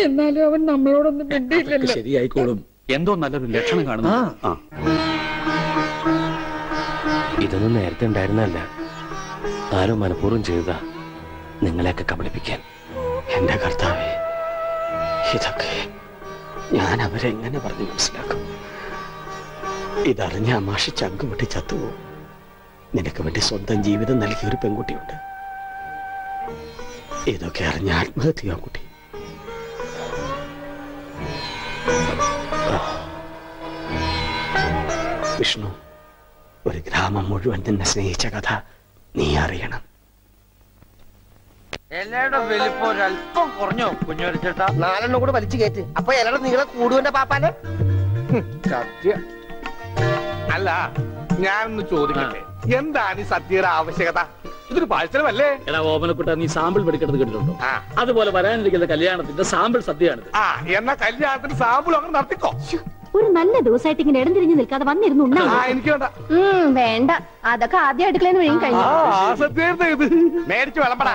എന്നാലും അവൻ നമ്മളോടൊന്നും മിണ്ടിയില്ലല്ലോ. ശരിയായിക്കോളും. എന്തോ നല്ലൊരു ലക്ഷണം കാണുന്നു. ഇതൊന്നും നേരത്തെ ഉണ്ടായിരുന്നല്ല. ആരോ മനഃപൂർവ്വം ചെയ്തതാ, നിങ്ങളെയൊക്കെ കബളിപ്പിക്കാൻ. എന്റെ കർത്താവേ, ഇതൊക്കെ ഞാൻ അവരെ എങ്ങനെ പറഞ്ഞു മനസ്സിലാക്കും? ഇതറിഞ്ഞ അമാഷി ചങ്കുപൊട്ടി ചത്തുപോകും. നിനക്ക് വേണ്ടി സ്വന്തം ജീവിതം നൽകിയ ഒരു പെൺകുട്ടിയുണ്ട്. ഇതൊക്കെ അറിഞ്ഞ ആത്മഹത്യ കുട്ടി. വിഷ്ണു, ഒരു ഗ്രാമം മുഴുവൻ നിന്നെ സ്നേഹിച്ച കഥ നീ അറിയണം. ഇലയുടെ വലിപ്പം ഒരല്പം കുറഞ്ഞോ കുഞ്ഞോരി ചേട്ടാ? 4 കൂടെ വലിച്ചു കയറ്റ്. അപ്പൊ ഇലയുടെ നീളം കൂടുവന്റെ പാപ്പാനെ. സത്യം. അല്ല, ഞാനൊന്ന് ചോദിക്കട്ടെ, എന്താണ് ഈ സദ്യയുടെ ആവശ്യകത? ഇതൊരു പാഴ്സലമല്ലേ? എടാ ഓമനക്കുട്ട, നീ സാമ്പിൾ പഠിക്കുന്നത് കേട്ടിട്ടുണ്ടോ? അതുപോലെ വരാനിരിക്കുന്ന കല്യാണത്തിന്റെ സാമ്പിൾ സദ്യയാണിത്. എന്നാ കല്യാണത്തിന് സാമ്പിൾ അങ്ങനെ നടത്തിക്കോ. ഒരു നല്ല ദിവസമായിട്ട് ഇങ്ങനെ ഇടം തിരിഞ്ഞു നിൽക്കാതെ വന്നിരുന്നു ഉണ്ണാ. എനിക്ക് വേണ്ട. വേണ്ട, അതൊക്കെ ആദ്യം അടുക്കളന്ന് വഴിയും കഴിഞ്ഞു. മേടിച്ചു വിളമ്പടാ.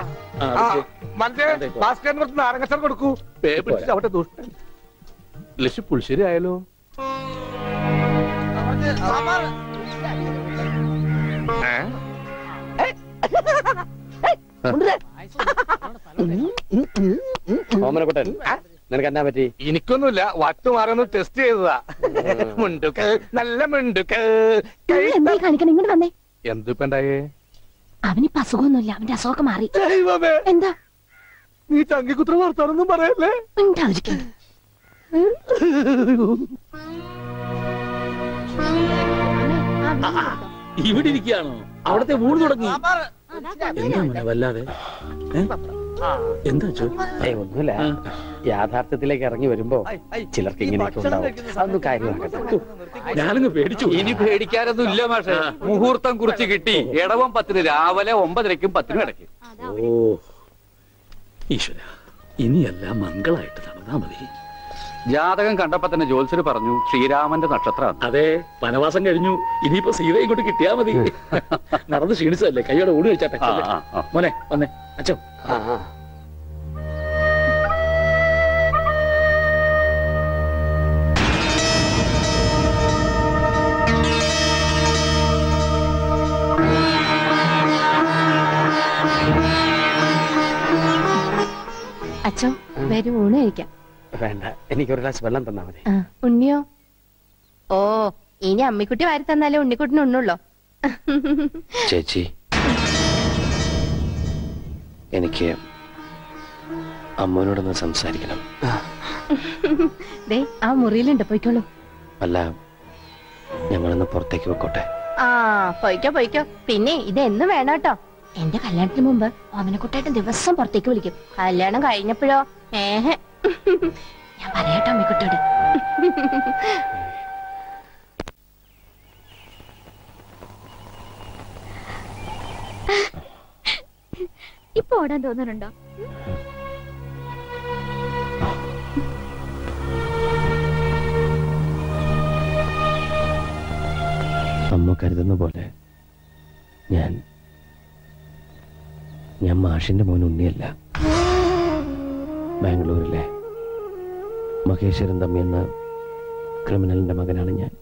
മറ്റേ ഭാസ്കരന് കുറച്ച് നാരങ്ങച്ചാർ കൊടുക്കൂ. പേ പിടിച്ച് അവിടെ ദുഷ്ടൻ. ലക്ഷ്യ പുളിശ്ശേരി ആയാലോ? ഓമനക്കുട്ടൻ നിനക്ക് എന്നാ പറ്റി? എനിക്കൊന്നുമില്ല, വട്ടുമാറൊന്ന് ടെസ്റ്റ് ചെയ്തതാ. മുണ്ടുക്ക് നല്ല മുണ്ടുക്ക്. എന്തായി കാണിക്കണം? ഇങ്ങോട്ട് വന്നേ. എന്തിപ്പണ്ടായേ? അവനിപ്പോ അസുഖമൊന്നുമില്ല, അവന്റെ അസുഖമൊക്കെ മാറി. എന്താ നീ ചങ്കിക്കുത്ര വർത്താനൊന്നും പറയല്ലേ? ഇവിടെ ഇരിക്കുകയാണോ? അവിടത്തെ ഊണ് തുടങ്ങി. എന്താ മോനെ വല്ലാതെ? എന്താ ഒന്നുമില്ല, യാഥാർത്ഥ്യത്തിലേക്ക് ഇറങ്ങി വരുമ്പോ ചിലർക്ക് ഇങ്ങനെയൊക്കെ ഉണ്ടാവും. അതൊന്നും കാര്യമാക്കട്ടെ. ഞാനങ്ങ് പേടിച്ചു. ഇനി പേടിക്കാനൊന്നും ഇല്ല മാഷെ. മുഹൂർത്തം കുറിച്ച് കിട്ടി. ഇടവം 10 രാവിലെ 9:30ക്കും 10 ഇടയ്ക്ക്. ഓ ഈശ്വര, ഇനിയെല്ലാം മംഗളായിട്ട് നടന്നാ മതി. ജാതകം കണ്ടപ്പോ തന്നെ ജോത്സ്യർ പറഞ്ഞു ശ്രീരാമന്റെ നക്ഷത്രം. അതെ, വനവാസം കഴിഞ്ഞു. ഇനിയിപ്പോ സീത ഇങ്ങോട്ട് കിട്ടിയാ മതി. നടന്ന് ക്ഷീണിച്ചതല്ലേ, കൈയോടെ ഊണ് കഴിച്ചാട്ടെ. മോനെ വന്നേ. അച്ഛോ അച്ഛോ, വരും ഊണ് കഴിക്കാം. വേണ്ട, എനിക്കൊരു ഗ്ലാസ് വെള്ളം തന്നാ മതി. ഉണ്ണിയോ? ഓ, ഇനി അമ്മിക്കുട്ടി വാരി തന്നാലേ ഉണ്ണിക്കുട്ടിന് ഉണ്ണുള്ളോ? ചേച്ചി, എനിക്ക് അമ്മനോടൊന്ന് സംസാരിക്കണം. ദേ, ആ മുറിയിലുണ്ട്, പോയിക്കോളൂ. അല്ല, ഞങ്ങളൊന്ന് പുറത്തേക്ക് വെക്കോട്ടെ? ആ, പോയിക്കോ പോയിക്കോ. പിന്നെ ഇതെന്നും വേണം കേട്ടോ. എന്റെ കല്യാണത്തിന് മുമ്പ് ഓമനക്കുട്ടായിട്ട് ദിവസം പുറത്തേക്ക് വിളിക്കും. കല്യാണം കഴിഞ്ഞപ്പോഴോ ഞാൻ പറയാട്ടോ അമ്മിക്കുട്ടിയോട്. ഇപ്പൊ ഓടാൻ തോന്നുന്നുണ്ടോ? അമ്മ കരുതുന്ന പോലെ ഞാൻ മാഷിന്റെ മോൻ ഉണ്ണിയല്ല. ബാംഗ്ലൂരിലെ മഹേശ്വരൻ തമ്മി എന്ന ക്രിമിനലിന്റെ മകനാണ് ഞാൻ.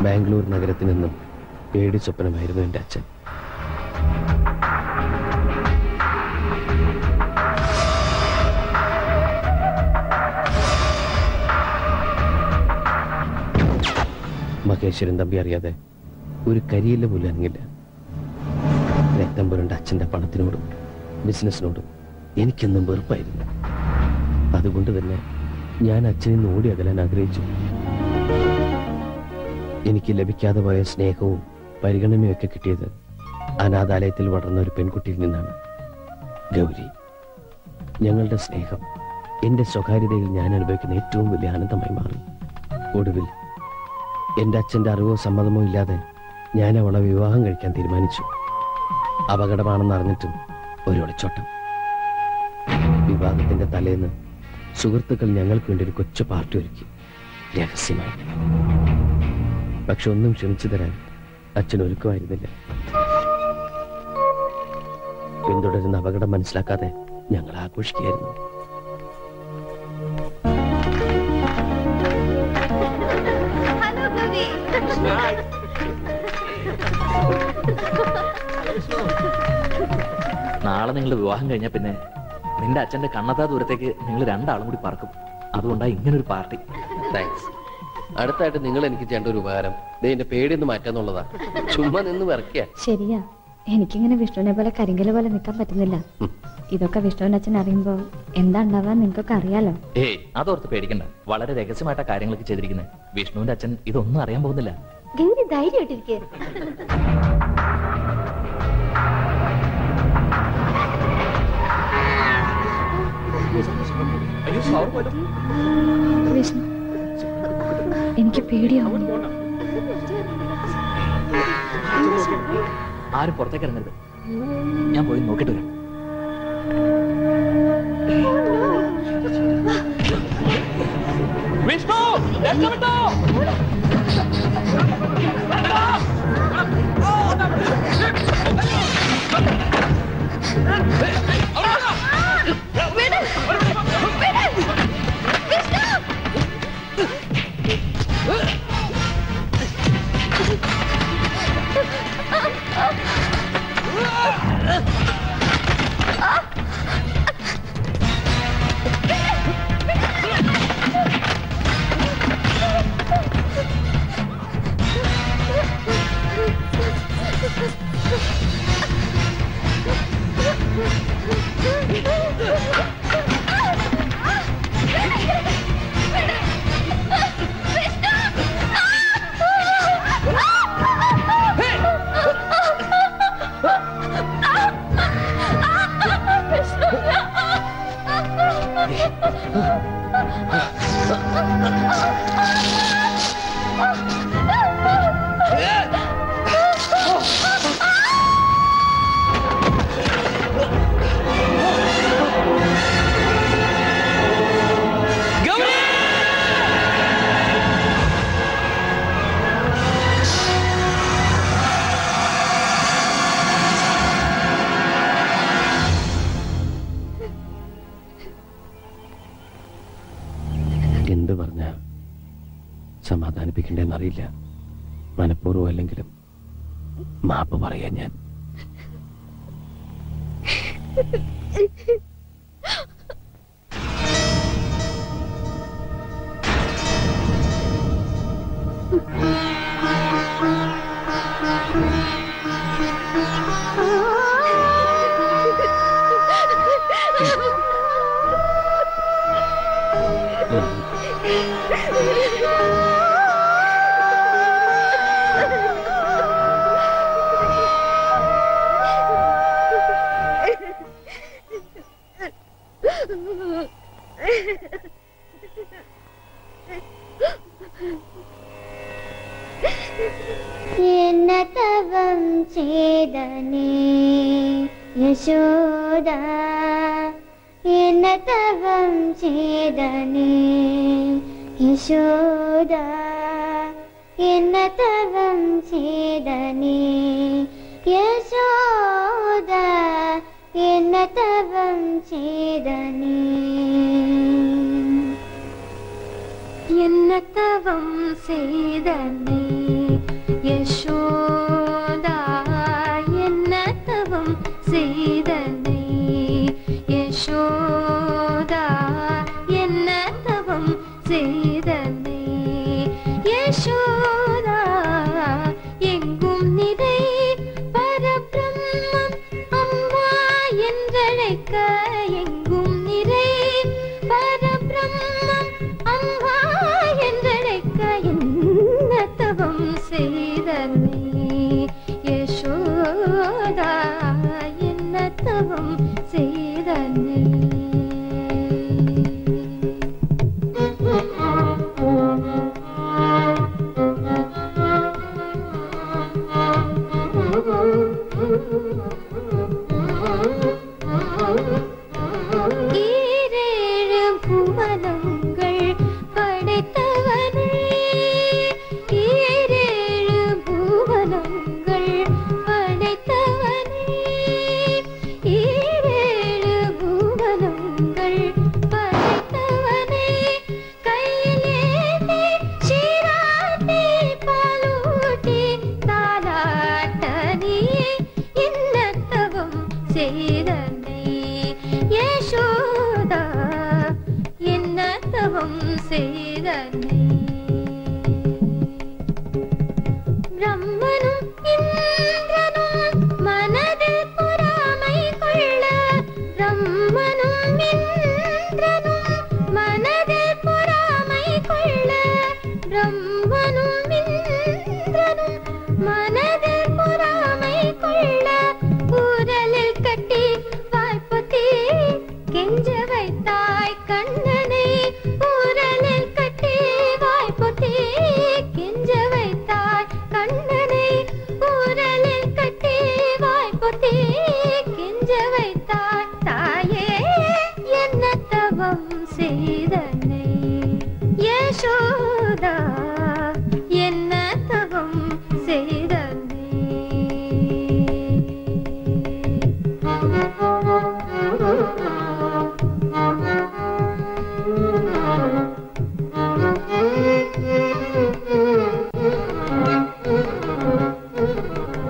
ബാംഗ്ലൂർ നഗരത്തിൽ നിന്നും പേടി സ്വപ്നമായിരുന്നു എൻ്റെ അച്ഛൻ. മഹേശ്വരൻ തമ്പി അറിയാതെ ഒരു കരിയില്ല പോലും അനങ്ങില്ല. രക്തം പുരണ്ട അച്ഛൻ്റെ പണത്തിനോടും ബിസിനസ്സിനോടും എനിക്കെന്നും വെറുപ്പായിരുന്നു. അതുകൊണ്ട് തന്നെ ഞാൻ അച്ഛനെ നിന്ന് ഓടി അകലാൻ ആഗ്രഹിച്ചു. എനിക്ക് ലഭിക്കാതെ പോയ സ്നേഹവും പരിഗണനയും ഒക്കെ കിട്ടിയത് അനാഥാലയത്തിൽ വളർന്ന ഒരു പെൺകുട്ടിയിൽ നിന്നാണ്, ഗൗരി. ഞങ്ങളുടെ സ്നേഹം എൻ്റെ സ്വകാര്യതയിൽ ഞാൻ അനുഭവിക്കുന്ന ഏറ്റവും വലിയ ആനന്ദമായി മാറി. ഒടുവിൽ എൻ്റെ അച്ഛൻ്റെ അറിവോ സമ്മതമോ ഇല്ലാതെ ഞാൻ അവളെ വിവാഹം കഴിക്കാൻ തീരുമാനിച്ചു. അപകടമാണെന്ന് അറിഞ്ഞിട്ടും ഒരു ഒളിച്ചോട്ടം. വിവാഹത്തിന്റെ തലേന്ന് സുഹൃത്തുക്കൾ ഞങ്ങൾക്ക് വേണ്ടി ഒരു കൊച്ചു പാർട്ടി ഒരുക്കി, രഹസ്യമായി. പക്ഷെ ഒന്നും ക്ഷമിച്ചു തരാൻ അച്ഛൻ ഒരുക്കമായിരുന്നില്ല. പിന്തുടരുന്ന അപകടം മനസ്സിലാക്കാതെ ഞങ്ങൾ ആഘോഷിക്കുകയായിരുന്നു. നാളെ നിങ്ങൾ വിവാഹം കഴിഞ്ഞ പിന്നെ നിന്റെ അച്ഛന്റെ കണ്ണത്താ ദൂരത്തേക്ക് നിങ്ങൾ രണ്ടാളും കൂടി പറക്കും. അതുകൊണ്ടാ ഇങ്ങനൊരു പാർട്ടി. താങ്ക്സ്. അടുത്തായിട്ട് നിങ്ങൾ എനിക്ക് ചെയ്യേണ്ട ഒരു ഉപകാരം എന്റെ പേടിയൊന്ന് മാറ്റാന്നുള്ളതാ. ചുമ്മാ നിന്ന് വിറക്കുക. ശരിയാ, എനിക്കിങ്ങനെ വിഷ്ണുവിനെ പോലെ കരിങ്കല് പോലെ നിൽക്കാൻ പറ്റുന്നില്ല. ഇതൊക്കെ വിഷ്ണുവിന്റെ അച്ഛൻ അറിയുമ്പോ എന്താ ഉണ്ടാവാൻ നിങ്ങൾക്കൊക്കെ അറിയാലോ. ഏയ്, അതോർത്ത് പേടിക്കണ്ട. വളരെ രഹസ്യമായിട്ടാ കാര്യങ്ങളൊക്കെ ചെയ്തിരിക്കുന്നത്. വിഷ്ണുവിന്റെ അച്ഛൻ ഇതൊന്നും അറിയാൻ പോകുന്നില്ല. ഗൗരി ധൈര്യമായിട്ടിരിക്കുക. വിഷ്ണു, എനിക്ക് പേടിയാവും. ആരും പുറത്തേക്ക് ഇറങ്ങരുത്. ഞാൻ പോയി നോക്കിട്ട് വരാം. വിഷ്ണു, എന്ത് പറഞ്ഞ സമാധാനിപ്പിക്കണ്ടെന്നറിയില്ല. മനഃപൂർവ്വം അല്ലെങ്കിലും മാപ്പ് പറയാൻ ഞാൻ. என்ன தவம் செய்தனே யசோதா, என்ன தவம் செய்தனே யசோதா, என்ன தவம் செய்தனே யசோதா, என்ன தவம் செய்தனே. என்ன தவம் செய்தனே யசோதா, என்ன தவம் செய்தனே யசோதா, என்ன தவம் செய்தனே யசோதா. எங்கும் நிறை பரபிரம்மம் அம்மா என்றழைக்க, எங்கும் நிறை பரபிரம்மம் அம்மா என்றழைக்க, என்ன தவம் செய்தனே யசோதா, என்ன தவம் செய்தனே. ஈரேழு புவனங்கள் படைத்தவனே, ஈரேழு புவனங்கள் படைத்தவனே, ஈரேழு புவனங்கள் படைத்தவனே. கையிலேந்தி சீராட்டி பாலூட்டி தாலாட்ட நீயே என்ன தவம் செய்தனே யசோதா, என்ன தவம் செய்தனே. பிரம்மனும் இந்திரனும் மனதில் பொறாமை கொள்ள, பிரம்மனும் இந்திரனும் மனதில் பொறாமை கொள்ள, பிரம்மனும் இந்திரனும் மனதில் பொறாமை கொள்ள, ஊரலில் கட்டி வாய்ப்பொத்தி கெஞ்ச வைத்தாய் கண்ணனை, ஊரலில் கட்டி வாய்ப்பொத்தி கெஞ்ச வைத்தாய் கண்ணனை, ஊரலில் கட்டி வாய்ப்பொத்தி கெஞ்ச வைத்தாய் தாயே, என்ன தவம் செய்தனே யசோதா, என்ன தவம் செய்தனே.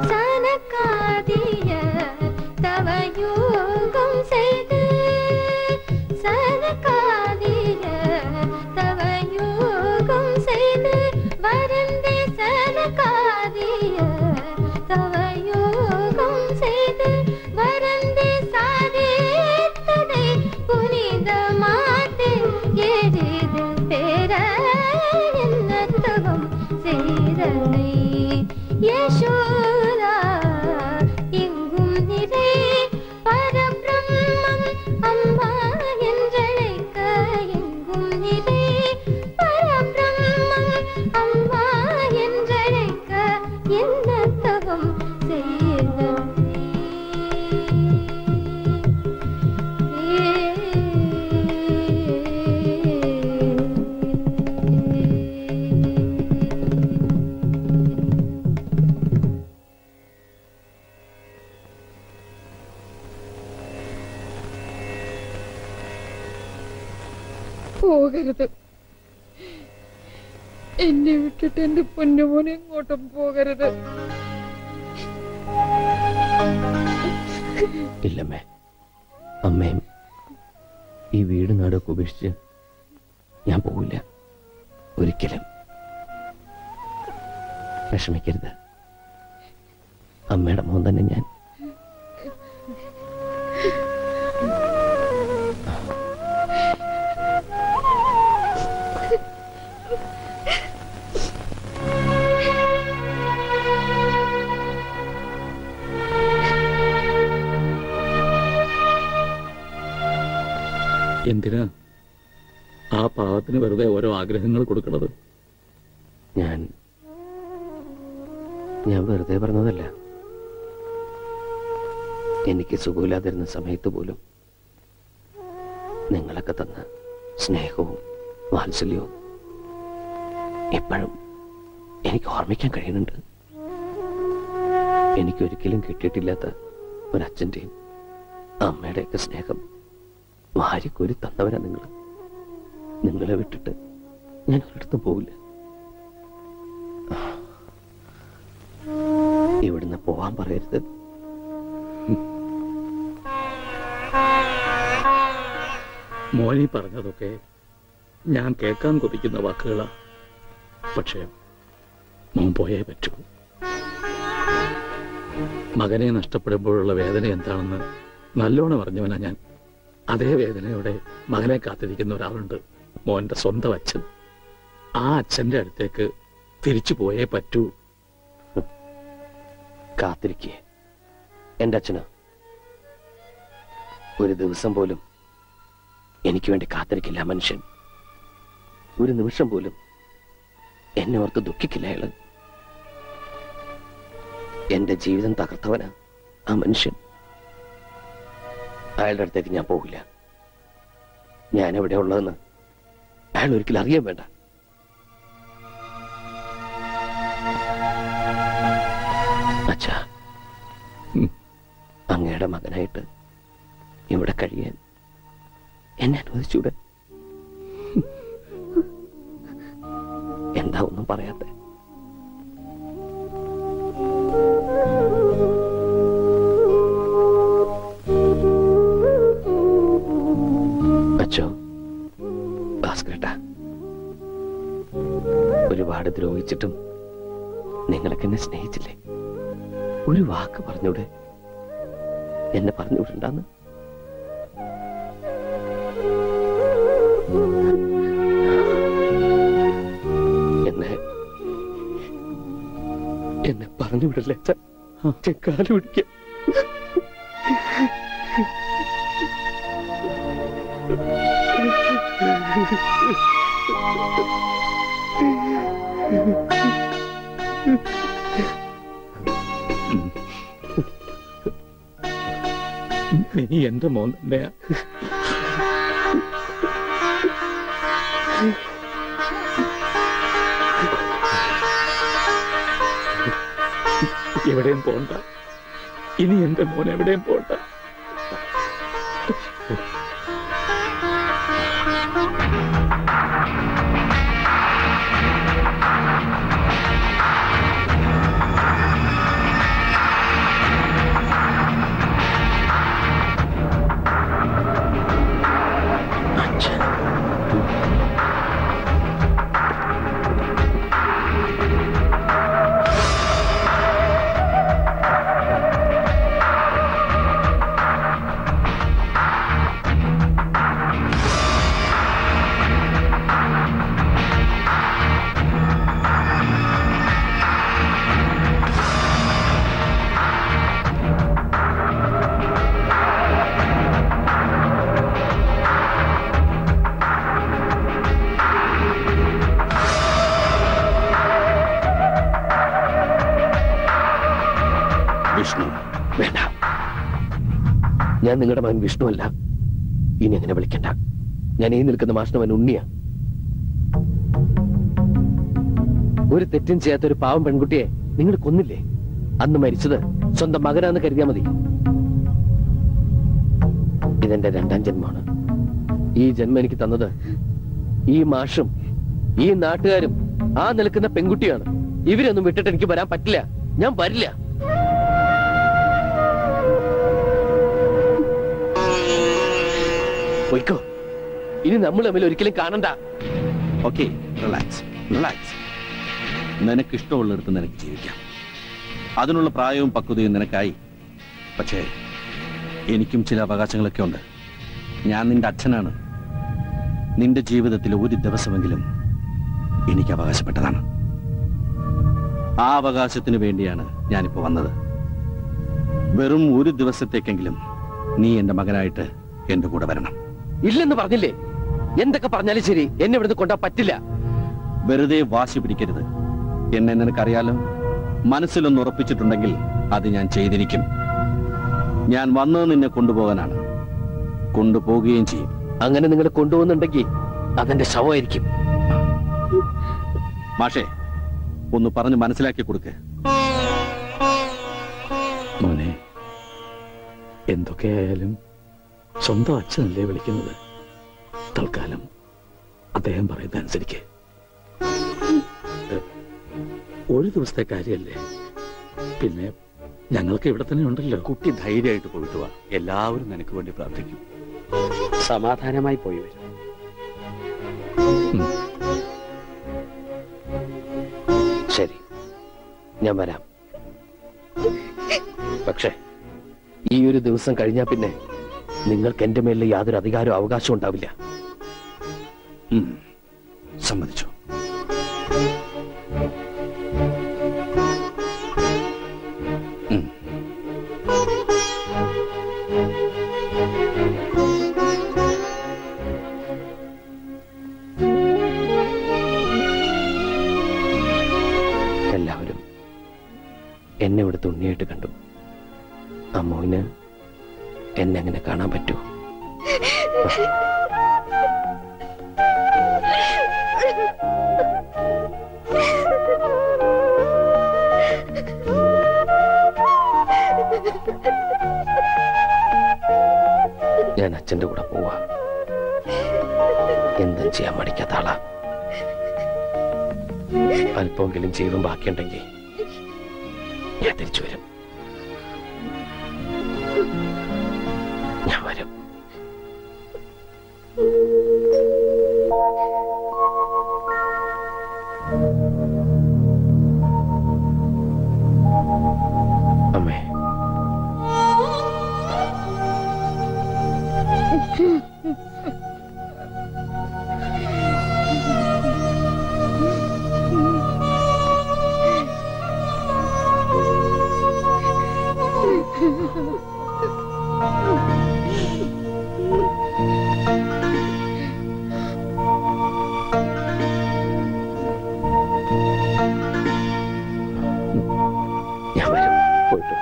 சனகாதிய தவயோகம் செய்து, சனகாதிய പോകരുത്. എന്നെ വിട്ടിട്ട് എന്റെ പൊന്നുമോനെ എങ്ങോട്ടും പോകരുത്. ഇല്ലമ്മേ, അമ്മയും ഈ വീട് നാടൊക്കെ ഉപേക്ഷിച്ച് ഞാൻ പോവില്ല ഒരിക്കലും. വിഷമിക്കരുത്, അമ്മയുടെ മോൻ തന്നെ ഞാൻ. എന്തിനാ ആ പാവത്തിന് വെറുതെ ഓരോ ആഗ്രഹങ്ങൾ കൊടുക്കണത്? ഞാൻ വെറുതെ പറഞ്ഞതല്ല. എനിക്ക് സുഖമില്ലാതിരുന്ന സമയത്ത് പോലും നിങ്ങളൊക്കെ തന്ന സ്നേഹവും വാത്സല്യവും ഇപ്പോഴും എനിക്ക് ഓർമ്മിക്കാൻ കഴിയുന്നുണ്ട്. എനിക്കൊരിക്കലും കിട്ടിയിട്ടില്ലാത്ത ഒരച്ഛൻ്റെയും അമ്മയുടെയൊക്കെ സ്നേഹം വാരിക്കോരി തന്നവരാ നിങ്ങൾ. നിങ്ങളെ വിട്ടിട്ട് ഞാൻ ഒരിടത്തും പോവില്ല. ഇവിടുന്ന് പോവാൻ പറയരുത്. മോനി പറഞ്ഞതൊക്കെ ഞാൻ കേൾക്കാൻ കൊതിക്കുന്ന വാക്കുകളാ. പക്ഷേ മോൻ പോയേ പറ്റൂ. മകനെ നഷ്ടപ്പെടുമ്പോഴുള്ള വേദന എന്താണെന്ന് നല്ലോണം അറിഞ്ഞവനാ ഞാൻ. അതേ വേദനയോടെ മകനെ കാത്തിരിക്കുന്ന ഒരാളുണ്ട്, മോന്റെ സ്വന്തം അച്ഛൻ. ആ അച്ഛന്റെ അടുത്തേക്ക് തിരിച്ചു പോയേ പറ്റൂ. കാത്തിരിക്കേ എന്റെ അച്ഛന് ഒരു ദിവസം പോലും എനിക്ക് വേണ്ടി കാത്തിരിക്കില്ല മനുഷ്യൻ. ഒരു നിമിഷം പോലും എന്നെ ഓർത്ത് ദുഃഖിക്കില്ല അയാള്. എന്റെ ജീവിതം തകർത്തവനാ ആ മനുഷ്യൻ. അയാളുടെ അടുത്തേക്ക് ഞാൻ പോകില്ല. ഞാൻ എവിടെ ഉള്ളതെന്ന് അയാൾ ഒരിക്കലും അറിയാൻ വേണ്ട. അച്ഛാ, അങ്ങയുടെ മകനായിട്ട് ഇവിടെ കഴിയാൻ എന്നെ അനുവദിച്ചൂടെ? എന്താ ഒന്നും പറയാത്തെ? അച്ഛോ, ഭാസ്കരേട്ടാ, ഒരുപാട് ദ്രോഹിച്ചിട്ടും നിങ്ങളൊക്കെ എന്നെ സ്നേഹിച്ചില്ലേ? ഒരു വാക്ക് പറഞ്ഞൂടെ? എന്നെ പറഞ്ഞുവിടണ്ടെന്ന്. എന്നെ പറഞ്ഞുവിടല്ലേ അച്ഛാ? കാല് പിടിക്കാം. നീ എന്റെ മോൻ തന്നെയാ. എവിടെയും പോണ്ട. ഇനി എന്റെ മോൻ എവിടെയും പോണ്ട. വിഷ്ണു വേണ്ട. ഞാൻ നിങ്ങളുടെ മകൻ വിഷ്ണു അല്ല. ഇനി അങ്ങനെ വിളിക്കണ്ട. ഞാൻ ഈ നിൽക്കുന്ന മാഷ്ടവൻ ഉണ്ണിയാ. ഒരു തെറ്റും ചെയ്യാത്ത ഒരു പാവം പെൺകുട്ടിയെ നിങ്ങൾ കൊന്നില്ലേ? അന്ന് മരിച്ചത് സ്വന്തം മകനാന്ന് കരുതിയാ മതി. ഇതെന്റെ രണ്ടാം ജന്മമാണ്. ഈ ജന്മം എനിക്ക് തന്നത് ഈ മാഷും ഈ നാട്ടുകാരും ആ നിൽക്കുന്ന പെൺകുട്ടിയാണ്. ഇവരൊന്നും വിട്ടിട്ട് എനിക്ക് വരാൻ പറ്റില്ല. ഞാൻ വരില്ല. പോയിക്കോ. ഇനി നമ്മൾ തമ്മിൽ ഒരിക്കലും കാണണ്ട. Okay, relax relax. നിനക്ക് ഇഷ്ടമുള്ളിടത്ത് നിനക്ക് ജീവിക്കാം. അതിനുള്ള പ്രായവും പക്വതയും നിനക്കായി. പക്ഷേ എനിക്കും ചില അവകാശങ്ങളൊക്കെ ഉണ്ട്. ഞാൻ നിന്റെ അച്ഛനാണ്. നിന്റെ ജീവിതത്തിൽ ഒരു ദിവസമെങ്കിലും എനിക്ക് അവകാശപ്പെട്ടതാണ്. ആ അവകാശത്തിന് വേണ്ടിയാണ് ഞാനിപ്പോ വന്നത്. വെറും ഒരു ദിവസത്തേക്കെങ്കിലും നീ എന്റെ മകനായിട്ട് എന്റെ കൂടെ വരണം. ഇല്ലെന്ന് പറഞ്ഞില്ലേ? എന്തൊക്കെ പറഞ്ഞാലും ശരി, എന്നെ ഇവിടുന്ന് കൊണ്ടാ പറ്റില്ല. വെറുതെ വാശി പിടിക്കരുത്. എന്നെ നിനക്കറിയാലോ. മനസ്സിലൊന്ന് ഉറപ്പിച്ചിട്ടുണ്ടെങ്കിൽ അത് ഞാൻ ചെയ്തിരിക്കും. ഞാൻ വന്നത് നിന്നെ കൊണ്ടുപോകാനാണ്. കൊണ്ടുപോകുകയും ചെയ്യും. അങ്ങനെ നിങ്ങൾ കൊണ്ടുപോകുന്നുണ്ടെങ്കിൽ അതെന്റെ ശവമായിരിക്കും. മാഷേ, ഒന്ന് പറഞ്ഞ് മനസ്സിലാക്കി കൊടുക്ക്. മോനെ, എന്തൊക്കെയായാലും സ്വന്തം അച്ഛനല്ലേ വിളിക്കുന്നത്. തൽക്കാലം അദ്ദേഹം പറയുന്ന അനുസരിക്ക്. ഒരു ദിവസത്തെ കാര്യല്ലേ. പിന്നെ ഞങ്ങൾക്ക് ഇവിടെ തന്നെ ഉണ്ടല്ലോ. കുട്ടി ധൈര്യമായിട്ട് പോയിട്ട് വാ. എല്ലാവരും നിനക്ക് വേണ്ടി പ്രാർത്ഥിക്കും. സമാധാനമായി പോയി വരും. ശരി, ഞാൻ വരാം. പക്ഷേ ഈ ഒരു ദിവസം കഴിഞ്ഞാൽ പിന്നെ നിങ്ങൾക്ക് എന്റെ മേലിൽ യാതൊരു അധികാരവും അവകാശവും ഉണ്ടാവില്ല. സമ്മതിച്ചു. എല്ലാവരും എന്നെ ഇവിടുത്തെ ഉണ്ണിയായിട്ട് കണ്ടു. അമ്മുവിന് എന്നെ അങ്ങനെ കാണാൻ പറ്റൂ? ഞാൻ അച്ഛന്റെ കൂടെ പോവാ. എന്തും ചെയ്യാൻ മടിക്കാത്ത ആളാ. അല്പമെങ്കിലും ജീവൻ ബാക്കിയുണ്ടെങ്കിൽ ഞാൻ തിരിച്ചു വരും. ഞാൻ വരും. അമ്മേ, ഞാൻ വരും. പോയിട്ട്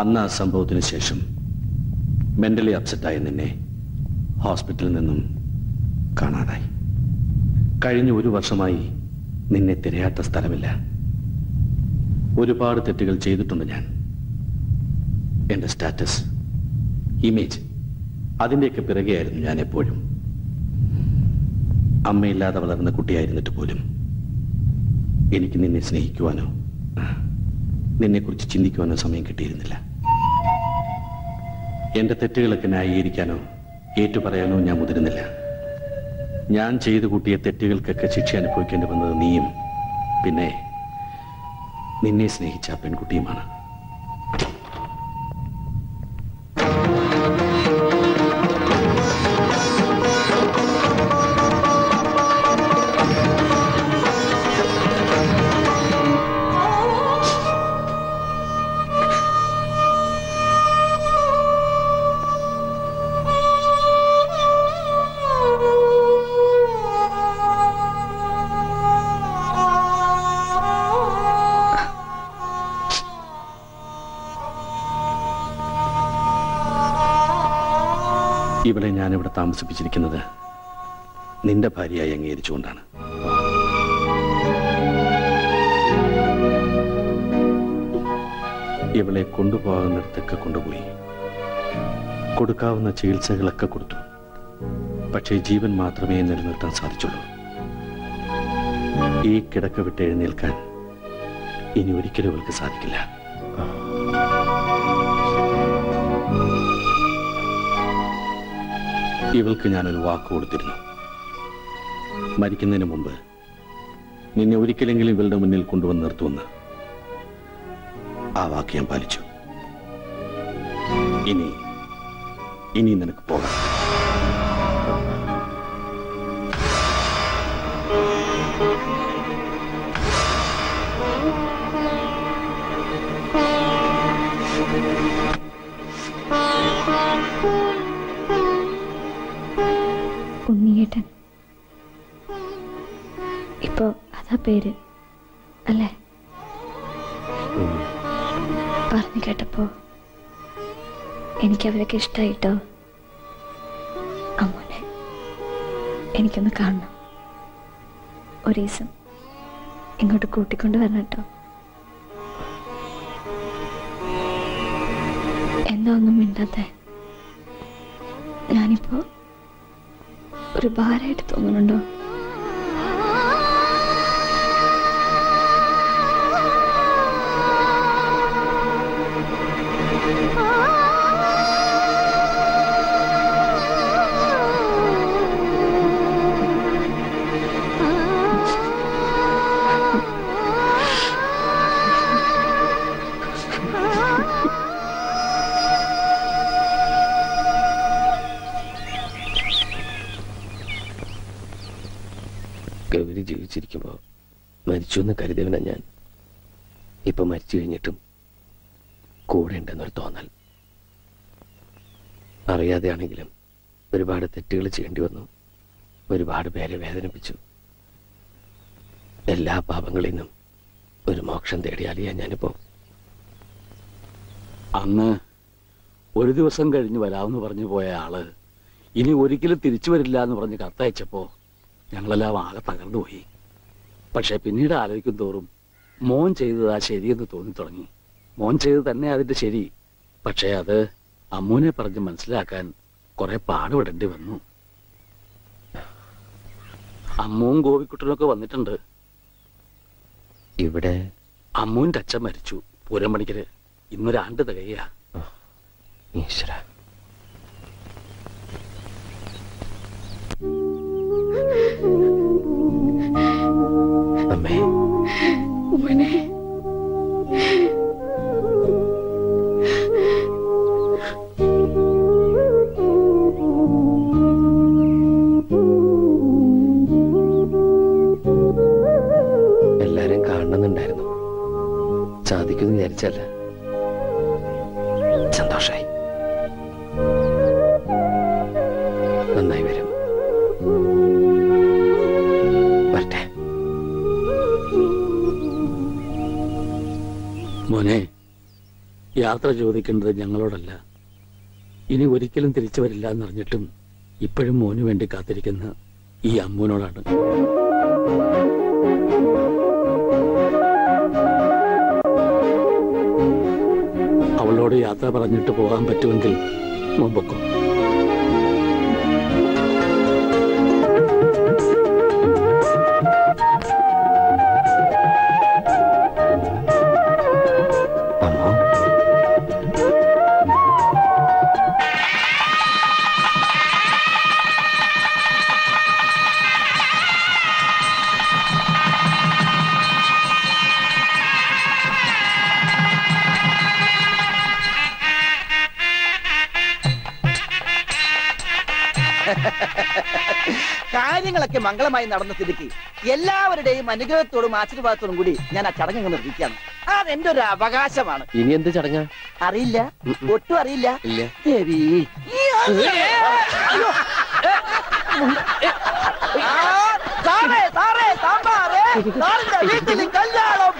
അന്ന് ആ സംഭവത്തിന് ശേഷം മെന്റലി അപ്സെറ്റായ നിന്നെ ഹോസ്പിറ്റലിൽ നിന്നും കാണാതായി. കഴിഞ്ഞ ഒരു വർഷമായി നിന്നെ തിരയാത്ത സ്ഥലമില്ല. ഒരുപാട് തെറ്റുകൾ ചെയ്തിട്ടുണ്ട് ഞാൻ. എന്റെ സ്റ്റാറ്റസ്, ഇമേജ്, അതിന്റെയൊക്കെ പിറകെയായിരുന്നു ഞാൻ എപ്പോഴും. അമ്മയില്ലാതെ വളർന്ന കുട്ടിയായിരുന്നിട്ട് പോലും എനിക്ക് നിന്നെ സ്നേഹിക്കുവാനോ നിന്നെക്കുറിച്ച് ചിന്തിക്കുവാനോ സമയം കിട്ടിയിരുന്നില്ല. എന്റെ തെറ്റുകളൊക്കെ ന്യായീകരിക്കാനോ ഏറ്റുപറയാനോ ഞാൻ മുതിരുന്നില്ല. ഞാൻ ചെയ്തു കൂട്ടിയ തെറ്റുകൾക്കൊക്കെ ശിക്ഷ അനുഭവിക്കേണ്ടി വന്നത് നീയും പിന്നെ നിന്നെ സ്നേഹിച്ച ആ പെൺകുട്ടിയുമാണ്. ഇവളെ ഞാനിവിടെ താമസിപ്പിച്ചിരിക്കുന്നത് നിന്റെ ഭാര്യയായി അംഗീകരിച്ചുകൊണ്ടാണ്. ഇവളെ കൊണ്ടുപോകുന്നിടത്തൊക്കെ കൊണ്ടുപോയി കൊടുക്കാവുന്ന ചികിത്സകളൊക്കെ കൊടുത്തു. പക്ഷേ ജീവൻ മാത്രമേ നിലനിർത്താൻ സാധിച്ചുള്ളൂ. ഈ കിടക്ക വിട്ട് എഴുന്നേൽക്കാൻ ഇനി ഒരിക്കലും ഇവൾക്ക് സാധിക്കില്ല. ഇവൾക്ക് ഞാനൊരു വാക്ക് കൊടുത്തിരുന്നു. മരിക്കുന്നതിന് മുമ്പ് നിന്നെ ഒരിക്കലെങ്കിലും ഇവളുടെ മുന്നിൽ കൊണ്ടുവന്ന് നിർത്തുമെന്ന്. ആ വാക്ക് ഞാൻ പാലിച്ചു. ഇനി നിനക്ക് പോകാം. ഉണ്ണിയേട്ടൻ ഇപ്പോ അതാ പേര് അല്ലേ? പറഞ്ഞു കേട്ടപ്പോ എനിക്ക് അവരൊക്കെ ഇഷ്ടായിട്ടോ. അമ്മോനെ എനിക്കൊന്ന് കാണണം. ഒരു ദിവസം ഇങ്ങോട്ട് കൂട്ടിക്കൊണ്ട് വരണം കേട്ടോ. എന്താ ഒന്നും മിണ്ടാത്തെ? ഞാനിപ്പോ ഒരു ഭാരമായിട്ട് തോന്നുന്നുണ്ടോ? ഗൗരി ജീവിച്ചിരിക്കുമ്പോ മരിച്ചു എന്ന് കരുതിയവനാ ഞാൻ. ഇപ്പൊ മരിച്ചു കഴിഞ്ഞിട്ടും കൂടെ ഉണ്ടെന്നൊരു തോന്നൽ. അറിയാതെയാണെങ്കിലും ഒരുപാട് തെറ്റുകൾ ചെയ്യേണ്ടി വന്നു. ഒരുപാട് പേരെ വേദനിപ്പിച്ചു. എല്ലാ പാപങ്ങളിൽ നിന്നും ഒരു മോക്ഷം തേടിയാലിയാ ഞാനിപ്പോ. അന്ന് ഒരു ദിവസം കഴിഞ്ഞ് വരാമെന്ന് പറഞ്ഞു പോയ ആള് ഇനി ഒരിക്കലും തിരിച്ചു വരില്ല എന്ന് പറഞ്ഞ് കത്തയച്ചപ്പോ ഞങ്ങളെല്ലാം ആകെ തകർന്നു പോയി. പക്ഷെ പിന്നീട് ആലോചിക്കും തോറും മോൻ ചെയ്തതാ ശരിയെന്ന് തോന്നി തുടങ്ങി. മോൻ ചെയ്തത് തന്നെ അതിന്റെ ശരി. പക്ഷെ അത് അമ്മൂനെ പറഞ്ഞ് മനസ്സിലാക്കാൻ കുറെ പാടുപെടേണ്ടി വന്നു. അമ്മുവും ഗോപിക്കുട്ടനൊക്കെ വന്നിട്ടുണ്ട്. ഇവിടെ അമ്മൂന്റെ അച്ഛൻ മരിച്ചു പൂരമണിക്കര്. ഇന്നൊരാണ്ട് തികയ. ഈശ്വര, അമ്മേ മോനെ എല്ലാരും കാണണമെന്നുണ്ടായിരുന്നു. സാധിക്കുമെന്ന് വിചാരിച്ചല്ല. സന്തോഷായി. നന്നായി വരും. വരട്ടെ. മോനെ, യാത്ര ചോദിക്കേണ്ടത് ഞങ്ങളോടല്ല. ഇനി ഒരിക്കലും തിരിച്ചു വരില്ല എന്നറിഞ്ഞിട്ടും ഇപ്പോഴും മോന് വേണ്ടി കാത്തിരിക്കുന്ന ഈ അമ്മൂനോടാണ്. അവളോട് യാത്ര പറഞ്ഞിട്ട് പോകാൻ പറ്റുമെങ്കിൽ മുമ്പൊക്കെ. കാര്യങ്ങളൊക്കെ മംഗളമായി നടന്ന സ്ഥിതിക്ക് എല്ലാവരുടെയും അനുഗ്രഹത്തോടും ആശീർവാദത്തോടും കൂടി ഞാൻ ആ ചടങ്ങ് നിർവഹിക്കുകയാണ്. അതെന്റെ ഒരു അവകാശമാണ്. ഇനി എന്ത് ചടങ്ങാ? അറിയില്ല, ഒട്ടും അറിയില്ല. ഇല്ല ദേവി, വീട്ടിൽ കല്യാണം